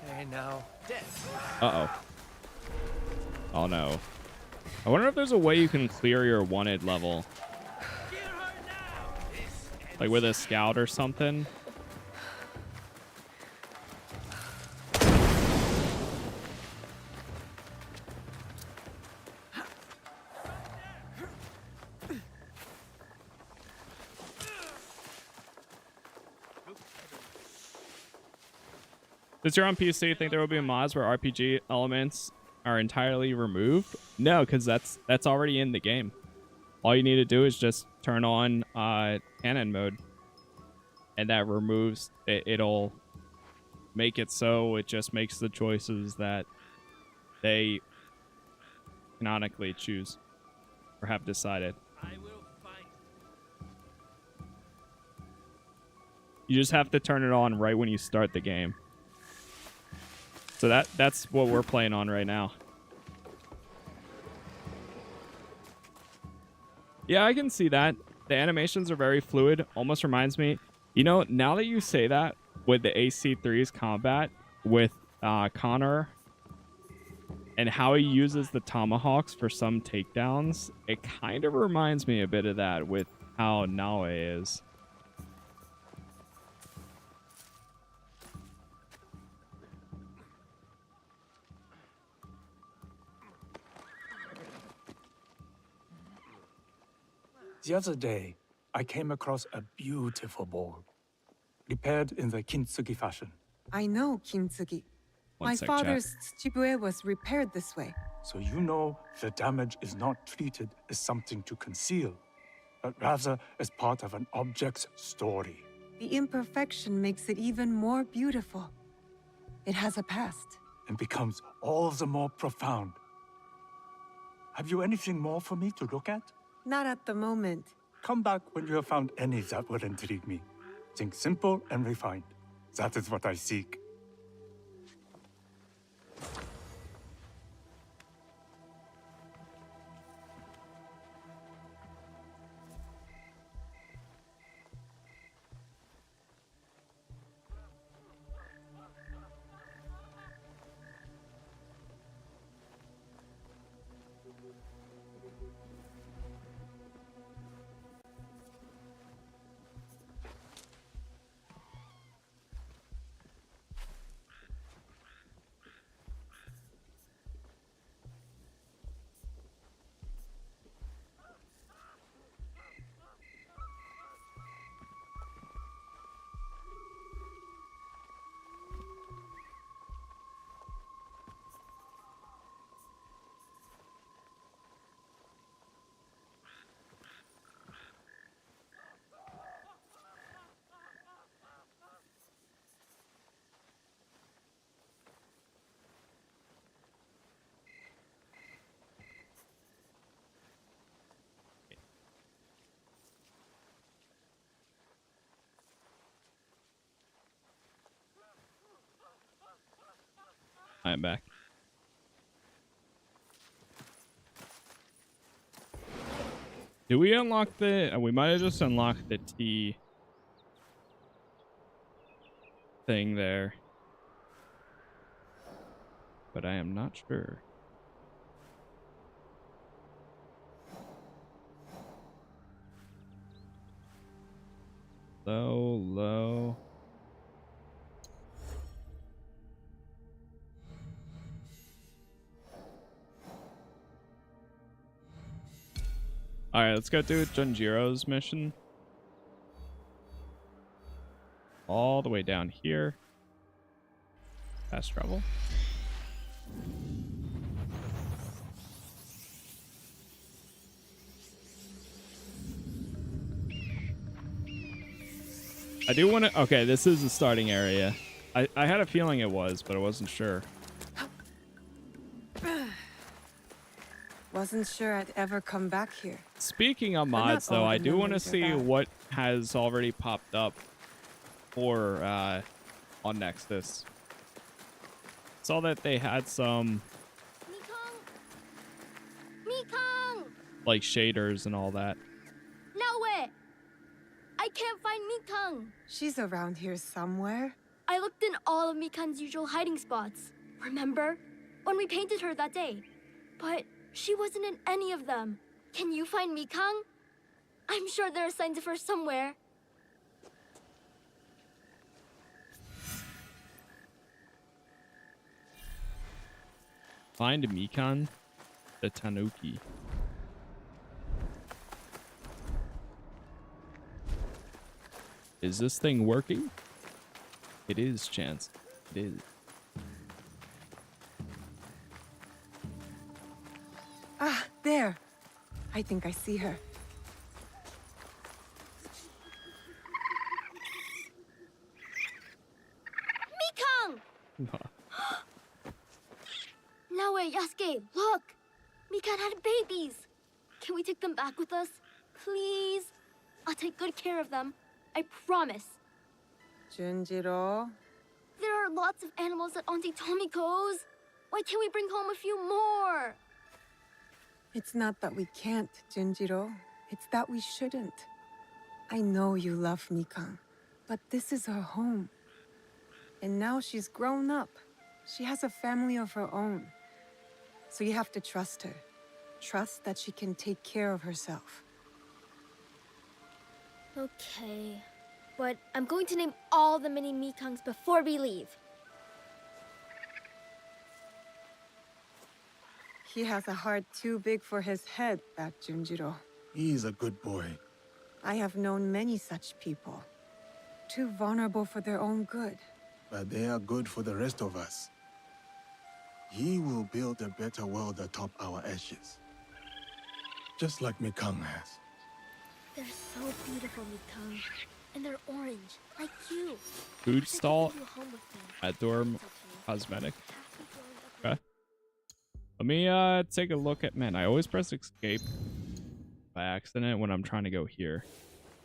Hey, now. Uh-oh. Oh, no. I wonder if there's a way you can clear your wanted level. Like with a scout or something. Since you're on PC, think there will be mods where RPG elements are entirely removed? No, because that's already in the game. All you need to do is just turn on canon mode, and that removes it. It'll make it so it just makes the choices that they canonically choose or have decided. You just have to turn it on right when you start the game. So that's what we're playing on right now. Yeah, I can see that. The animations are very fluid. Almost reminds me, you know, now that you say that, with the AC3's combat with Connor and how he uses the tomahawks for some takedowns, it kind of reminds me a bit of that with how Naue is. The other day, I came across a beautiful bowl, repaired in the kintsugi fashion. I know kintsugi. My sec, father's tsubue was repaired this way. So you know the damage is not treated as something to conceal, but rather as part of an object's story. The imperfection makes it even more beautiful. It has a past. And becomes all the more profound. Have you anything more for me to look at? Not at the moment. Come back when you have found any that will intrigue me. Think simple and refined. That is what I seek. I am back. Did we unlock the... we might have just unlocked the T thing there. But I am not sure. Low. Alright, let's go do Junjiro's mission. All the way down here. Fast travel. I do want to... okay, this is the starting area. I had a feeling it was, but I wasn't sure. Wasn't sure I'd ever come back here. Speaking of mods, though, I do want to see what has already popped up for on Nexus. Saw that they had some Mikong! like shaders and all that. Nowhere! I can't find Mikong! She's around here somewhere. I looked in all of Mikan's usual hiding spots. Remember? When we painted her that day. But she wasn't in any of them. Can you find Mikan? I'm sure there are signs of her somewhere. Find Mikan, the Tanuki. Is this thing working? It is, Chance. It is. Ah, there. I think I see her. Mikan! No way, Yasuke, look! Mikan had babies! Can we take them back with us? Please? I'll take good care of them. I promise. Junjiro. There are lots of animals at Auntie Tomiko's. Why can't we bring home a few more? It's not that we can't, Junjiro. It's that we shouldn't. I know you love Mikan, but this is her home. And now she's grown up. She has a family of her own. So you have to trust her. Trust that she can take care of herself. Okay. But I'm going to name all the mini Mikangs before we leave. He has a heart too big for his head, that Junjiro. He's a good boy. I have known many such people. Too vulnerable for their own good. But they are good for the rest of us. He will build a better world atop our ashes. Just like Mikan has. They're so beautiful, Mikang. And they're orange, like you. Food stall at Dorm Cosmetic. Okay. Let me take a look at, man, I always press escape by accident when I'm trying to go here.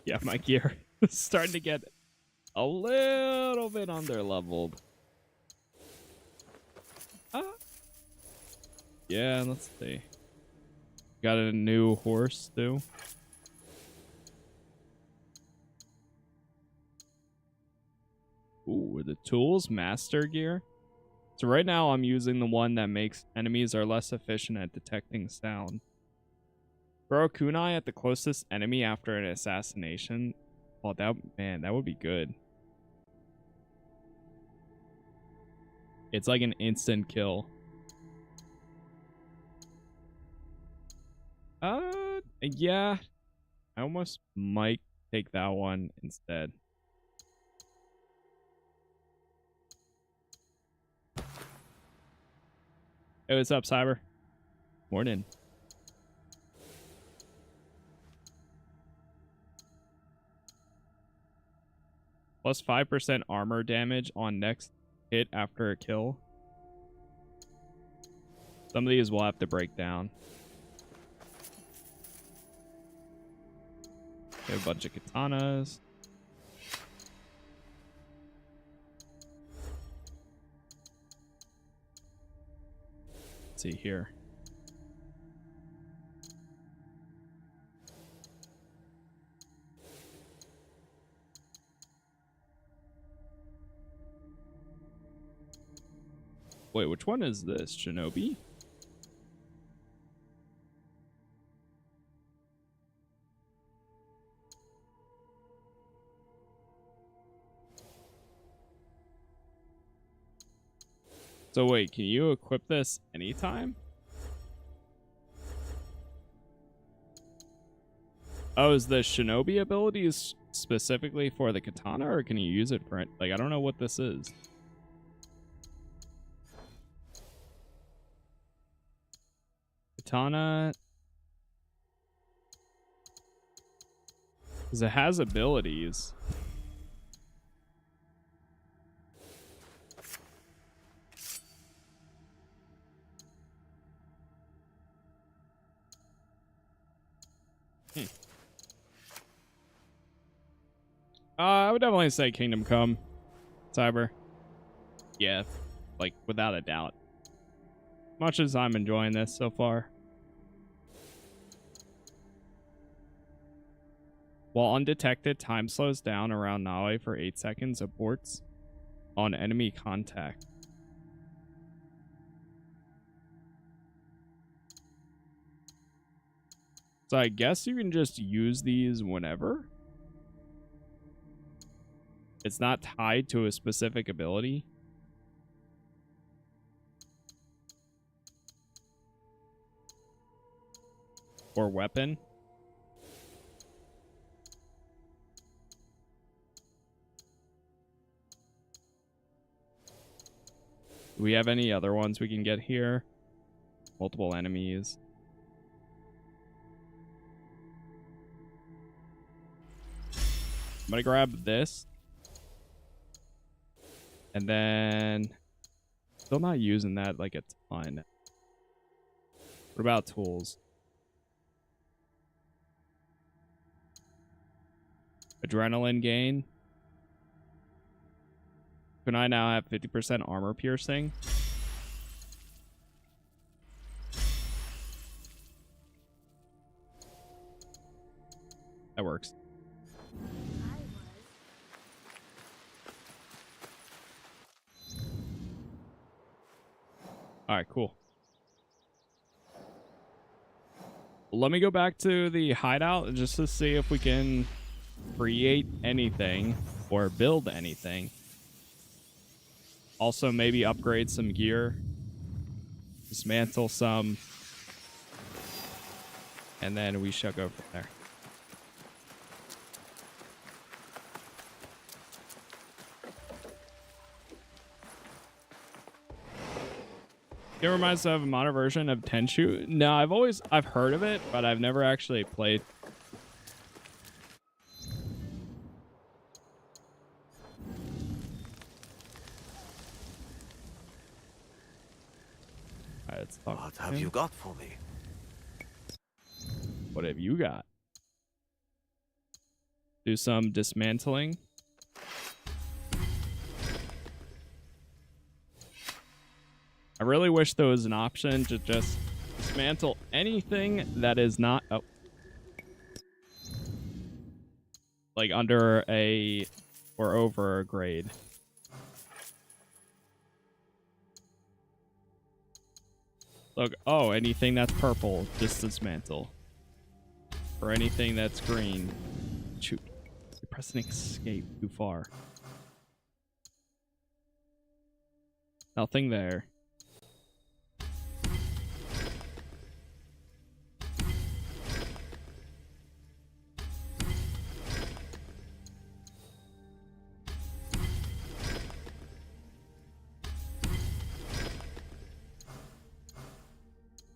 Yeah, my gear is starting to get a little bit under leveled. Yeah, let's see. Got a new horse too. Ooh, the tools, master gear. So right now I'm using the one that makes enemies are less efficient at detecting sound. Throw a kunai at the closest enemy after an assassination. Oh, that would be good. It's like an instant kill. Yeah. I almost might take that one instead. Hey, what's up, Cyber? Morning. Plus 5% armor damage on next hit after a kill. Some of these will have to break down. Okay, a bunch of katanas. Let's see here. Wait, which one is this? Shinobi? So wait, can you equip this anytime? Oh, is the Shinobi abilities specifically for the katana, or can you use it for it? Like, I don't know what this is. Katana. Because it has abilities. I would definitely say Kingdom Come, Cyber. Yeah, like without a doubt. Much as I'm enjoying this so far. While undetected, time slows down around Nawe for 8 seconds. Aborts on enemy contact. So I guess you can just use these whenever. It's not tied to a specific ability. Or weapon. Do we have any other ones we can get here? Multiple enemies. I'm gonna grab this. And then still not using that like a ton. What about tools? Adrenaline gain. Can I now have 50% armor piercing? That works. All right, cool. Let me go back to the hideout just to see if we can create anything or build anything. Also, maybe upgrade some gear. Dismantle some. And then we shall go from there. It reminds me of a modern version of Tenchu. No, I've heard of it, but I've never actually played. Alright, let's talk. What have you got for me? What have you got? Do some dismantling. I really wish there was an option to just dismantle anything that is not like under a or over a grade. Look, oh, anything that's purple, just dismantle. Or anything that's green. Shoot. You're pressing escape too far. Nothing there.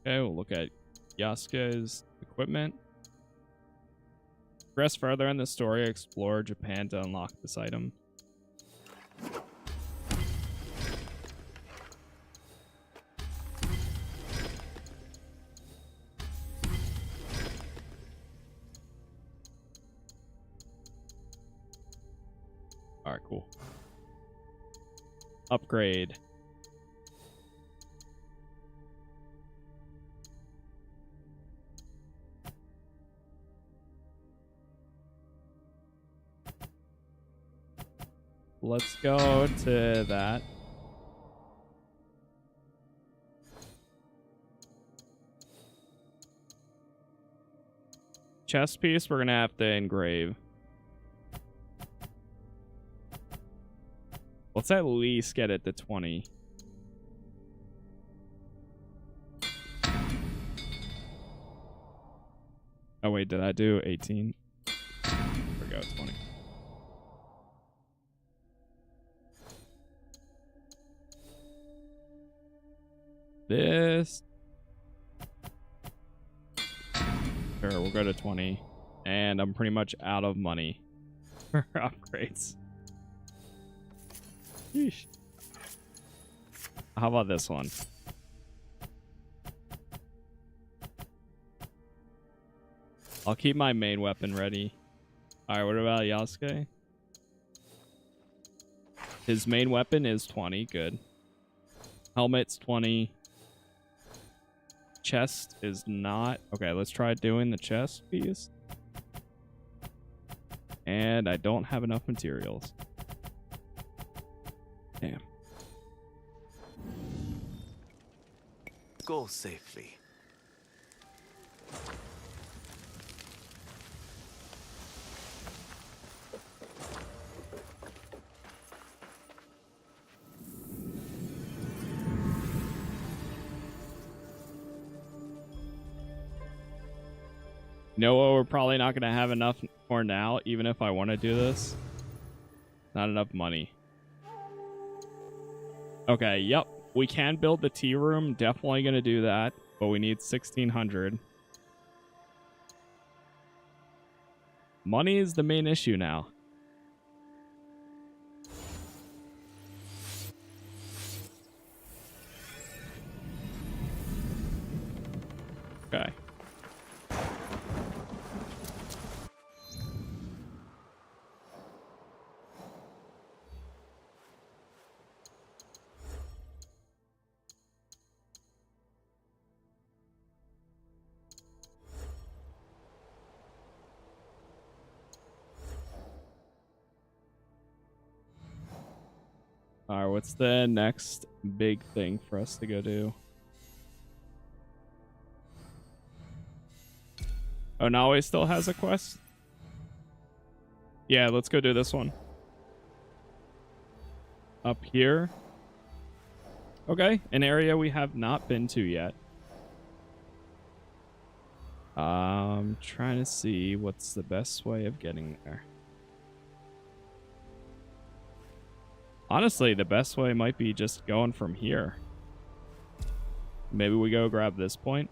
Okay, we'll look at Yasuke's equipment. Progress further in the story, explore Japan to unlock this item. Alright, cool. Upgrade. Let's go to that. Chest piece we're gonna have to engrave. Let's at least get it to 20. Oh wait, did I do 18? There we go, 20. This. Sure, we'll go to 20. And I'm pretty much out of money for upgrades. Yeesh. How about this one? I'll keep my main weapon ready. Alright, what about Yasuke? His main weapon is 20. Good. Helmet's 20. Chest is not. Okay, let's try doing the chest piece. And I don't have enough materials. Damn. Go safely. You know what? We're probably not going to have enough for now, even if I want to do this. Not enough money. Okay, yep. We can build the tea room. Definitely going to do that. But we need 1,600. Money is the main issue now. Okay. Alright, what's the next big thing for us to go do? Oh, Nawe still has a quest? Yeah, let's go do this one. Up here. Okay, an area we have not been to yet. Trying to see what's the best way of getting there. Honestly, the best way might be just going from here. Maybe we go grab this point.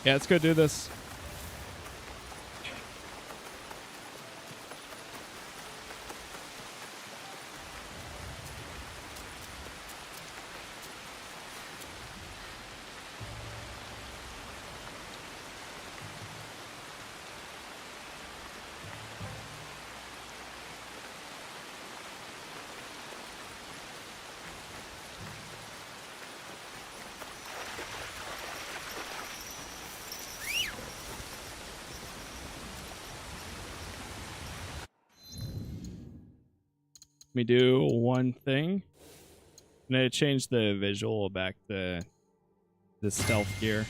Yeah, let's go do this. Let me do one thing. I'm gonna change the visual back to the stealth gear.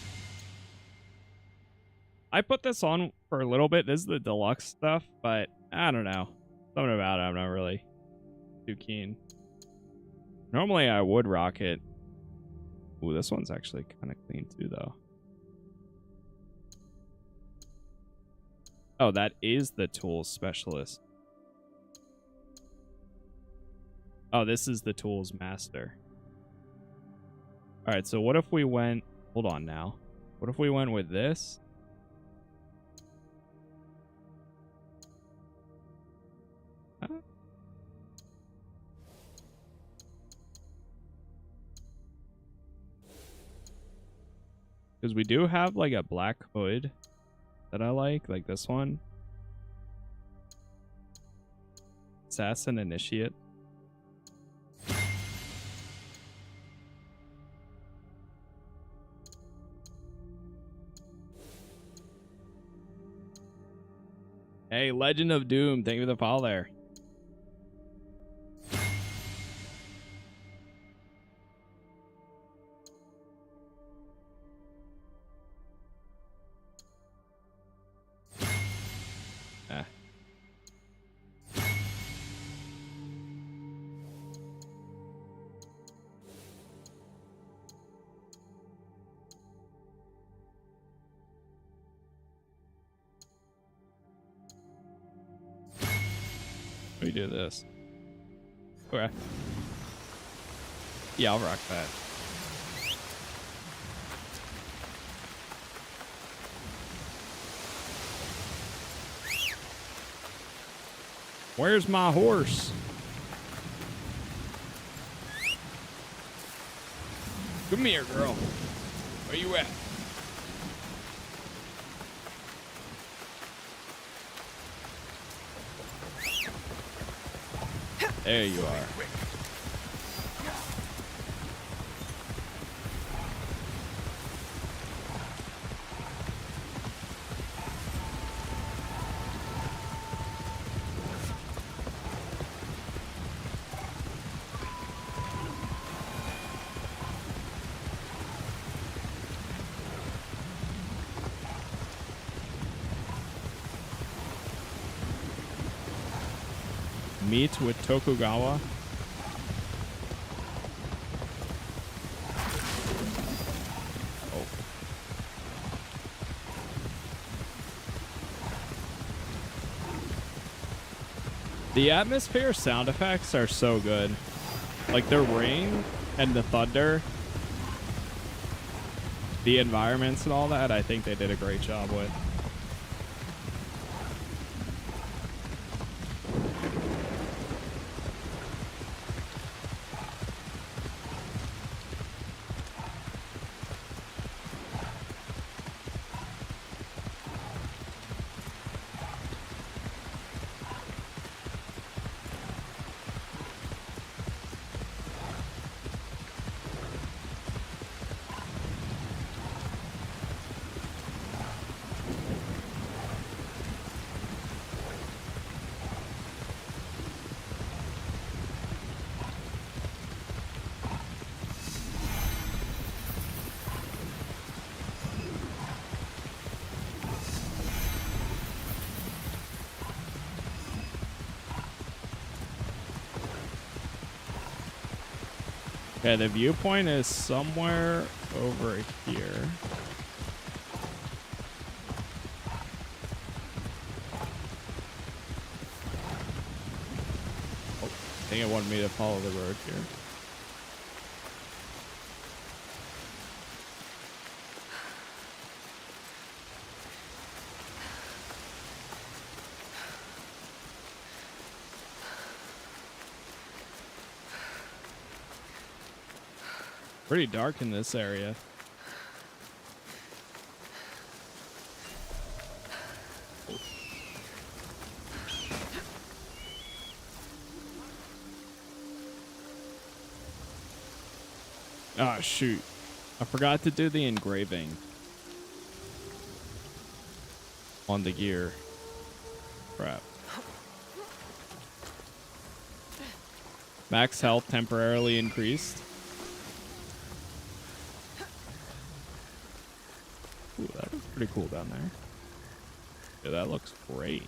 I put this on for a little bit. This is the deluxe stuff, but I don't know. Something about it, I'm not really too keen. Normally I would rock it. Ooh, this one's actually kind of clean too, though. Oh, that is the tools specialist. Oh, this is the tools master. All right, so what if we went... Hold on now. What if we went with this? Because we do have like a black hood that I like this one. Assassin Initiate. Hey, Legend of Doom, thank you for the follow there. We do this. Okay. Yeah, I'll rock that. Where's my horse? Come here, girl. Where you at? There you are. Meet with Tokugawa. Oh. The atmosphere sound effects are so good. Like the rain and the thunder, the environments and all that, I think they did a great job with. Okay, the viewpoint is somewhere over here. Oh, I think it wanted me to follow the road here. Pretty dark in this area. Oh, shoot. I forgot to do the engraving on the gear. Crap. Max health temporarily increased. Ooh, that looks pretty cool down there. Yeah, that looks great.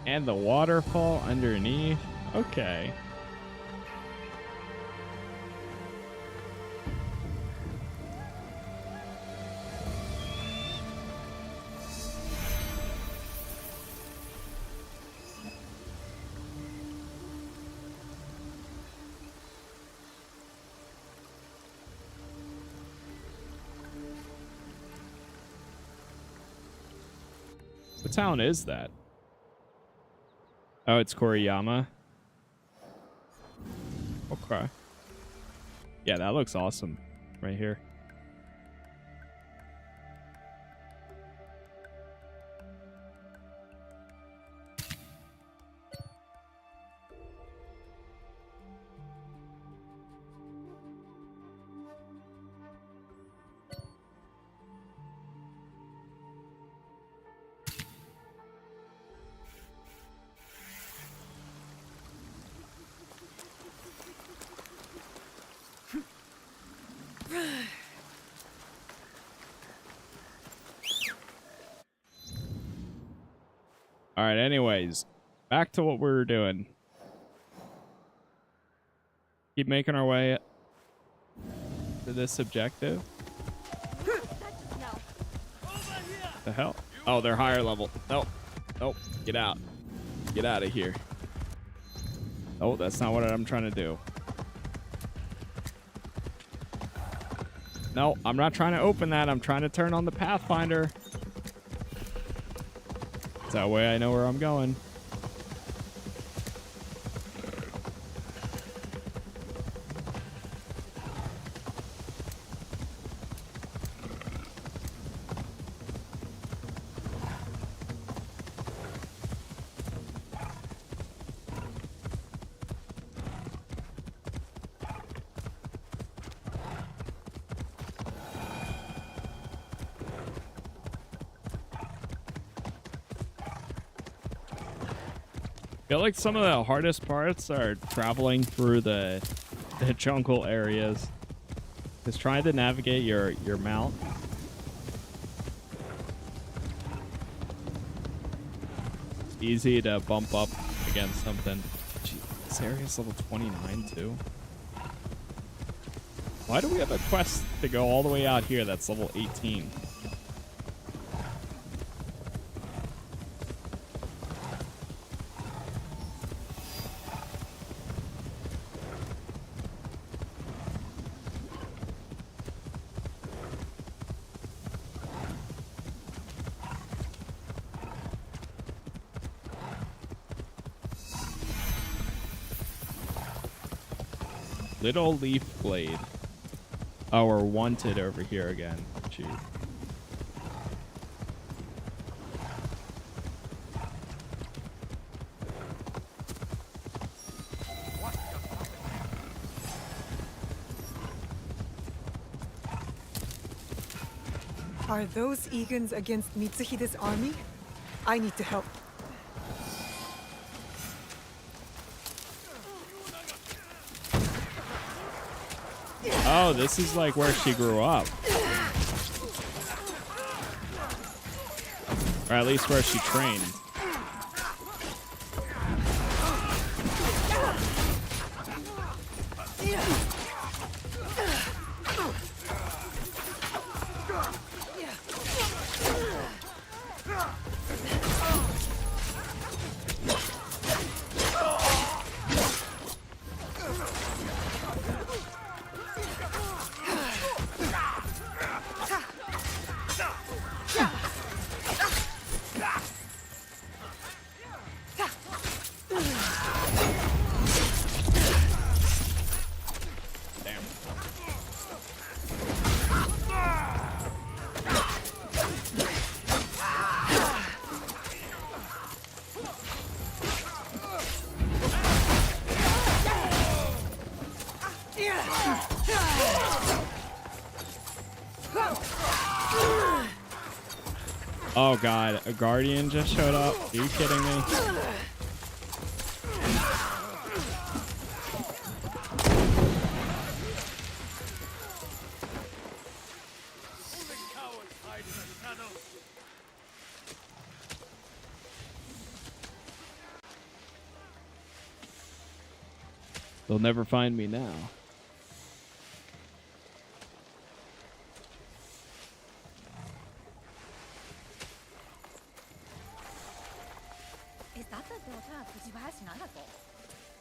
And the waterfall underneath. Okay. What town is that? Oh, it's Koriyama. Okay. Yeah, that looks awesome right here. All right, anyways, back to what we were doing. Keep making our way to this objective. The hell? Oh, they're higher level. Nope. Nope. Get out. Get out of here. Oh, that's not what I'm trying to do. No, I'm not trying to open that. I'm trying to turn on the Pathfinder. That way I know where I'm going. I feel like some of the hardest parts are traveling through the jungle areas. Just trying to navigate your mount. Easy to bump up against something. Gee, this area's level 29 too. Why do we have a quest to go all the way out here that's level 18? Little leaf blade. Oh, we're wanted over here again. Shoot. Are those Egans against Mitsuhide's army? I need to help. Oh, this is like where she grew up. Or at least where she trained. Oh god, a guardian just showed up. Are you kidding me? They'll never find me now.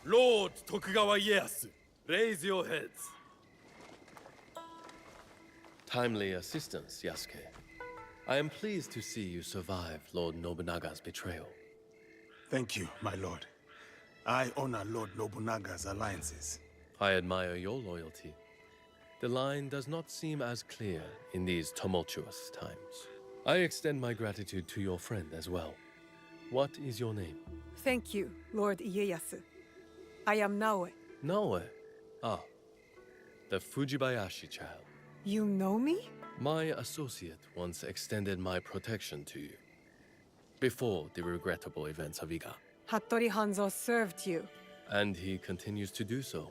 Lord Tokugawa Ieyasu, raise your heads. Timely assistance, Yasuke. I am pleased to see you survive Lord Nobunaga's betrayal. Thank you, my lord. I honor Lord Nobunaga's alliances. I admire your loyalty. The line does not seem as clear in these tumultuous times. I extend my gratitude to your friend as well. What is your name? Thank you, Lord Ieyasu. I am Naoe. Naoe? Ah, the Fujibayashi child. You know me? My associate once extended my protection to you. Before the regrettable events of Iga. Hattori Hanzo served you. And he continues to do so.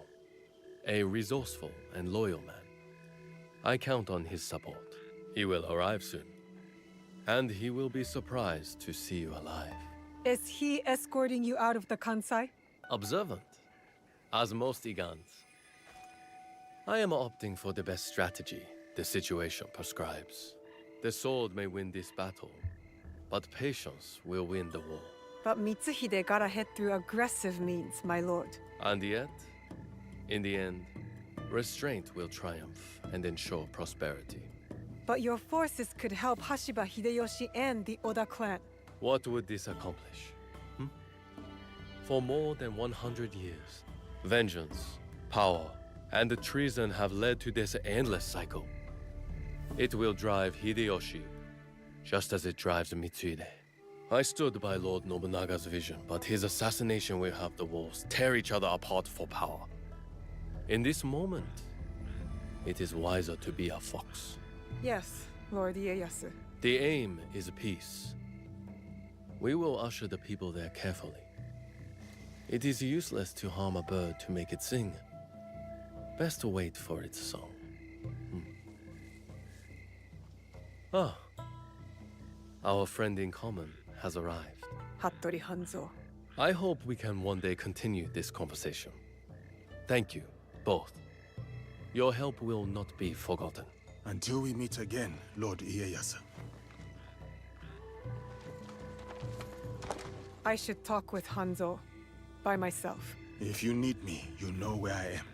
A resourceful and loyal man. I count on his support. He will arrive soon. And he will be surprised to see you alive. Is he escorting you out of the Kansai? Observant, as most Igans. I am opting for the best strategy the situation prescribes. The sword may win this battle, but patience will win the war. But Mitsuhide got ahead through aggressive means, my lord. And yet, in the end, restraint will triumph and ensure prosperity. But your forces could help Hashiba Hideyoshi and the Oda clan. What would this accomplish? For more than 100 years, vengeance, power, and treason have led to this endless cycle. It will drive Hideyoshi, just as it drives Mitsuhide. I stood by Lord Nobunaga's vision, but his assassination will have the wolves tear each other apart for power. In this moment, it is wiser to be a fox. Yes, Lord Ieyasu. The aim is peace. We will usher the people there carefully. It is useless to harm a bird to make it sing. Best to wait for its song. Ah, our friend in common has arrived. Hattori Hanzo. I hope we can one day continue this conversation. Thank you, both. Your help will not be forgotten. Until we meet again, Lord Ieyasu. I should talk with Hanzo. By myself. If you need me, you know where I am.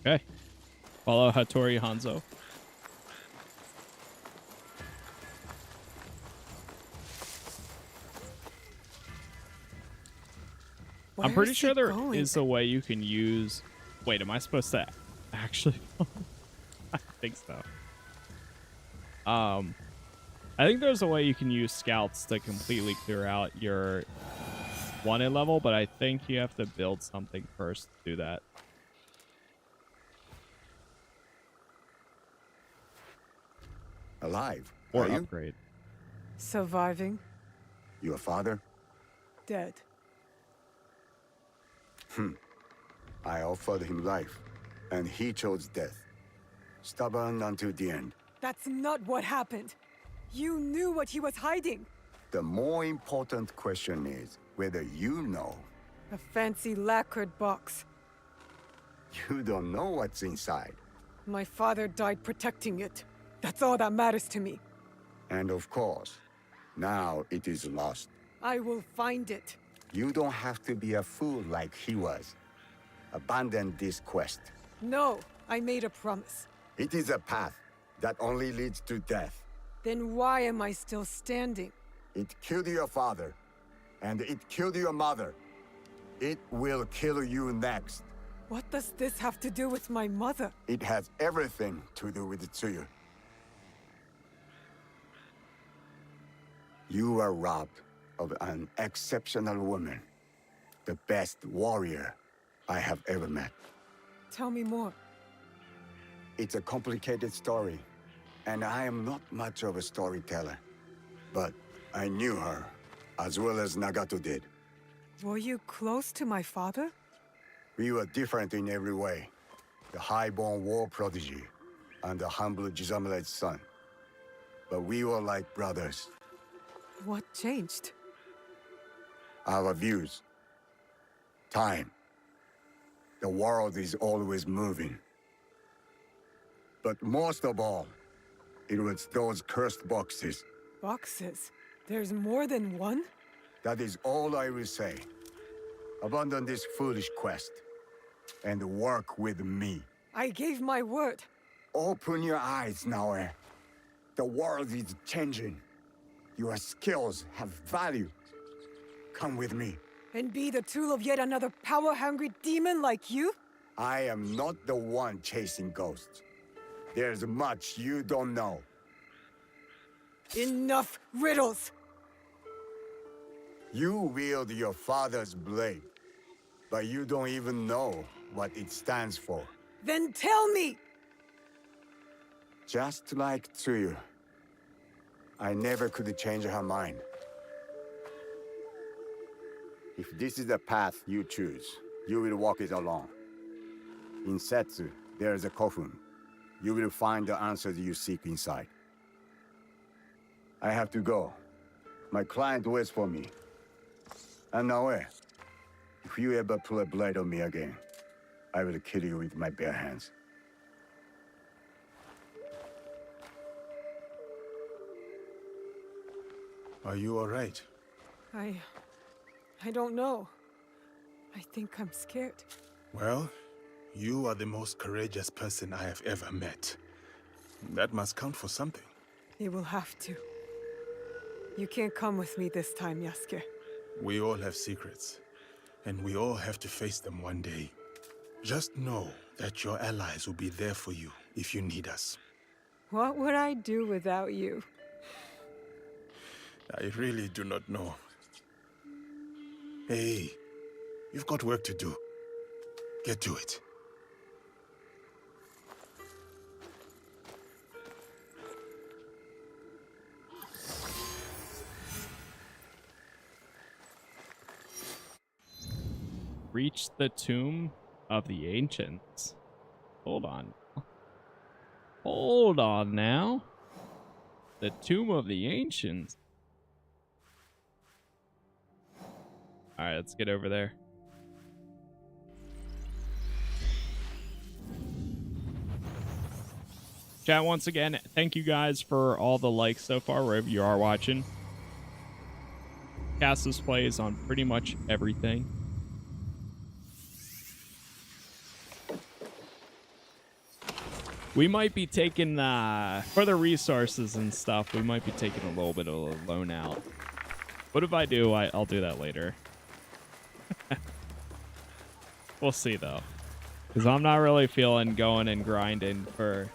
Okay. Follow Hattori Hanzo. I'm pretty sure there is a way you can use... Wait, am I supposed to actually... I think so. I think there's a way you can use scouts to completely clear out your wanted level, but I think you have to build something first to do that. Alive? Or are upgrade. Surviving. Your father? Dead. I offered him life, and he chose death. Stubborn until the end. That's not what happened. You knew what he was hiding. The more important question is whether you know. A fancy lacquered box. You don't know what's inside. My father died protecting it. That's all that matters to me. And of course, now it is lost. I will find it. You don't have to be a fool like he was. Abandon this quest. No, I made a promise. It is a path that only leads to death. Then why am I still standing? It killed your father, and it killed your mother. It will kill you next. What does this have to do with my mother? It has everything to do with Tsuyu. You are robbed of an exceptional woman. The best warrior I have ever met. Tell me more. It's a complicated story, and I am not much of a storyteller. But I knew her, as well as Nagato did. Were you close to my father? We were different in every way. The high-born war prodigy, and the humble Jisamura's son. But we were like brothers. What changed? Our views. Time. The world is always moving. But most of all, it was those cursed boxes. Boxes? There's more than one? That is all I will say. Abandon this foolish quest, and work with me. I gave my word. Open your eyes, Naoe. The world is changing. Your skills have value. Come with me. And be the tool of yet another power-hungry demon like you? I am not the one chasing ghosts. There's much you don't know. Enough riddles! You wield your father's blade, but you don't even know what it stands for. Then tell me! Just like Tsuyu, I never could change her mind. If this is the path you choose, you will walk it alone. In Setsu, there is a coffin. You will find the answers you seek inside. I have to go. My client waits for me. And Naoe, if you ever pull a blade on me again, I will kill you with my bare hands. Are you all right? I don't know. I think I'm scared. Well, you are the most courageous person I have ever met. That must count for something. It will have to. You can't come with me this time, Yasuke. We all have secrets, and we all have to face them one day. Just know that your allies will be there for you if you need us. What would I do without you? I really do not know. Hey, you've got work to do. Get to it. Reach the tomb of the ancients. Hold on. Hold on now. The tomb of the ancients. Alright, let's get over there. Chat, once again, thank you guys for all the likes so far, wherever you are watching. Casas plays on pretty much everything. We might be taking, for the resources and stuff, we might be taking a little bit of a loan out. What if I do? I'll do that later. We'll see, though. Because I'm not really feeling going and grinding for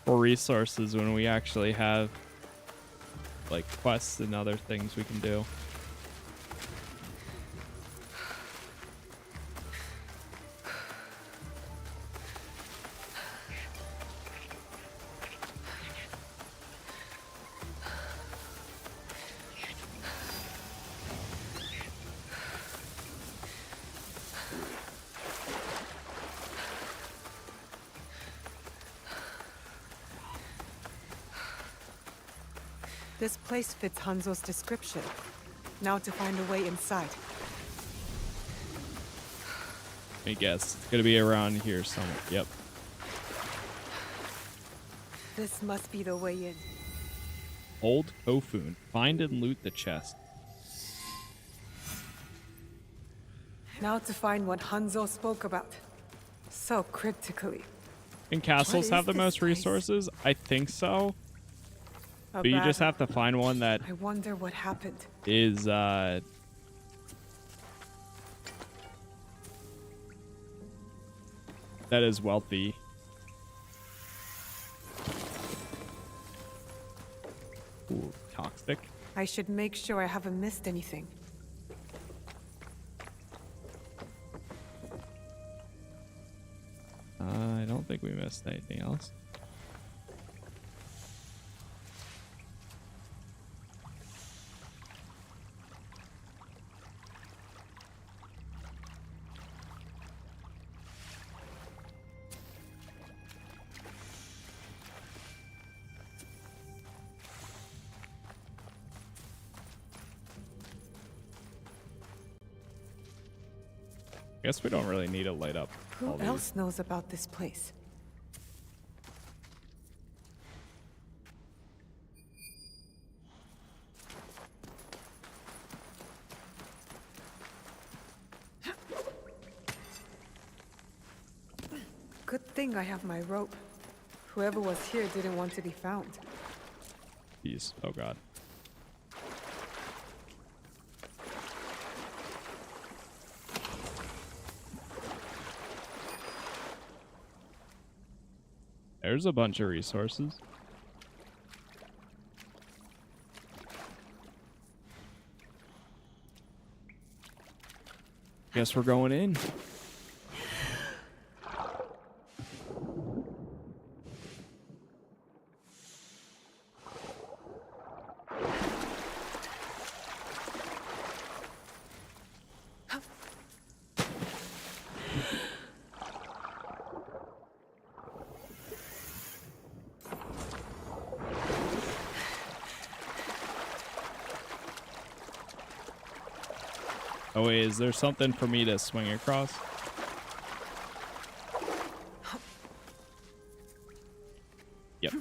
resources when we actually have, like, quests and other things we can do. This place fits Hanzo's description. Now to find a way inside. Let me guess. It's gonna be around here somewhere. Yep. This must be the way in. Old Kofun. Find and loot the chest. Now to find what Hanzo spoke about. So cryptically. Can castles have the most resources? I think so. But you just have to find one that I wonder what happened. is that is wealthy. Ooh, toxic. I should make sure I haven't missed anything. I don't think we missed anything else. Guess we don't really need to light up. Who else knows about this place? Good thing I have my rope. Whoever was here didn't want to be found. Jeez. Oh god. There's a bunch of resources. Guess we're going in. Oh wait, is there something for me to swing across? Yep.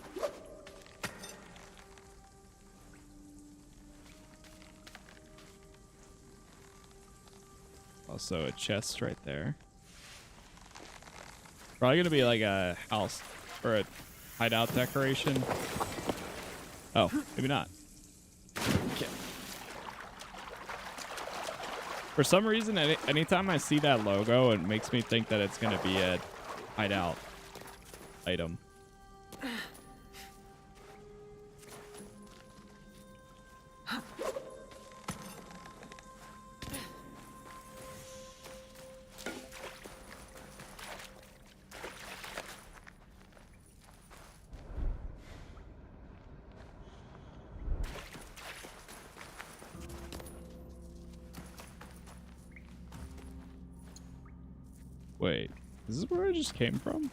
Also a chest right there. Probably gonna be like a house or a hideout decoration. Oh, maybe not. Okay. For some reason, anytime I see that logo, it makes me think that it's going to be a hideout item. Wait, is this where I just came from?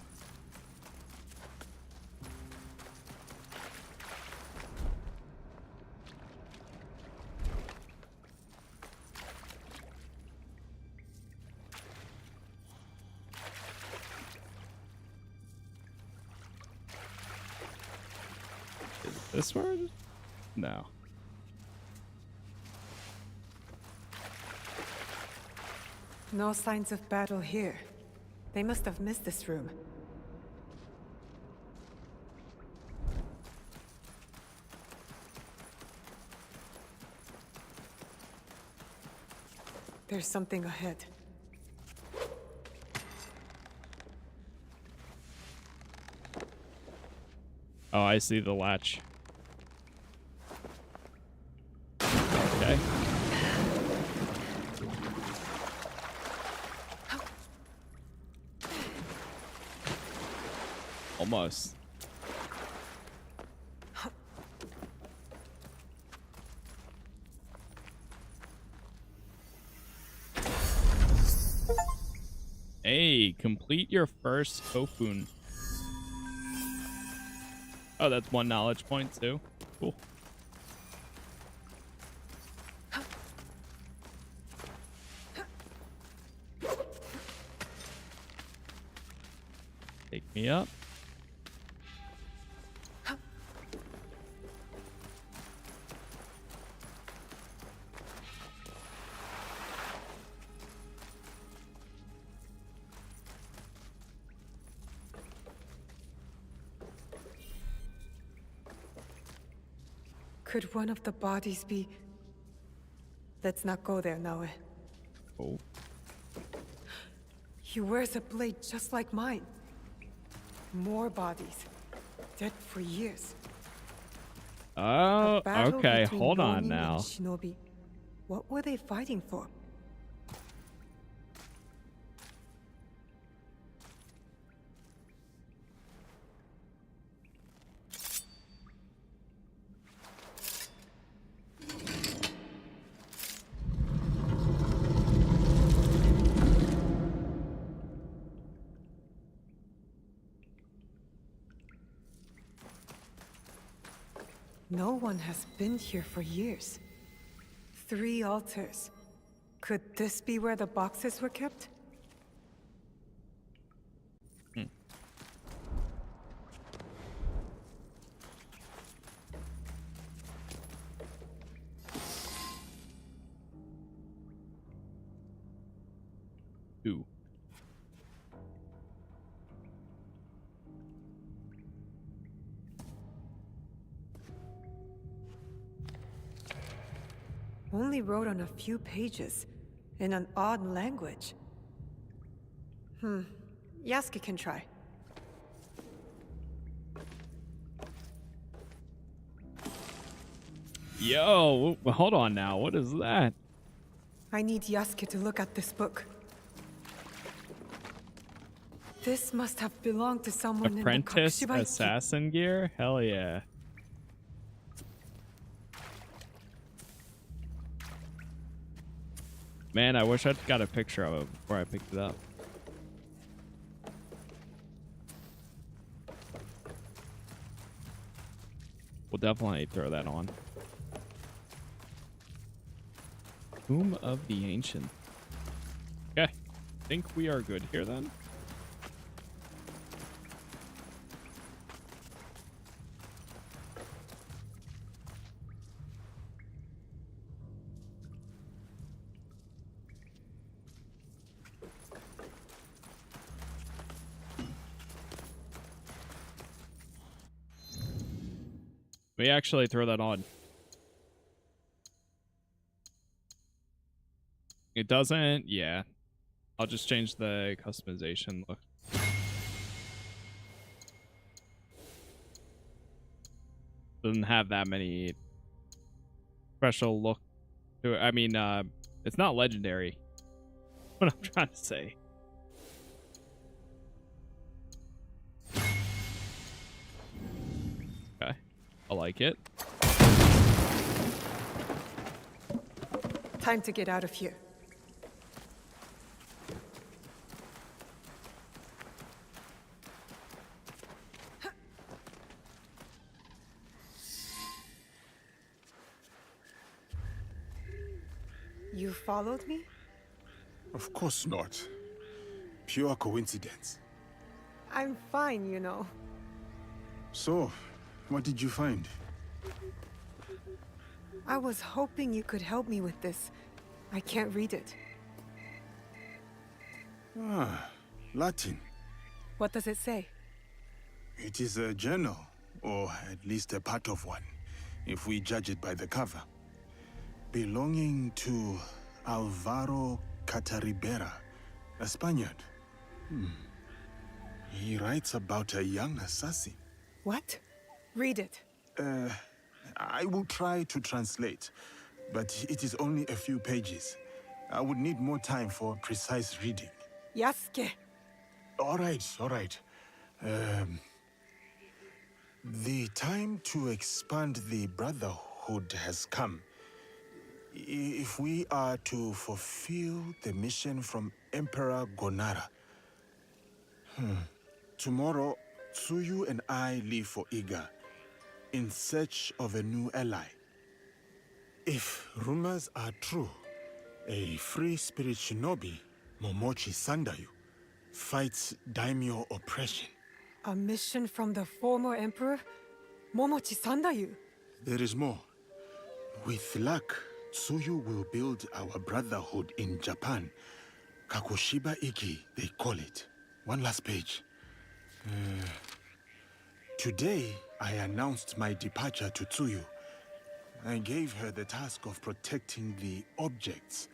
Is this where I just... No. No signs of battle here. They must have missed this room. There's something ahead. Oh, I see the latch. Okay. Almost. Hey, complete your first Kofun. Oh, that's 1 knowledge point too. Cool. Take me up. Could one of the bodies be... Let's not go there, Naue. Oh. He wears a blade just like mine. More bodies. Dead for years. Oh, A battle okay. between Hold on Ronin now. and Shinobi. What were they fighting for? No one has been here for years. 3 altars. Could this be where the boxes were kept? Ooh. Only wrote on a few pages, in an odd language. Yasuke can try. Yo, hold on now. What is that? I need Yasuke to look at this book. This must have belonged to someone Apprentice in the Kakushibaiki. assassin gear? Hell yeah. Man, I wish I'd got a picture of it before I picked it up. We'll definitely throw that on. Tomb of the Ancient. Okay. Think we are good here then. We actually throw that on. It doesn't? Yeah. I'll just change the customization look. Doesn't have that many special look to it. I mean, it's not legendary. What I'm trying to say. Okay. I like it. Time to get out of here. You followed me? Of course not. Pure coincidence. I'm fine, you know. So, what did you find? I was hoping you could help me with this. I can't read it. Ah, Latin. What does it say? It is a journal, or at least a part of one, if we judge it by the cover. Belonging to Alvaro Cataribera, a Spaniard. He writes about a young assassin. What? Read it. I will try to translate, but it is only a few pages. I would need more time for precise reading. Yasuke. All right. The time to expand the Brotherhood has come. If we are to fulfill the mission from Emperor Gonara. Tomorrow, Tsuyu and I leave for Iga, in search of a new ally. If rumors are true, a free spirit shinobi, Momochi Sandayu, fights daimyo oppression. A mission from the former emperor? Momochi Sandayu? There is more. With luck, Tsuyu will build our brotherhood in Japan. Kakushiba Iki, they call it. One last page. Today, I announced my departure to Tsuyu. I gave her the task of protecting the objects,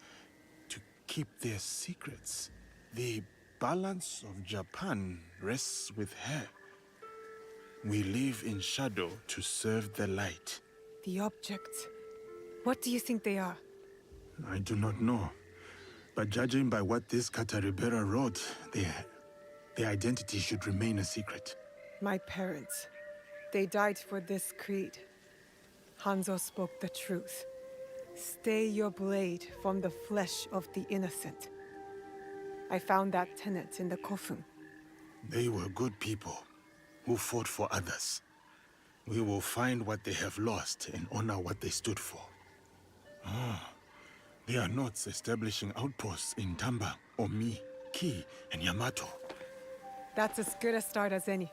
to keep their secrets. The balance of Japan rests with her. We live in shadow to serve the light. The objects. What do you think they are? I do not know. But judging by what this Cataribera wrote, their identity should remain a secret. My parents. They died for this creed. Hanzo spoke the truth. Stay your blade from the flesh of the innocent. I found that tenet in the Kofun. They were good people who fought for others. We will find what they have lost and honor what they stood for. They are not establishing outposts in Tamba, Omi, Ki, and Yamato. That's as good a start as any.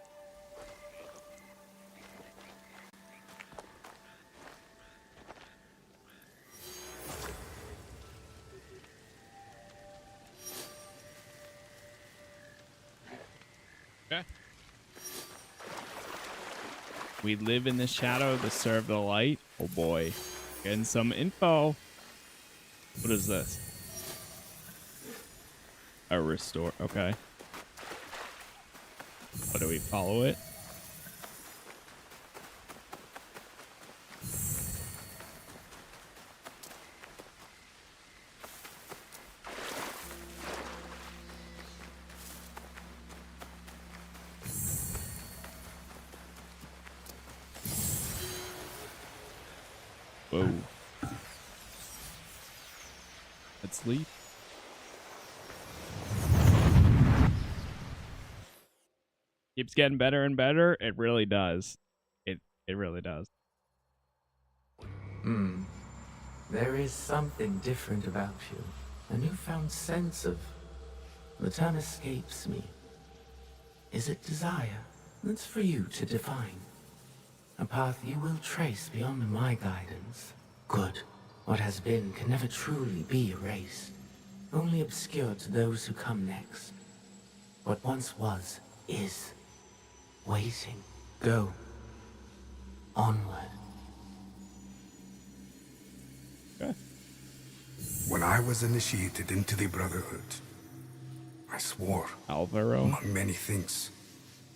Okay. We live in the shadow to serve the light. Oh boy. Getting some info. What is this? A restore. Okay. What do we follow it? Whoa. Let's leave. Keeps getting better and better. It really does. It really does. There is something different about you. A newfound sense of... The term escapes me. Is it desire? That's for you to define. A path you will trace beyond my guidance. Good. What has been can never truly be erased. Only obscured to those who come next. What once was, is. Waiting. Go. Onward. Okay. When I was initiated into the Brotherhood, I swore, Alvaro, among many things,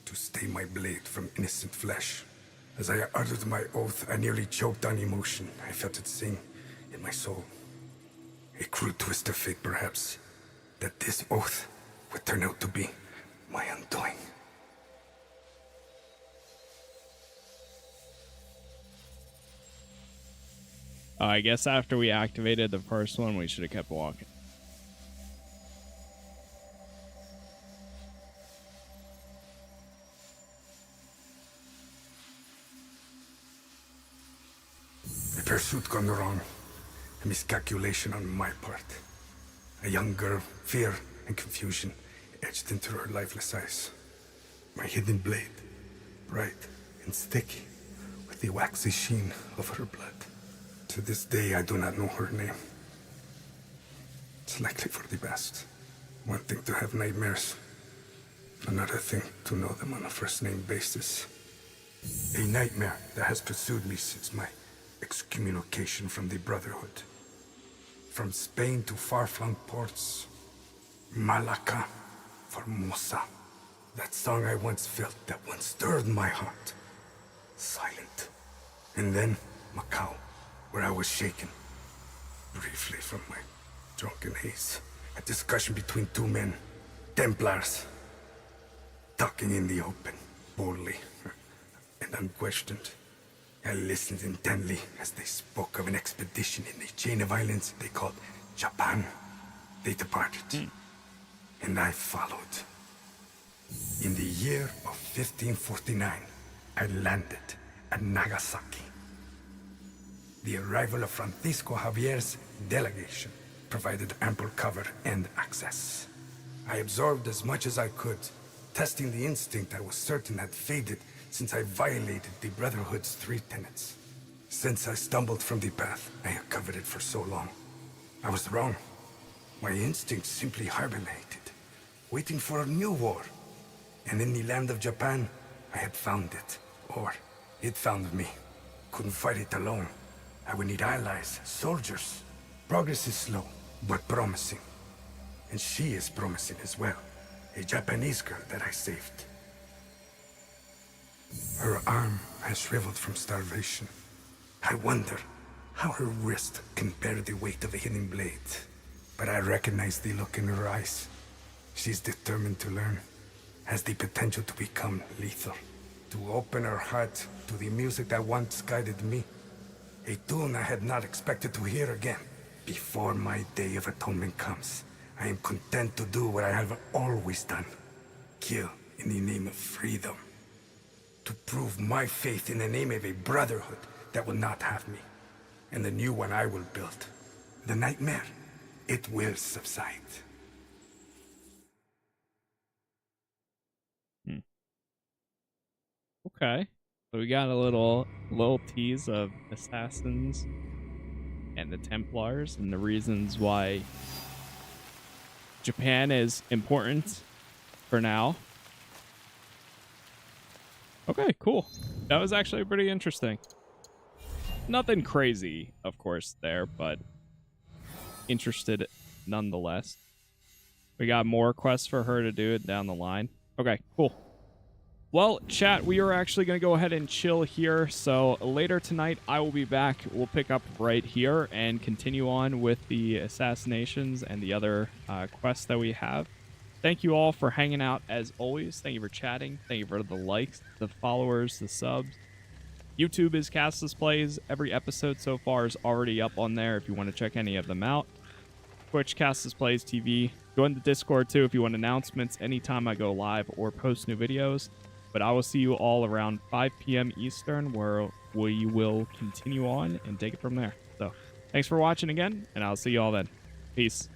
to stay my blade from innocent flesh. As I uttered my oath, I nearly choked on emotion. I felt it sing in my soul. A cruel twist of fate, perhaps, that this oath would turn out to be my undoing. I guess after we activated the first one, we should have kept walking. A pursuit gone wrong, A miscalculation on my part. A young girl, fear and confusion etched into her lifeless eyes. My hidden blade, bright and sticky, with the waxy sheen of her blood. To this day, I do not know her name. It's likely for the best. One thing to have nightmares, another thing to know them on a first-name basis. A nightmare that has pursued me since my excommunication from the Brotherhood. From Spain to far-flung ports, Malacca, Formosa. That song I once felt, that once stirred my heart. Silent. And then Macau, where I was shaken. Briefly from my drunken haze. A discussion between two men, Templars. Talking in the open, boldly, and unquestioned. I listened intently as they spoke of an expedition in a chain of islands they called Japan. They departed, and I followed. In the year of 1549, I landed at Nagasaki. The arrival of Francisco Javier's delegation provided ample cover and access. I absorbed as much as I could, testing the instinct I was certain had faded since I violated the Brotherhood's 3 tenets. Since I stumbled from the path I had coveted for so long, I was wrong. My instinct simply hibernated, waiting for a new war. And in the land of Japan, I had found it. Or, it found me. Couldn't fight it alone. I would need allies, soldiers. Progress is slow, but promising. And she is promising as well. A Japanese girl that I saved. Her arm has shriveled from starvation. I wonder how her wrist can bear the weight of a hidden blade. But I recognize the look in her eyes. She's determined to learn. Has the potential to become lethal. To open her heart to the music that once guided me. A tune I had not expected to hear again. Before my day of atonement comes, I am content to do what I have always done. Kill in the name of freedom. To prove my faith in the name of a brotherhood that will not have me. And the new one I will build. The nightmare, it will subside. Okay. So we got a little tease of assassins and the Templars and the reasons why Japan is important for now. Okay, cool. That was actually pretty interesting. Nothing crazy, of course, there, but interested nonetheless. We got more quests for her to do it down the line. Okay, cool. Well, chat, we are actually going to go ahead and chill here. So later tonight, I will be back. We'll pick up right here and continue on with the assassinations and the other quests that we have. Thank you all for hanging out as always. Thank you for chatting. Thank you for the likes, the followers, the subs. YouTube is Casas Plays. Every episode so far is already up on there if you want to check any of them out. Twitch, Casas Plays TV. Join the Discord too if you want announcements anytime I go live or post new videos. But I will see you all around 5 p.m. Eastern, where we will continue on and take it from there. So, thanks for watching again, and I'll see you all then. Peace.